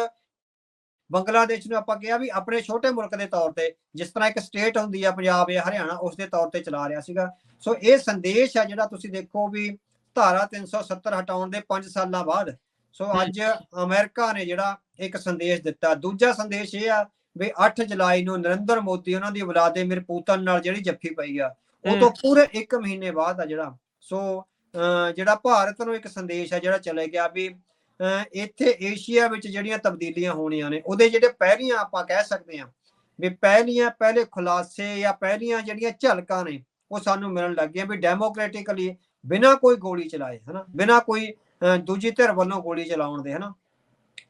ਬੰਗਲਾਦੇਸ਼ ਨੂੰ ਆਪਾਂ ਕਿਹਾ ਵੀ ਆਪਣੇ ਛੋਟੇ ਮੁਲਕ ਦੇ ਤੌਰ ਤੇ, ਜਿਸ ਤਰ੍ਹਾਂ ਇੱਕ ਸਟੇਟ ਹੁੰਦੀ ਆ ਪੰਜਾਬ ਜਾਂ ਹਰਿਆਣਾ, ਉਸ ਦੇ ਤੌਰ ਤੇ ਚਲਾ ਰਿਹਾ ਸੀਗਾ। ਸੋ ਇਹ ਸੰਦੇਸ਼ ਆ ਜਿਹੜਾ ਤੁਸੀਂ ਦੇਖੋ ਵੀ ਧਾਰਾ 370 ਹਟਾਉਣ ਦੇ 5 ਸਾਲਾਂ ਬਾਅਦ ਸੋ ਅੱਜ ਅਮਰੀਕਾ ਨੇ ਜਿਹੜਾ ਇੱਕ ਸੰਦੇਸ਼ ਦਿੱਤਾ। ਦੂਜਾ ਸੰਦੇਸ਼ ਇਹ ਆ ਵੀ 8 ਜੁਲਾਈ ਨੂੰ ਨਰਿੰਦਰ ਮੋਦੀ ਉਹਨਾਂ ਦੀ ਵਲਾਦੀਮੀਰ ਪੁਤਿਨ ਨਾਲ ਜਿਹੜੀ ਜੱਫੀ ਪਈ ਆ ਉਹ ਤੋਂ ਪੂਰੇ 1 ਮਹੀਨੇ ਬਾਅਦ ਆ ਜਿਹੜਾ ਸੋ ਜਿਹੜਾ ਭਾਰਤ ਨੂੰ ਇੱਕ ਸੰਦੇਸ਼ ਆ ਜਿਹੜਾ ਚਲੇ ਗਿਆ ਵੀ ਇੱਥੇ ਏਸ਼ੀਆ ਵਿੱਚ ਜਿਹੜੀਆਂ ਤਬਦੀਲੀਆਂ ਹੋਣੀਆਂ ਨੇ ਉਹਦੇ ਜਿਹੜੇ ਪਹਿਲੀਆਂ ਆਪਾਂ ਕਹਿ ਸਕਦੇ ਹਾਂ ਵੀ ਪਹਿਲੇ ਖੁਲਾਸੇ ਜਾਂ ਪਹਿਲੀਆਂ ਜਿਹੜੀਆਂ ਝਲਕਾਂ ਨੇ ਉਹ ਸਾਨੂੰ ਮਿਲਣ ਲੱਗ ਗਈਆਂ ਵੀ ਡੈਮੋਕ੍ਰੈਟਿਕਲੀ ਬਿਨਾਂ ਕੋਈ ਗੋਲੀ ਚਲਾਏ, ਹਨਾ, ਬਿਨਾਂ ਕੋਈ ਦੂਜੀ ਧਿਰ ਵੱਲੋਂ ਗੋਲੀ ਚਲਾਉਣ ਦੇ, ਹਨਾ,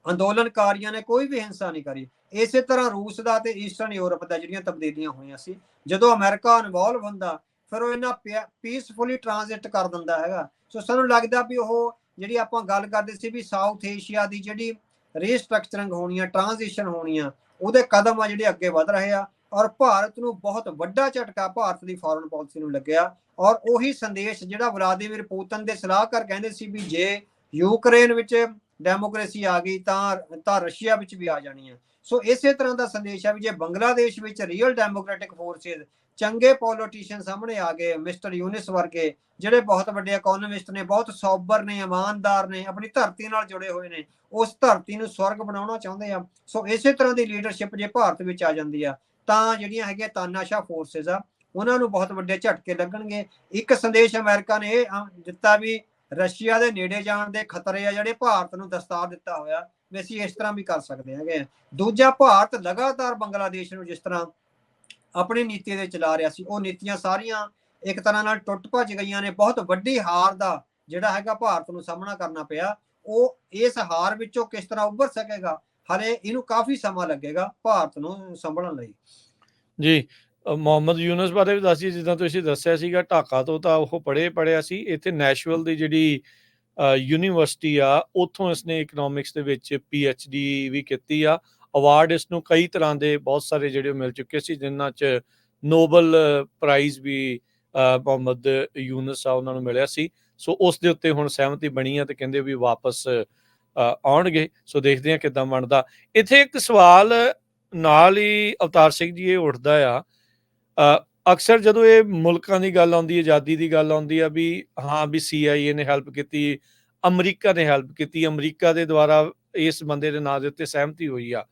ਅੰਦੋਲਨਕਾਰੀਆਂ ਨੇ ਕੋਈ ਵੀ ਹਿੰਸਾ ਨਹੀਂ ਕਰੀ। ਇਸੇ ਤਰ੍ਹਾਂ ਰੂਸ ਦਾ ਤੇ ਈਸਟਰਨ ਯੂਰਪ ਦਾ ਜਿਹੜੀਆਂ ਤਬਦੀਲੀਆਂ ਹੋਈਆਂ ਸੀ, ਜਦੋਂ ਅਮਰੀਕਾ ਇਨਵੋਲਵ ਹੁੰਦਾ ਫਿਰ ਉਹ ਇਹਨਾਂ ਪੀਸਫੁਲੀ ਟ੍ਰਾਂਜ਼ਿਟ ਕਰ ਦਿੰਦਾ ਹੈਗਾ। ਸੋ ਸਾਨੂੰ ਲੱਗਦਾ ਵੀ ਉਹ ਜਿਹੜੀ ਆਪਾਂ ਗੱਲ ਕਰਦੇ ਸੀ ਵੀ ਸਾਊਥ ਏਸ਼ੀਆ ਦੀ ਜਿਹੜੀ ਰੀਸਟਰਕਚਰਿੰਗ ਹੋਣੀ ਆ, ਟ੍ਰਾਂਜੀਸ਼ਨ ਹੋਣੀ ਆ, ਉਹਦੇ ਕਦਮ ਆ ਜਿਹੜੇ ਅੱਗੇ ਵਧ ਰਹੇ ਆ। ਔਰ ਭਾਰਤ ਨੂੰ ਬਹੁਤ ਵੱਡਾ ਝਟਕਾ ਭਾਰਤ ਦੀ ਫੋਰਨ ਪਾਲਿਸੀ ਨੂੰ ਲੱਗਿਆ। ਔਰ ਉਹੀ ਸੰਦੇਸ਼ ਜਿਹੜਾ ਵਲਾਦੀਮੀਰ ਪੁਤਿਨ ਦੇ ਸਲਾਹਕਾਰ ਕਹਿੰਦੇ ਸੀ ਵੀ ਜੇ ਯੂਕਰੇਨ ਵਿੱਚ ਡੈਮੋਕ੍ਰੇਸੀ ਆ ਗਈ ਤਾਂ ਰਸ਼ੀਆ ਵਿੱਚ ਵੀ ਆ ਜਾਣੀ ਹੈ। ਸੋ ਇਸੇ ਤਰ੍ਹਾਂ ਦਾ ਸੰਦੇਸ਼ ਹੈ ਵੀ ਜੇ ਬੰਗਲਾਦੇਸ਼ ਵਿੱਚ ਰੀਅਲ ਡੈਮੋਕ੍ਰੈਟਿਕ ਫੋਰਸਿਸ, ਚੰਗੇ ਪੋਲੀਟੀਸ਼ੀਅਨ ਸਾਹਮਣੇ ਆ ਗਏ, ਮਿਸਟਰ ਯੂਨਿਸ ਵਰਗੇ ਜਿਹੜੇ ਬਹੁਤ ਵੱਡੇ ਇਕੋਨੋਮਿਸਟ ਨੇ, ਬਹੁਤ ਸੋਬਰ ਨੇ, ਇਮਾਨਦਾਰ ਨੇ, ਆਪਣੀ ਧਰਤੀ ਨਾਲ ਜੁੜੇ ਹੋਏ ਨੇ, ਉਸ ਧਰਤੀ ਨੂੰ ਸਵਰਗ ਬਣਾਉਣਾ ਚਾਹੁੰਦੇ ਆ। ਸੋ ਇਸੇ ਤਰ੍ਹਾਂ ਦੀ ਲੀਡਰਸ਼ਿਪ ਜੇ ਭਾਰਤ ਵਿੱਚ ਆ ਜਾਂਦੀ ਆ ਤਾਂ ਜਿਹੜੀਆਂ ਹੈਗੀਆਂ ਤਾਨਾਸ਼ਾਹ ਫੋਰਸਿਸ ਆ ਉਹਨਾਂ ਨੂੰ ਬਹੁਤ ਵੱਡੇ ਝਟਕੇ ਲੱਗਣਗੇ। ਇੱਕ ਸੰਦੇਸ਼ ਅਮਰੀਕਾ ਨੇ ਇਹ ਦਿੱਤਾ ਵੀ ਰਸ਼ੀਆ ਦੇ ਨੇੜੇ ਜਾਣ ਦੇ ਖਤਰੇ ਆ ਜਿਹੜੇ ਭਾਰਤ ਨੂੰ ਦਸਤਾ ਦਿੱਤਾ ਹੋਇਆ ਵੀ ਅਸੀਂ ਇਸ ਤਰ੍ਹਾਂ ਵੀ ਕਰ ਸਕਦੇ ਹੈਗੇ। ਦੂਜਾ, ਭਾਰਤ ਲਗਾਤਾਰ ਬੰਗਲਾਦੇਸ਼ ਨੂੰ ਜਿਸ ਤਰ੍ਹਾਂ ਆਪਣੀ ਨੀਤੀ ਦੇ ਚਲਾ ਰਿਹਾ ਸੀ, ਉਹ ਨੀਤੀਆਂ ਸਾਰੀਆਂ ਇੱਕ ਤਰ੍ਹਾਂ ਨਾਲ ਟੁੱਟ ਭੱਜ ਗਈਆਂ ਨੇ। ਬਹੁਤ ਵੱਡੀ ਹਾਰ ਦਾ ਜਿਹੜਾ ਹੈਗਾ ਭਾਰਤ ਨੂੰ ਸਾਹਮਣਾ ਕਰਨਾ ਪਿਆ। ਉਹ ਇਸ ਹਾਰ ਵਿੱਚੋਂ ਕਿਸ ਤਰ੍ਹਾਂ ਉੱਭਰ ਸਕੇਗਾ, ਹਲੇ ਇਹਨੂੰ ਕਾਫੀ ਸਮਾਂ ਲੱਗੇਗਾ ਭਾਰਤ ਨੂੰ ਸੰਭਲਣ ਲਈ। ਜੀ, ਮੁਹੰਮਦ ਯੂਨਸ ਬਾਰੇ ਵੀ ਦੱਸਿਏ। ਜਿੱਦਾਂ ਤੁਸੀਂ ਦੱਸਿਆ ਸੀਗਾ ਢਾਕਾ ਤੋਂ ਤਾਂ ਉਹ ਪੜ੍ਹਿਆ ਸੀ। ਇੱਥੇ ਨੈਸ਼ਵਿਲ ਦੀ ਜਿਹੜੀ ਯੂਨੀਵਰਸਿਟੀ ਆ ਉੱਥੋਂ ਇਸਨੇ ਇਕਨੋਮਿਕਸ ਦੇ ਵਿੱਚ PhD ਵੀ ਕੀਤੀ ਆ। ਅਵਾਰਡ ਇਸ ਨੂੰ ਕਈ ਤਰ੍ਹਾਂ ਦੇ ਬਹੁਤ ਸਾਰੇ ਜਿਹੜੇ ਮਿਲ ਚੁੱਕੇ ਸੀ, ਜਿਨ੍ਹਾਂ 'ਚ ਨੋਬਲ ਪ੍ਰਾਈਜ਼ ਵੀ ਮੁਹੰਮਦ ਯੂਨਸ ਆ ਉਹਨਾਂ ਨੂੰ ਮਿਲਿਆ ਸੀ। ਸੋ ਉਸ ਦੇ ਉੱਤੇ ਹੁਣ ਸਹਿਮਤੀ ਬਣੀ ਆ ਤੇ ਕਹਿੰਦੇ ਵੀ ਵਾਪਸ ਆਉਣਗੇ। ਸੋ ਦੇਖਦੇ ਹਾਂ ਕਿੱਦਾਂ ਬਣਦਾ। ਇੱਥੇ ਇੱਕ ਸਵਾਲ ਨਾਲ ਹੀ ਅਵਤਾਰ ਸਿੰਘ ਜੀ ਇਹ ਉੱਠਦਾ ਆ, ਅਕਸਰ ਜਦੋਂ ਇਹ ਮੁਲਕਾਂ ਦੀ ਗੱਲ ਆਉਂਦੀ, ਆਜ਼ਾਦੀ ਦੀ ਗੱਲ ਆਉਂਦੀ ਆ ਵੀ ਹਾਂ ਵੀ CIA ਨੇ ਹੈਲਪ ਕੀਤੀ, ਅਮਰੀਕਾ ਨੇ ਹੈਲਪ ਕੀਤੀ, ਅਮਰੀਕਾ ਦੇ ਦੁਆਰਾ ਇਸ ਬੰਦੇ ਦੇ ਨਾਂ ਦੇ ਉੱਤੇ ਸਹਿਮਤੀ ਹੋਈ ਆ।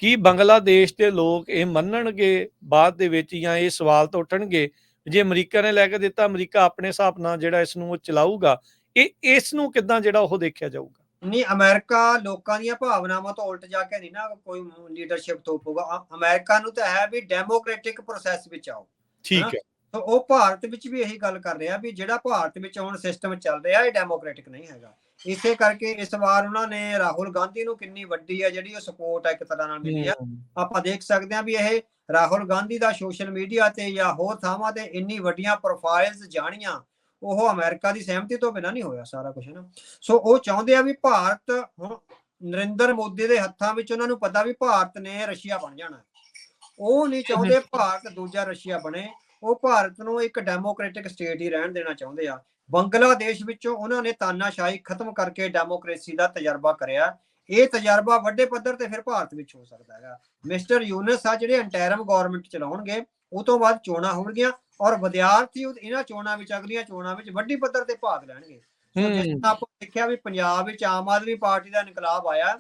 ਕੀ ਬੰਗਲਾਦੇਸ਼ ਦੇ ਲੋਕ ਇਹ ਮੰਨਣਗੇ ਬਾਅਦ ਦੇ ਵਿੱਚ, ਜਾਂ ਇਹ ਸਵਾਲ ਤਾਂ ਉੱਠਣਗੇ ਜੇ ਅਮਰੀਕਾ ਨੇ ਲੈ ਕੇ ਦਿੱਤਾ, ਅਮਰੀਕਾ ਆਪਣੇ ਹਿਸਾਬ ਨਾਲ ਜਿਹੜਾ ਇਸ ਨੂੰ ਚਲਾਊਗਾ, ਇਸ ਨੂੰ ਕਿੱਦਾਂ ਜਿਹੜਾ ਉਹ ਦੇਖਿਆ ਜਾਊਗਾ? ਨਹੀਂ, ਅਮਰੀਕਾ ਲੋਕਾਂ ਦੀਆਂ ਭਾਵਨਾਵਾਂ ਤੋਂ ਉਲਟ ਜਾ ਕੇ ਨਹੀਂ ਨਾ ਕੋਈ ਲੀਡਰਸ਼ਿਪ ਥੋਪੂਗਾ। ਅਮਰੀਕਾ ਨੂੰ ਤਾਂ ਹੈ ਵੀ ਡੈਮੋਕ੍ਰੈਟਿਕ ਪ੍ਰੋਸੈਸ ਵਿੱਚ ਆਓ। ਠੀਕ ਹੈ। ਤਾਂ ਉਹ ਭਾਰਤ ਵਿੱਚ ਵੀ ਇਹੀ ਗੱਲ ਕਰ ਰਿਹਾ ਵੀ ਜਿਹੜਾ ਭਾਰਤ ਵਿੱਚ ਹੁਣ ਸਿਸਟਮ ਚੱਲ ਰਿਹਾ ਇਹ ਡੈਮੋਕ੍ਰੈਟਿਕ ਨਹੀਂ ਹੈਗਾ। ਇਸੇ ਕਰਕੇ ਇਸ ਵਾਰ ਉਹਨਾਂ ਨੇ ਰਾਹੁਲ ਗਾਂਧੀ ਨੂੰ ਕਿੰਨੀ ਵੱਡੀ ਹੈ ਜਿਹੜੀ ਉਹ ਸਪੋਰਟ ਹੈ ਇੱਕ ਤਰ੍ਹਾਂ ਨਾਲ ਮਿਲੀ ਆ। ਆਪਾਂ ਦੇਖ ਸਕਦੇ ਹਾਂ ਵੀ ਇਹ ਰਾਹੁਲ ਗਾਂਧੀ ਦਾ ਸੋਸ਼ਲ ਮੀਡੀਆ ਤੇ ਜਾਂ ਹੋਰ ਥਾਵਾਂ ਤੇ ਇੰਨੀ ਵੱਡੀਆਂ ਪ੍ਰੋਫਾਈਲਸ ਜਾਣੀਆਂ, ਉਹ ਅਮਰੀਕਾ ਦੀ ਸਹਿਮਤੀ ਤੋਂ ਬਿਨਾਂ ਨਹੀਂ ਹੋਇਆ ਸਾਰਾ ਕੁਝ, ਹੈ ਨਾ। ਸੋ ਉਹ ਚਾਹੁੰਦੇ ਆ ਵੀ ਭਾਰਤ ਹੁਣ ਨਰਿੰਦਰ ਮੋਦੀ ਦੇ ਹੱਥਾਂ ਵਿੱਚ, ਉਹਨਾਂ ਨੂੰ ਪਤਾ ਵੀ ਭਾਰਤ ਨੇ ਰਸ਼ੀਆ ਬਣ ਜਾਣਾ। ਉਹ ਨਹੀਂ ਚਾਹੁੰਦੇ ਭਾਰਤ ਦੂਜਾ ਰਸ਼ੀਆ ਬਣੇ। ਉਹ ਭਾਰਤ ਨੂੰ ਇੱਕ ਡੈਮੋਕ੍ਰੈਟਿਕ ਸਟੇਟ ਹੀ ਰਹਿਣ ਦੇਣਾ ਚਾਹੁੰਦੇ ਆ। ਬੰਗਲਾਦੇਸ਼ ਵਿੱਚੋਂ ਉਹਨਾਂ ਨੇ ਤਾਨਾਸ਼ਾਹੀ ਖਤਮ ਕਰਕੇ ਡੈਮੋਕ੍ਰੇਸੀ ਦਾ ਤਜਰਬਾ ਕਰਿਆ। ਇਹ ਤਜਰਬਾ ਵੱਡੇ ਪੱਧਰ ਤੇ ਫਿਰ ਭਾਰਤ ਵਿੱਚ ਹੋ ਸਕਦਾ ਹੈਗਾ। ਮਿਸਟਰ ਯੂਨਸ ਆ ਜਿਹੜੇ ਇੰਟਰਮ ਗਵਰਨਮੈਂਟ ਚਲਾਉਣਗੇ, ਉਹ ਤੋਂ ਬਾਅਦ ਚੋਣਾਂ ਹੋਣਗੀਆਂ ਔਰ ਵਿਦਿਆਰਥੀ ਇਹਨਾਂ ਚੋਣਾਂ ਵਿੱਚ, ਅਗਲੀਆਂ ਚੋਣਾਂ ਵਿੱਚ ਵੱਡੀ ਪੱਧਰ ਤੇ ਭਾਗ ਲੈਣਗੇ। ਜਿਸ ਤਰ੍ਹਾਂ ਆਪਾਂ ਦੇਖਿਆ ਵੀ ਪੰਜਾਬ ਵਿੱਚ ਆਮ ਆਦਮੀ ਪਾਰਟੀ ਦਾ ਇਨਕਲਾਬ ਆਇਆ,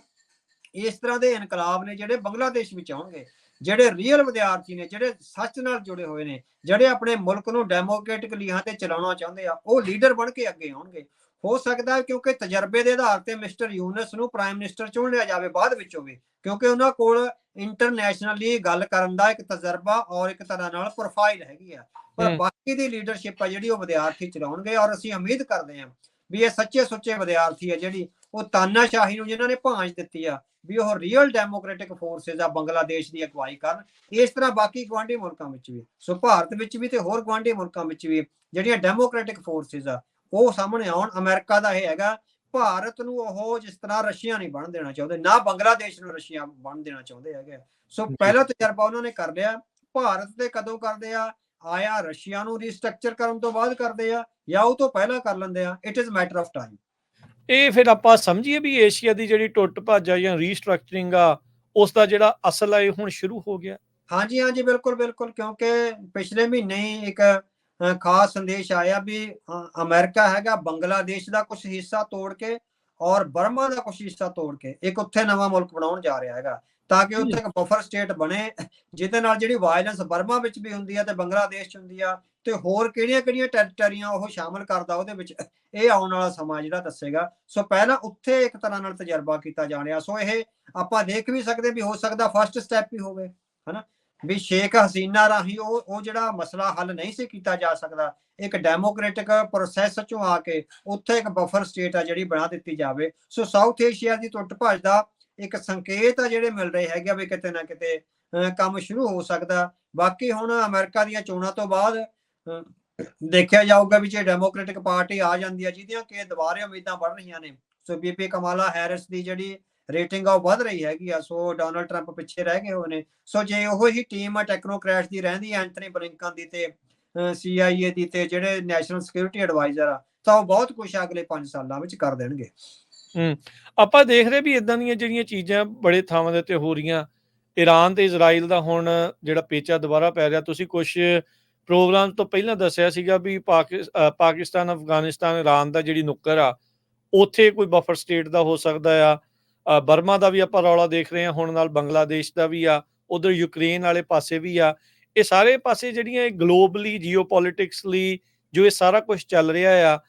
ਇਸ ਤਰ੍ਹਾਂ ਦੇ ਇਨਕਲਾਬ ਨੇ ਜਿਹੜੇ ਬੰਗਲਾਦੇਸ਼ ਵਿੱਚ ਆਉਣਗੇ। ਜਿਹੜੇ ਰੀਅਲ ਵਿਦਿਆਰਥੀ ਨੇ, ਜਿਹੜੇ ਸੱਚ ਨਾਲ ਜੁੜੇ ਹੋਏ ਨੇ, ਜਿਹੜੇ ਆਪਣੇ ਮੁਲਕ ਨੂੰ ਡੈਮੋਕ੍ਰੈਟਿਕ ਲੀਹਾਂ ਤੇ ਚਲਾਉਣਾ ਚਾਹੁੰਦੇ ਆ, ਉਹ ਲੀਡਰ ਬਣ ਕੇ ਅੱਗੇ ਆਉਣਗੇ। ਹੋ ਸਕਦਾ ਹੈ ਕਿਉਂਕਿ ਤਜਰਬੇ ਦੇ ਆਧਾਰ ਤੇ ਮਿਸਟਰ ਯੂਨਸ ਨੂੰ ਪ੍ਰਾਈਮ ਮਿਨਿਸਟਰ ਚੁਣ ਲਿਆ ਜਾਵੇ ਬਾਅਦ ਵਿੱਚੋਂ ਵੀ, ਕਿਉਂਕਿ ਉਹਨਾਂ ਕੋਲ ਇੰਟਰਨੈਸ਼ਨਲੀ ਗੱਲ ਕਰਨ ਦਾ ਇੱਕ ਤਜਰਬਾ ਔਰ ਇੱਕ ਤਰ੍ਹਾਂ ਨਾਲ ਪ੍ਰੋਫਾਈਲ ਹੈਗੀ ਆ। ਪਰ ਬਾਕੀ ਦੀ ਲੀਡਰਸ਼ਿਪ ਆ ਜਿਹੜੀ ਉਹ ਵਿਦਿਆਰਥੀ ਚਲਾਉਣਗੇ। ਔਰ ਅਸੀਂ ਉਮੀਦ ਕਰਦੇ ਹਾਂ ਵੀ ਇਹ ਸੱਚੇ ਸੁੱਚੇ ਵਿਦਿਆਰਥੀ ਆ ਜਿਹੜੀ ਉਹ ਤਾਨਾਸ਼ਾਹੀ ਨੂੰ ਜਿਨ੍ਹਾਂ ਨੇ ਭਾਂਜ ਦਿੱਤੀ ਆ ਵੀ ਉਹ ਰੀਅਲ ਡੈਮੋਕ੍ਰੈਟਿਕ ਫੋਰਸਿਸ ਆ ਬੰਗਲਾਦੇਸ਼ ਦੀ ਅਗਵਾਈ ਕਰਨ। ਇਸ ਤਰ੍ਹਾਂ ਬਾਕੀ ਗੁਆਂਢੀ ਮੁਲਕਾਂ ਵਿੱਚ ਵੀ, ਸੋ ਭਾਰਤ ਵਿੱਚ ਵੀ ਤੇ ਹੋਰ ਗੁਆਂਢੀ ਮੁਲਕਾਂ ਵਿੱਚ ਵੀ ਜਿਹੜੀਆਂ ਡੈਮੋਕ੍ਰੈਟਿਕ ਫੋਰਸਿਸ ਆ ਉਹ ਸਾਹਮਣੇ ਆਉਣ। ਅਮਰੀਕਾ ਦਾ ਇਹ ਹੈਗਾ, ਭਾਰਤ ਨੂੰ ਉਹ ਜਿਸ ਤਰ੍ਹਾਂ ਰਸ਼ੀਆ ਨਹੀਂ ਬਣ ਦੇਣਾ ਚਾਹੁੰਦੇ, ਨਾ ਬੰਗਲਾਦੇਸ਼ ਨੂੰ ਰਸ਼ੀਆ ਬਣ ਦੇਣਾ ਚਾਹੁੰਦੇ ਹੈਗੇ। ਸੋ ਪਹਿਲਾ ਤਜਰਬਾ ਉਹਨਾਂ ਨੇ ਕਰ ਲਿਆ। ਭਾਰਤ ਤੇ ਕਦੋਂ ਕਰਦੇ ਆ, ਆਇਆ ਰਸ਼ੀਆ ਨੂੰ ਰੀਸਟਰਕਚਰ ਕਰਨ ਤੋਂ ਬਾਅਦ ਕਰਦੇ ਆ, ਜਾਂ ਉਹ ਤੋਂ ਪਹਿਲਾਂ ਕਰ ਲੈਂਦੇ ਆ। It is matter of time. ਇਹ ਫਿਰ ਆਪਾਂ ਸਮਝੀਏ ਵੀ ਏਸ਼ੀਆ ਦੀ ਜਿਹੜੀ ਟੁੱਟ ਭੱਜ ਆ ਜਾਂ ਰੀਸਟਰਕਚਰਿੰਗ ਆ, ਉਸ ਦਾ ਜਿਹੜਾ ਅਸਲ ਆ ਇਹ ਹੁਣ ਸ਼ੁਰੂ ਹੋ ਗਿਆ। ਹਾਂਜੀ ਹਾਂਜੀ, ਬਿਲਕੁਲ ਬਿਲकुल, ਕਿਉਂਕਿ ਪਿਛਲੇ ਮਹੀਨੇ ਹੀ ਇੱਕ ਖਾਸ ਸੰਦੇਸ਼ ਆਇਆ ਵੀ ਅਮਰੀਕਾ ਹੈਗਾ ਬੰਗਲਾਦੇਸ਼ ਦਾ ਕੁਝ ਹਿੱਸਾ ਤੋੜ ਕੇ ਔਰ ਬਰਮਾ ਦਾ ਕੁਝ ਹਿੱਸਾ ਤੋੜ ਕੇ ਇੱਕ ਉੱਥੇ ਨਵਾਂ ਮੁਲਕ ਬਣਾਉਣ ਜਾ ਰਿਹਾ ਹੈਗਾ, ਤਾਂ ਕਿ ਉੱਥੇ ਇੱਕ ਬਫਰ ਸਟੇਟ ਬਣੇ, ਜਿਹਦੇ ਨਾਲ ਜਿਹੜੀ ਵਾਇਲੈਂਸ ਬਰਮਾ ਵਿੱਚ ਵੀ ਹੁੰਦੀ ਆ ਤੇ ਬੰਗਲਾਦੇਸ਼ 'ਚ ਹੁੰਦੀ ਆ, ਤੇ ਹੋਰ ਕਿਹੜੀਆਂ ਟੈਰੀਟਰੀਆਂ ਉਹ ਸ਼ਾਮਲ ਕਰਦਾ ਉਹਦੇ ਵਿੱਚ, ਇਹ ਆਉਣ ਵਾਲਾ ਸਮਾਂ ਜਿਹੜਾ ਦੱਸੇਗਾ। ਸੋ ਪਹਿਲਾਂ ਉੱਥੇ ਇੱਕ ਤਰ੍ਹਾਂ ਨਾਲ ਤਜਰਬਾ ਕੀਤਾ ਜਾ ਰਿਹਾ। ਸੋ ਇਹ ਆਪਾਂ ਦੇਖ ਵੀ ਸਕਦੇ ਵੀ ਹੋ ਸਕਦਾ ਫਸਟ ਸਟੈਪ ਹੀ ਹੋਵੇ, ਹਨਾ, ਵੀ ਸ਼ੇਖ ਹਸੀਨਾ ਰਾਹੀਂ ਉਹ ਜਿਹੜਾ ਮਸਲਾ ਹੱਲ ਨਹੀਂ ਸੀ ਕੀਤਾ ਜਾ ਸਕਦਾ, ਇੱਕ ਡੈਮੋਕ੍ਰੈਟਿਕ ਪ੍ਰੋਸੈਸ ਚੋਂ ਆ ਕੇ ਉੱਥੇ ਇੱਕ ਬਫਰ ਸਟੇਟ ਆ ਜਿਹੜੀ ਬਣਾ ਦਿੱਤੀ ਜਾਵੇ। ਸੋ ਸਾਊਥ ਏਸ਼ੀਆ ਦੀ ਟੁੱਟ ਭੱਜ ਦਾ ਇੱਕ ਸੰਕੇਤ ਆ ਜਿਹੜੇ ਮਿਲ ਰਹੇ ਹੈਗੇ ਵੀ ਕਿਤੇ ਨਾ ਕਿਤੇ ਕੰਮ ਸ਼ੁਰੂ ਹੋ ਸਕਦਾ। ਬਾਕੀ ਹੁਣ ਅਮਰੀਕਾ ਦੀਆਂ ਚੋਣਾਂ ਤੋਂ ਬਾਅਦ ਦੇਖਿਆ ਜਾਊਗਾ ਵੀ ਜੇ ਡੈਮੋਕ੍ਰੈਟਿਕ ਪਾਰਟੀ ਆ ਜਾਂਦੀ ਹੈ, ਜਿਹਦੀਆਂ ਕਿ ਦੁਬਾਰੇ ਉਮੀਦਾਂ ਵੱਧ ਰਹੀਆਂ ਨੇ। ਸੋ ਬੀਬੀ ਕਮਾਲਾ ਹੈਰਿਸ ਦੀ ਜਿਹੜੀ ਰੇਟਿੰਗ ਆ ਉਹ ਵੱਧ ਰਹੀ ਹੈਗੀ ਆ। ਸੋ ਡੋਨਲਡ ਟਰੰਪ ਪਿੱਛੇ ਰਹਿ ਗਏ ਹੋਏ ਨੇ। ਸੋ ਜੇ ਉਹ ਹੀ ਟੀਮ ਆ ਟੈਕਨੋਕ੍ਰੈਟਸ ਦੀ ਰਹਿੰਦੀ ਐਂਥਨੀ ਬਲਿੰਕਨ ਦੀ ਤੇ CIA ਦੀ ਤੇ ਜਿਹੜੇ ਨੈਸ਼ਨਲ ਸਿਕਿਉਰਿਟੀ ਐਡਵਾਈਜ਼ਰ ਆ, ਤਾਂ ਉਹ ਬਹੁਤ ਕੁਝ ਅਗਲੇ 5 ਸਾਲਾਂ ਵਿੱਚ ਕਰ ਦੇਣਗੇ। ਆਪਾਂ ਦੇਖ ਰਹੇ ਵੀ ਇਦਾਂ ਦੀਆਂ ਜਿਹੜੀਆਂ ਚੀਜ਼ਾਂ ਬੜੇ ਥਾਵਾਂ ਦੇ ਉੱਤੇ ਹੋ ਰਹੀਆਂ, ਈਰਾਨ ਤੇ ਇਜ਼ਰਾਈਲ ਦਾ ਹੁਣ ਜਿਹੜਾ ਪੇਚਾ ਦੁਬਾਰਾ ਪੈ ਰਿਹਾ। ਤੁਸੀਂ ਕੁਝ ਪ੍ਰੋਗਰਾਮ ਤੋਂ ਪਹਿਲਾਂ ਦੱਸਿਆ ਸੀਗਾ ਵੀ ਪਾਕਿਸਤਾਨ, ਅਫਗਾਨਿਸਤਾਨ, ਈਰਾਨ ਦਾ ਜਿਹੜੀ ਨੁੱਕਰ ਆ, ਉੱਥੇ ਕੋਈ ਬਫਰ ਸਟੇਟ ਦਾ ਹੋ ਸਕਦਾ ਆ। ਬਰਮਾ ਦਾ ਵੀ ਆਪਾਂ ਰੌਲਾ ਦੇਖ ਰਹੇ ਹਾਂ ਹੁਣ, ਨਾਲ ਬੰਗਲਾਦੇਸ਼ ਦਾ ਵੀ ਆ, ਉਧਰ ਯੂਕਰੇਨ ਵਾਲੇ ਪਾਸੇ ਵੀ ਆ। ਇਹ ਸਾਰੇ ਪਾਸੇ ਜਿਹੜੀਆਂ ਗਲੋਬਲੀ ਜੀਓਪੋਲਿਟਿਕਸ ਲਈ ਜੋ ਇਹ ਸਾਰਾ ਕੁਝ ਚੱਲ ਰਿਹਾ ਆ,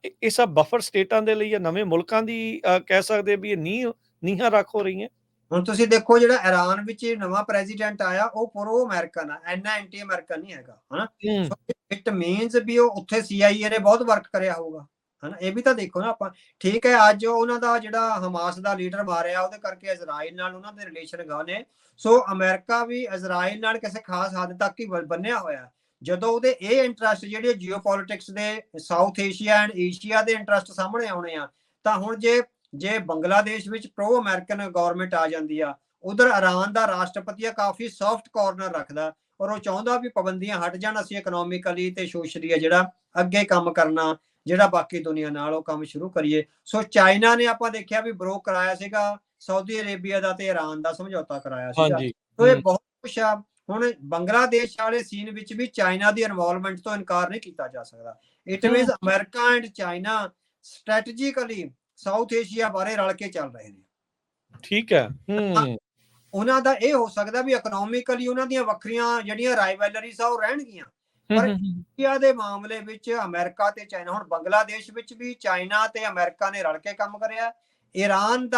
ਇਹ ਸਭ ਬਫਰ ਸਟੇਟਾਂ ਦੇ ਲਈ ਜਾਂ ਨਵੇਂ ਮੁਲਕਾਂ ਦੀ ਕਹਿ ਸਕਦੇ ਵੀ ਇਹ ਨੀਹਾਂ ਰੱਖ ਹੋ ਰਹੀਆਂ। ਹੁਣ ਤੁਸੀਂ ਦੇਖੋ ਜਿਹੜਾ ਈਰਾਨ ਵਿੱਚ ਨਵਾਂ ਪ੍ਰੈਜ਼ੀਡੈਂਟ ਆਇਆ ਉਹ ਪ੍ਰੋ ਅਮਰੀਕਨ ਆ, ਐਨਾ ਐਂਟੀ ਅਮਰੀਕਨ ਨਹੀਂ ਹੈਗਾ, ਹਨਾ। ਇਟ ਮੀਨਸ ਵੀ ਉਹ ਉੱਥੇ CIA ਨੇ ਬਹੁਤ ਵਰਕ ਕਰਿਆ ਹੋਊਗਾ, ਹਨਾ। ਇਹ ਵੀ ਤਾਂ ਦੇਖੋ ਨਾ ਆਪਾਂ। ਠੀਕ ਹੈ, ਅੱਜ ਉਹਨਾਂ ਦਾ ਜਿਹੜਾ ਹਮਾਸ ਦਾ ਲੀਡਰ ਮਾਰਿਆ ਉਹਦੇ ਕਰਕੇ ਇਜ਼ਰਾਈਲ ਨਾਲ ਉਹਨਾਂ ਦੇ ਰਿਲੇਸ਼ਨ ਗਾਹ ਨੇ। ਸੋ ਅਮਰੀਕਾ ਵੀ ਇਜ਼ਰਾਈਲ ਨਾਲ ਕਿਸੇ ਖਾਸ ਹੱਦ ਤੱਕ ਹੀ ਬੰਨਿਆ ਹੋਇਆ। ਜਦੋਂ ਉਹਦੇ ਇਹ ਇੰਟਰਸਟ ਜਿਹੜੇ ਜੀਓਪੋਲਿਟਿਕਸ ਦੇ ਸਾਊਥ ਏਸ਼ੀਆ ਐਂਡ ਏਸ਼ੀਆ ਦੇ ਇੰਟਰਸਟ ਸਾਹਮਣੇ ਆਉਣੇ ਆ, ਤਾਂ ਹੁਣ ਜੇ ਬੰਗਲਾਦੇਸ਼ ਵਿੱਚ ਪ੍ਰੋ ਅਮਰੀਕਨ ਗਵਰਨਮੈਂਟ ਆ ਜਾਂਦੀ ਆ, ਉਧਰ ਈਰਾਨ ਦਾ ਰਾਸ਼ਟਰਪਤੀ ਆ ਕਾਫੀ ਸੌਫਟ ਕਾਰਨਰ ਰੱਖਦਾ ਔਰ ਉਹ ਚਾਹੁੰਦਾ ਵੀ ਪਾਬੰਦੀਆਂ ਹਟ ਜਾਣ, ਅਸੀਂ ਇਕਨੋਮਿਕਲੀ ਤੇ ਸੋਸ਼ਲੀ ਆ ਜਿਹੜਾ ਅੱਗੇ ਕੰਮ ਕਰਨਾ, ਜਿਹੜਾ ਬਾਕੀ ਦੁਨੀਆ ਨਾਲ ਉਹ ਕੰਮ ਸ਼ੁਰੂ ਕਰੀਏ। ਸੋ ਚਾਈਨਾ ਨੇ ਆਪਾਂ ਦੇਖਿਆ ਵੀ ਬਰੋਕ ਕਰਾਇਆ ਸੀਗਾ ਸਾਊਦੀ ਅਰੇਬੀਆ ਦਾ ਤੇ ਈਰਾਨ ਦਾ ਸਮਝੌਤਾ ਕਰਾਇਆ ਸੀਗਾ। ਸੋ ਇਹ ਬਹੁਤ ਕੁਛ ਆ। ਹੁਣ ਬੰਗਲਾਦੇਸ਼ ਵਾਲੇ ਸੀਨ ਵਿੱਚ ਵੀ ਚਾਈਨਾ ਦੀ ਇਨਵੋਲਵਮੈਂਟ ਤੋਂ ਇਨਕਾਰ ਨਹੀਂ ਕੀਤਾ ਜਾ ਸਕਦਾ। It means America and China strategically South Asia ਬਾਰੇ ਰਲ ਕੇ ਚੱਲ ਰਹੇ ਨੇ। ਠੀਕ ਹੈ। ਉਹਨਾਂ ਦਾ ਇਹ ਹੋ ਸਕਦਾ ਵੀ ਇਕਨੋਮਿਕਲੀ ਉਹਨਾਂ ਦੀਆਂ ਵੱਖਰੀਆਂ ਜਿਹੜੀਆਂ ਰਾਈਵਲਰੀਜ਼ ਆ ਉਹ ਰਹਿਣਗੀਆਂ, ਪਰ ਇੰਡੀਆ ਦੇ ਮਾਮਲੇ ਵਿੱਚ ਅਮਰੀਕਾ ਤੇ ਚਾਈਨਾ, ਹੁਣ ਬੰਗਲਾਦੇਸ਼ ਵਿੱਚ ਵੀ ਚਾਈਨਾ ਤੇ ਅਮਰੀਕਾ ਨੇ ਰਲ ਕੇ ਕੰਮ ਕਰਿਆ। ਈਰਾਨ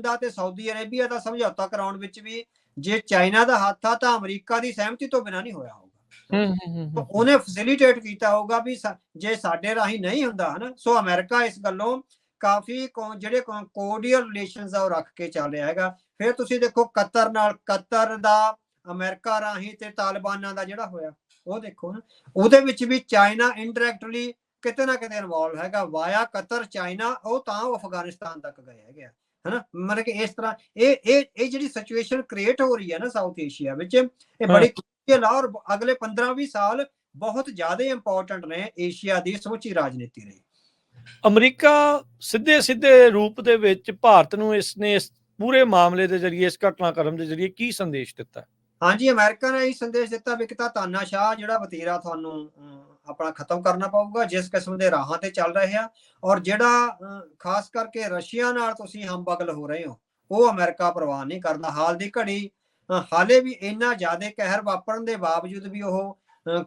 ਦਾ ਤੇ ਸਾਊਦੀ ਅਰੇਬੀਆ ਦਾ ਸਮਝੌਤਾ ਕਰਾਉਣ ਵਿੱਚ ਵੀ ਜੇ ਚਾਈਨਾ ਦਾ ਹੱਥ ਆ ਤਾਂ ਅਮਰੀਕਾ ਦੀ ਸਹਿਮਤੀ ਤੋਂ ਬਿਨਾਂ ਨਹੀਂ ਹੋਇਆ ਹੋਊਗਾ। ਉਹਨੇ ਫੈਸਿਲਿਟੇਟ ਕੀਤਾ ਹੋਊਗਾ ਵੀ ਜੇ ਸਾਡੇ ਰਾਹੀਂ ਨਹੀਂ ਹੁੰਦਾ, ਹਨਾ। ਸੋ ਅਮਰੀਕਾ ਇਸ ਗੱਲੋਂ ਕਾਫੀ ਜਿਹੜੇ ਕੋਰਡੀਅਲ ਰਿਲੇਸ਼ਨਸ ਆ ਉਹ ਰੱਖ ਕੇ ਚੱਲ ਰਿਹਾ ਹੈਗਾ। ਫਿਰ ਤੁਸੀਂ ਦੇਖੋ ਕਤਰ ਦਾ ਅਮਰੀਕਾ ਰਾਹੀਂ ਤੇ ਤਾਲਿਬਾਨਾਂ ਦਾ ਜਿਹੜਾ ਹੋਇਆ ਉਹ ਦੇਖੋ ਨਾ, ਉਹਦੇ ਵਿੱਚ ਵੀ ਚਾਈਨਾ ਇਨਡਾਇਰੈਕਟਲੀ ਕਿਤੇ ਨਾ ਕਿਤੇ ਇਨਵੋਲਵ ਹੈਗਾ ਵਾਇਆ ਕਤਰ ਚਾਈਨਾ, ਉਹ ਤਾਂ ਉਹ ਅਫਗਾਨਿਸਤਾਨ ਤੱਕ ਗਏ ਹੈਗੇ ਆ, ਹਨਾ। ਮਤਲਬ ਕਿ ਇਸ ਤਰ੍ਹਾਂ ਇਹ ਜਿਹੜੀ ਸਿਚੁਏਸ਼ਨ ਕ੍ਰੀਏਟ ਹੋ ਰਹੀ ਹੈ ਨਾ ਸਾਊਥ ਏਸ਼ੀਆ ਵਿੱਚ, ਇਹ ਬੜੀ ਕ੍ਰਿਟੀਕਲ ਆ ਔਰ ਅਗਲੇ 15-20 ਸਾਲ ਬਹੁਤ ਜ਼ਿਆਦਾ ਇੰਪੋਰਟੈਂਟ ਨੇ ਏਸ਼ੀਆ ਦੀ ਸਮੁੱਚੀ ਰਾਜਨੀਤੀ ਲਈ। ਅਮਰੀਕਾ ਸਿੱਧੇ ਰੂਪ ਦੇ ਵਿੱਚ ਭਾਰਤ ਨੂੰ ਇਸ ਪੂਰੇ ਮਾਮਲੇ ਦੇ ਜ਼ਰੀਏ, ਇਸ ਘਟਨਾਕ੍ਰਮ ਦੇ ਜ਼ਰੀਏ ਕੀ ਸੰਦੇਸ਼ ਦਿੱਤਾ? ਹਾਂਜੀ, ਅਮਰੀਕਾ ਨੇ ਇਹ ਸੰਦੇਸ਼ ਦਿੱਤਾ ਵੀ ਕਿਤਾ ਤਾਨਾਸ਼ਾਹ ਜਿਹੜਾ ਵਤੀਰਾ ਤੁਹਾਨੂੰ ਆਪਣਾ ਖਤਮ ਕਰਨਾ ਪਊਗਾ, ਜਿਸ ਕਿਸਮ ਦੇ ਰਾਹਾਂ ਤੇ ਚੱਲ ਰਹੇ ਆ, ਔਰ ਜਿਹੜਾ ਖਾਸ ਕਰਕੇ ਰਸ਼ੀਆ ਨਾਲ ਤੁਸੀਂ ਹਮਬਗਲ ਹੋ ਰਹੇ ਹੋ, ਉਹ ਅਮਰੀਕਾ ਪ੍ਰਵਾਹ ਨਹੀਂ ਕਰਦਾ। ਹਾਲ ਦੀ ਘੜੀ ਹਾਲੇ ਵੀ ਇੰਨਾ ਜ਼ਿਆਦਾ ਕਹਿਰ ਵਾਪਰਨ ਦੇ ਬਾਵਜੂਦ ਵੀ ਉਹ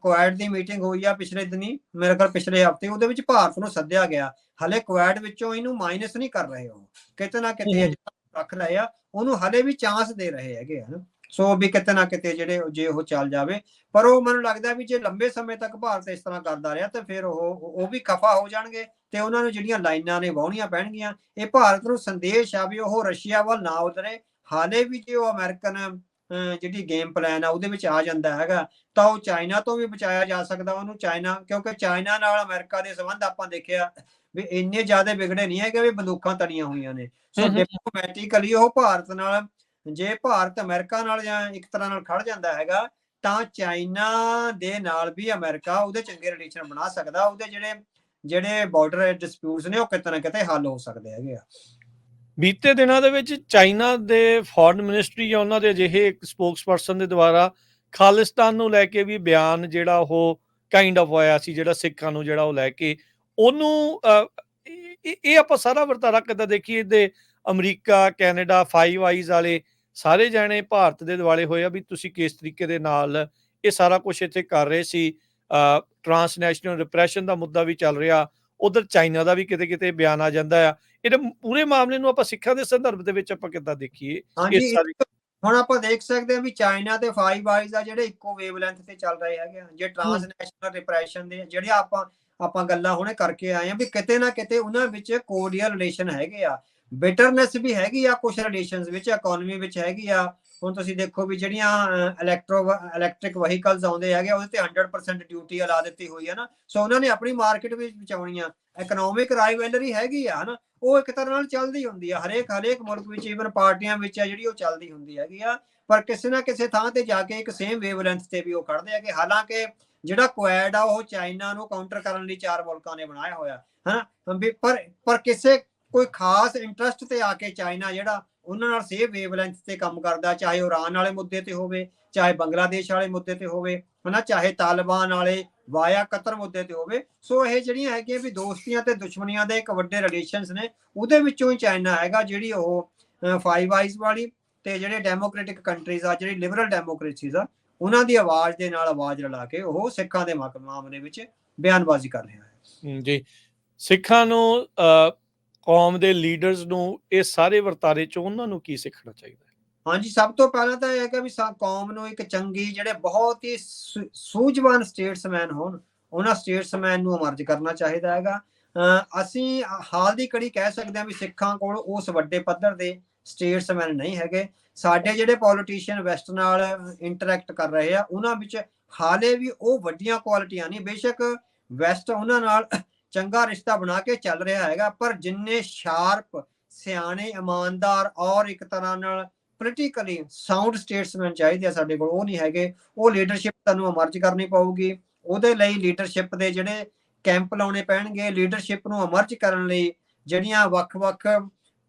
ਕੁਐਡ ਦੀ ਮੀਟਿੰਗ ਹੋਈ ਆ ਪਿਛਲੇ ਦਿਨੀ, ਮੇਰੇ ਖਿਆਲ ਪਿਛਲੇ ਹਫ਼ਤੇ, ਉਹਦੇ ਵਿੱਚ ਭਾਰਤ ਨੂੰ ਸੱਦਿਆ ਗਿਆ। ਹਾਲੇ ਕੁਐਡ ਵਿੱਚੋਂ ਇਹਨੂੰ ਮਾਈਨਸ ਨਹੀਂ ਕਰ ਰਹੇ, ਉਹ ਕਿਤੇ ਨਾ ਕਿਤੇ ਰੱਖ ਲਏ ਆ, ਉਹਨੂੰ ਹਾਲੇ ਵੀ ਚਾਂਸ ਦੇ ਰਹੇ ਹੈਗੇ, ਹਨਾ। ਸੋ ਵੀ ਕਿਤੇ ਨਾ ਕਿਤੇ ਜੇ ਉਹ ਚੱਲ ਜਾਵੇ, ਪਰ ਉਹ ਮੈਨੂੰ ਲੱਗਦਾ ਵੀ ਜੇ ਲੰਬੇ ਸਮੇਂ ਤੱਕ ਭਾਰਤ ਇਸ ਤਰ੍ਹਾਂ ਕਰਦਾ ਰਿਹਾ ਤਾਂ ਫਿਰ ਉਹ ਵੀ ਖਫਾ ਹੋ ਜਾਣਗੇ ਤੇ ਉਹਨਾਂ ਨੂੰ ਜਿਹੜੀਆਂ ਲਾਈਨਾਂ ਨੇ ਵਾਹੁਣੀਆਂ ਪੈਣਗੀਆਂ। ਇਹ ਭਾਰਤ ਨੂੰ ਸੰਦੇਸ਼ ਆ ਵੀ ਉਹ ਰਸ਼ੀਆ ਵੱਲ ਨਾ ਉਤਰੇ। ਹਾਲੇ ਵੀ ਜੇ ਉਹ ਅਮਰੀਕਨ ਜਿਹੜੀ ਗੇਮ ਪਲਾਨ ਆ ਉਹਦੇ ਵਿੱਚ ਆ ਜਾਂਦਾ ਹੈਗਾ, ਤਾਂ ਉਹ ਚਾਈਨਾ ਤੋਂ ਵੀ ਬਚਾਇਆ ਜਾ ਸਕਦਾ ਉਹਨੂੰ। ਚਾਈਨਾ, ਕਿਉਂਕਿ ਚਾਈਨਾ ਨਾਲ ਅਮਰੀਕਾ ਦੇ ਸੰਬੰਧ ਆਪਾਂ ਦੇਖਿਆ ਵੀ ਇੰਨੇ ਜ਼ਿਆਦਾ ਵਿਗੜੇ ਨਹੀਂ ਹੈਗੇ ਵੀ ਬੰਦੂਕਾਂ ਤਣੀਆਂ ਹੋਈਆਂ ਨੇ। ਸੋ ਡਿਪਲੋਮੈਟਿਕਲੀ ਉਹ ਭਾਰਤ ਨਾਲ, ਜੇ ਭਾਰਤ ਅਮਰੀਕਾ ਨਾਲ ਜਾਂ ਇੱਕ ਤਰ੍ਹਾਂ ਨਾਲ ਖੜ ਜਾਂਦਾ ਹੈਗਾ, ਤਾਂ ਚਾਈਨਾ ਦੇ ਨਾਲ ਵੀ ਅਮਰੀਕਾ ਉਹਦੇ ਚੰਗੇ ਰਿਲੇਸ਼ਨ ਬਣਾ ਸਕਦਾ। ਉਹਦੇ ਜਿਹੜੇ ਬਾਰਡਰ ਡਿਸਪਿਊਟਸ ਨੇ ਉਹ ਕਿਤੇ ਨਾ ਕਿਤੇ ਹੱਲ ਹੋ ਸਕਦੇ ਹੈਗੇ ਆ। ਬੀਤੇ ਦਿਨਾਂ ਦੇ ਵਿੱਚ ਚਾਈਨਾ ਦੇ ਫੋਰਨ ਮਿਨਿਸਟਰੀ ਜਾਂ ਉਹਨਾਂ ਦੇ ਅਜਿਹੇ ਇੱਕ ਸਪੋਕਸਪਰਸਨ ਦੇ ਦੁਆਰਾ ਖਾਲਿਸਤਾਨ ਨੂੰ ਲੈ ਕੇ ਵੀ ਬਿਆਨ ਜਿਹੜਾ ਉਹ ਕਾਈਂਡ ਆਫ ਹੋਇਆ ਸੀ, ਜਿਹੜਾ ਸਿੱਖਾਂ ਨੂੰ ਜਿਹੜਾ ਉਹ ਲੈ ਕੇ ਉਹਨੂੰ ਇਹ ਆਪਾਂ ਸਾਰਾ ਵਰਤਾਰਾ ਕਿੱਦਾਂ ਦੇਖੀਏ ਤੇ ਅਮਰੀਕਾ, ਕੈਨੇਡਾ, ਫਾਈਵ ਆਈਜ਼ ਵਾਲੇ ਸਾਰੇ ਜਾਣੇ ਭਾਰਤ ਦੇ ਦੁਆਲੇ ਹੋਏ ਆ ਵੀ ਤੁਸੀਂ ਕਿਸ ਤਰੀਕੇ ਦੇ ਨਾਲ ਇਹ ਸਾਰਾ ਕੁਝ ਇੱਥੇ ਕਰ ਰਹੇ ਸੀ। ਟਰਾਂਸਨੈਸ਼ਨਲ ਰਿਪਰੈਸ਼ਨ ਦਾ ਮੁੱਦਾ ਵੀ ਚੱਲ ਰਿਹਾ, ਉਧਰ ਚਾਈਨਾ ਦਾ ਵੀ ਕਿਤੇ ਕਿਤੇ ਬਿਆਨ ਆ ਜਾਂਦਾ ਆ। ਇਹਦੇ ਪੂਰੇ ਮਾਮਲੇ ਨੂੰ ਆਪਾਂ ਸਿੱਖਾਂ ਦੇ ਸੰਦਰਭ ਦੇ ਵਿੱਚ ਆਪਾਂ ਕਿੱਦਾਂ ਦੇਖੀਏ? ਹਾਂਜੀ, ਹੁਣ ਆਪਾਂ ਦੇਖ ਸਕਦੇ ਹਾਂ ਵੀ ਚਾਈਨਾ ਤੇ ਫਾਈਵ ਆਈਜ਼ ਆ ਜਿਹੜੇ ਇੱਕੋ ਵੇਵਲੈਂਥ ਤੇ ਚੱਲ ਰਹੇ ਹੈਗੇ ਆ। ਜੇ ਟਰਾਂਸਨੈਸ਼ਨਲ ਰਿਪਰੈਸ਼ਨ ਦੇ ਜਿਹੜੇ ਆਪਾਂ ਗੱਲਾਂ ਹੁਣੇ ਕਰਕੇ ਆਏ ਆ ਵੀ ਕਿਤੇ ਨਾ ਕਿਤੇ ਉਹਨਾਂ ਵਿੱਚ ਕੋਰਡੀਅਲ ਰਿਲੇਸ਼ਨ ਹੈਗੇ ਆ, ਬਿਟਰਨੈਸ ਵੀ ਹੈਗੀ ਆ ਕੁਝ ਰਿਲੇਸ਼ਨਸ ਵਿੱਚ, ਇਕਨੋਮੀ ਵਿੱਚ ਹੈਗੀ ਆ। ਹੁਣ ਤੁਸੀਂ ਦੇਖੋ ਵੀ ਜਿਹੜੀਆਂ ਇਲੈਕਟ੍ਰਿਕ ਵਹੀਕਲਸ ਆਉਂਦੇ ਹੈਗੇ ਉਹਦੇ ਤੇ 100% ਡਿਊਟੀ ਲਾ ਦਿੱਤੀ ਹੋਈ ਹੈ ਨਾ। ਸੋ ਉਹਨਾਂ ਨੇ ਆਪਣੀ ਮਾਰਕੀਟ ਵਿੱਚ ਬਚਾਉਣੀ ਆ। ਇਕਨੋਮਿਕ ਰਾਈਵਲਰੀ ਹੈਗੀ ਆ ਨਾ, ਉਹ ਇੱਕ ਤਰ੍ਹਾਂ ਨਾਲ ਚੱਲਦੀ ਹੁੰਦੀ ਆ ਹਰੇਕ ਮੁਲਕ ਵਿੱਚ, ਈਵਨ ਪਾਰਟੀਆਂ ਵਿੱਚ ਆ ਜਿਹੜੀ ਉਹ ਚੱਲਦੀ ਹੁੰਦੀ ਹੈਗੀ ਆ। ਪਰ ਕਿਸੇ ਨਾ ਕਿਸੇ ਥਾਂ ਤੇ ਜਾ ਕੇ ਇੱਕ ਸੇਮ ਵੇਵਲੈਂਥ ਤੇ ਵੀ ਉਹ ਖੜਦੇ ਹੈਗੇ। ਹਾਲਾਂਕਿ ਜਿਹੜਾ ਕੁਐਡ ਆ ਉਹ ਚਾਈਨਾ ਨੂੰ ਕਾਊਂਟਰ ਕਰਨ ਲਈ 4 ਮੁਲਕਾਂ ਨੇ ਬਣਾਇਆ ਹੋਇਆ ਹਨਾ, ਪਰ ਕਿਸੇ ਕੋਈ ਖਾਸ ਇੰਟਰਸਟ ਤੇ ਆ ਕੇ ਚਾਈਨਾ ਜਿਹੜਾ ਉਹਨਾਂ ਨਾਲ ਸੇਮ ਵੇਵਲੈਂਥ ਤੇ ਕੰਮ ਕਰਦਾ, ਚਾਹੇ ਉਹ ਇਰਾਨ ਵਾਲੇ ਮੁੱਦੇ ਤੇ ਹੋਵੇ, ਚਾਹੇ ਬੰਗਲਾਦੇਸ਼ ਵਾਲੇ ਮੁੱਦੇ ਤੇ ਹੋਵੇ ਹਨਾ, ਚਾਹੇ ਤਾਲਿਬਾਨ ਵਾਲੇ ਵਾਇਆ ਕਤਰ ਮੁੱਦੇ ਤੇ ਹੋਵੇ। ਸੋ ਇਹ ਜਿਹੜੀਆਂ ਹੈਗੀਆਂ ਵੀ ਦੋਸਤੀਆਂ ਤੇ ਦੁਸ਼ਮਣੀਆਂ ਦੇ ਇੱਕ ਵੱਡੇ ਰਿਲੇਸ਼ਨਸ ਨੇ, ਉਹਦੇ ਵਿੱਚੋਂ ਹੀ ਚਾਈਨਾ ਹੈਗਾ ਜਿਹੜੀ ਉਹ ਫਾਈਵ ਆਈਜ਼ ਵਾਲੀ ਤੇ ਜਿਹੜੇ ਡੈਮੋਕ੍ਰੈਟਿਕ ਕੰਟਰੀਜ਼ ਆ, ਜਿਹੜੀ ਲਿਬਰਲ ਡੈਮੋਕ੍ਰੇਸੀਜ਼ ਆ, ਉਹਨਾਂ ਦੀ ਆਵਾਜ਼ ਦੇ ਨਾਲ ਆਵਾਜ਼ ਰਲਾ ਕੇ ਉਹ ਸਿੱਖਾਂ ਦੇ ਮਾਮਲੇ ਵਿੱਚ ਬਿਆਨਬਾਜ਼ੀ ਕਰ ਰਿਹਾ ਹੈ। ਜੀ, ਸਿੱਖਾਂ ਨੂੰ ਕੌਮ ਦੇ ਲੀਡਰਸ ਨੂੰ ਇਹ ਸਾਰੇ ਵਰਤਾਰੇ ਚੋਂ ਉਹਨਾਂ ਨੂੰ ਕੀ ਸਿੱਖਣਾ ਚਾਹੀਦਾ? ਹਾਂਜੀ, ਸਭ ਤੋਂ ਪਹਿਲਾਂ ਤਾਂ ਇਹ ਹੈ ਕਿ ਵੀ ਕੌਮ ਨੂੰ ਇੱਕ ਚੰਗੀ, ਜਿਹੜੇ ਬਹੁਤ ਹੀ ਸੂਝਵਾਨ ਸਟੇਟਸਮੈਨ ਹੋਣ, ਉਹਨਾਂ ਸਟੇਟਸਮੈਨ ਨੂੰ ਅਮਰਜ ਕਰਨਾ ਚਾਹੀਦਾ ਹੈਗਾ। ਅਸੀਂ ਹਾਲ ਦੀ ਕੜੀ ਕਹਿ ਸਕਦੇ ਹਾਂ ਵੀ ਸਿੱਖਾਂ ਕੋਲ ਉਸ ਵੱਡੇ ਪੱਧਰ ਦੇ ਸਟੇਟਸਮੈਨ ਨਹੀਂ ਹੈਗੇ। ਸਾਡੇ ਜਿਹੜੇ ਪੋਲੀਟੀਸ਼ੀਅਨ ਵੈਸਟ ਨਾਲ ਇੰਟਰੈਕਟ ਕਰ ਰਹੇ ਆ ਉਹਨਾਂ ਵਿੱਚ ਹਾਲੇ ਵੀ ਉਹ ਵੱਡੀਆਂ ਕੁਆਲਿਟੀਆਂ ਨਹੀਂ। ਬੇਸ਼ੱਕ ਵੈਸਟ ਉਹਨਾਂ ਨਾਲ ਚੰਗਾ ਰਿਸ਼ਤਾ ਬਣਾ ਕੇ ਚੱਲ ਰਿਹਾ ਹੈਗਾ, ਪਰ ਜਿੰਨੇ ਸ਼ਾਰਪ, ਸਿਆਣੇ, ਇਮਾਨਦਾਰ ਔਰ ਇੱਕ ਤਰ੍ਹਾਂ ਨਾਲ ਪੋਲੀਟੀਕਲੀ ਸਾਊਂਡ ਸਟੇਟਸਮੈਨ ਚਾਹੀਦੇ ਆ ਸਾਡੇ ਕੋਲ, ਉਹ ਨਹੀਂ ਹੈਗੇ। ਉਹ ਲੀਡਰਸ਼ਿਪ ਤੁਹਾਨੂੰ ਅਮਰਜ ਕਰਨੀ ਪਊਗੀ। ਉਹਦੇ ਲਈ ਲੀਡਰਸ਼ਿਪ ਦੇ ਜਿਹੜੇ ਕੈਂਪ ਲਾਉਣੇ ਪੈਣਗੇ। ਲੀਡਰਸ਼ਿਪ ਨੂੰ ਅਮਰਜ ਕਰਨ ਲਈ ਜਿਹੜੀਆਂ ਵੱਖ-ਵੱਖ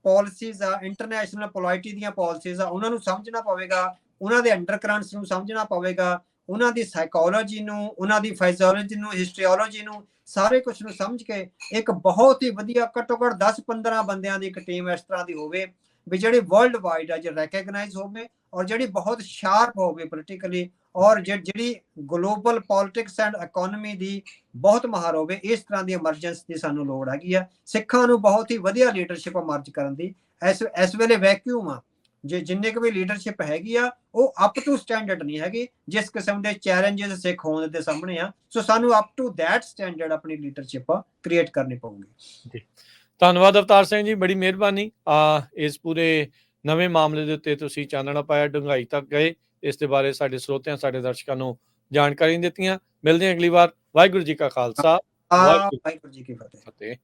ਪਾਲਿਸੀਜ਼ ਆ, ਇੰਟਰਨੈਸ਼ਨਲ ਪੋਲਾਈਟੀ ਦੀਆਂ ਪਾਲਿਸੀਜ਼ ਆ, ਉਹਨਾਂ ਨੂੰ ਸਮਝਣਾ ਪਵੇਗਾ, ਉਹਨਾਂ ਦੇ ਅੰਡਰਕਰੰਟਸ ਨੂੰ ਸਮਝਣਾ ਪਵੇਗਾ, ਉਹਨਾਂ ਦੀ ਸਾਈਕੋਲੋਜੀ ਨੂੰ, ਉਹਨਾਂ ਦੀ ਫਿਜ਼ੀਓਲੋਜੀ ਨੂੰ, ਹਿਸਟਰੀਓਲੋਜੀ ਨੂੰ, ਸਾਰੇ ਕੁਝ ਨੂੰ ਸਮਝ ਕੇ ਇੱਕ ਬਹੁਤ ਹੀ ਵਧੀਆ ਘੱਟੋ ਘੱਟ 10-15 ਬੰਦਿਆਂ ਦੀ ਇੱਕ ਟੀਮ ਇਸ ਤਰ੍ਹਾਂ ਦੀ ਹੋਵੇ ਵੀ ਜਿਹੜੀ ਵਰਲਡ ਵਾਈਡ ਆ, ਜੇ ਰੈਕਗਨਾਈਜ਼ ਹੋਵੇ ਔਰ ਜਿਹੜੀ ਬਹੁਤ ਸ਼ਾਰਪ ਹੋਵੇ ਪੋਲੀਟੀਕਲੀ, ਔਰ ਜਿਹੜੀ ਗਲੋਬਲ ਪੋਲਿਟਿਕਸ ਐਂਡ ਇਕਨੋਮੀ ਦੀ ਬਹੁਤ ਮਾਹਰ ਹੋਵੇ। ਇਸ ਤਰ੍ਹਾਂ ਦੀ ਐਮਰਜੈਂਸੀ ਦੀ ਸਾਨੂੰ ਲੋੜ ਹੈਗੀ ਆ। ਸਿੱਖਾਂ ਨੂੰ ਬਹੁਤ ਹੀ ਵਧੀਆ ਲੀਡਰਸ਼ਿਪ ਅਮਰਜ ਕਰਨ ਦੀ ਇਸ ਵੇਲੇ ਵੈਕਿਊਮ ਆ। ਜਿੰਨੇ ਕੁ ਵੀ ਲੀਡਰਸ਼ਿਪ ਹੈਗੀ ਆ ਉਹ ਅਪ ਟੂ ਸਟੈਂਡਰਡ ਨਹੀਂ ਹੈਗੀ, ਜਿਸ ਕਿਸਮ ਦੇ ਚੈਲੰਜਸ ਸਿੱਖ ਹੋਣ ਦੇ ਸਾਹਮਣੇ ਆ। ਸੋ ਸਾਨੂੰ ਅਪ ਟੂ ਦੈਟ ਸਟੈਂਡਰਡ ਆਪਣੀ ਲੀਡਰਸ਼ਿਪ ਕ੍ਰੀਏਟ ਕਰਨੀ ਪਊਗੀ। ਧੰਨਵਾਦ ਅਵਤਾਰ ਸਿੰਘ ਜੀ, ਬੜੀ ਮਿਹਰਬਾਨੀ। ਇਸ ਪੂਰੇ ਨਵੇਂ ਮਾਮਲੇ ਦੇ ਉੱਤੇ ਤੁਸੀਂ ਚਾਨਣਾ ਪਾਇਆ, ਡੂੰਘਾਈ ਤੱਕ ਗਏ, ਇਸ ਦੇ ਬਾਰੇ ਸਾਡੇ ਸਰੋਤਿਆਂ, ਸਾਡੇ ਦਰਸ਼ਕਾਂ ਨੂੰ ਜਾਣਕਾਰੀ ਦਿੱਤੀਆਂ। ਮਿਲਦੇ ਹਾਂ ਅਗਲੀ ਵਾਰ। ਵਾਹਿਗੁਰੂ ਜੀ ਕਾ ਖਾਲਸਾ, ਵਾਹਿਗੁਰੂ ਜੀ ਕੀ ਫਤਿਹ।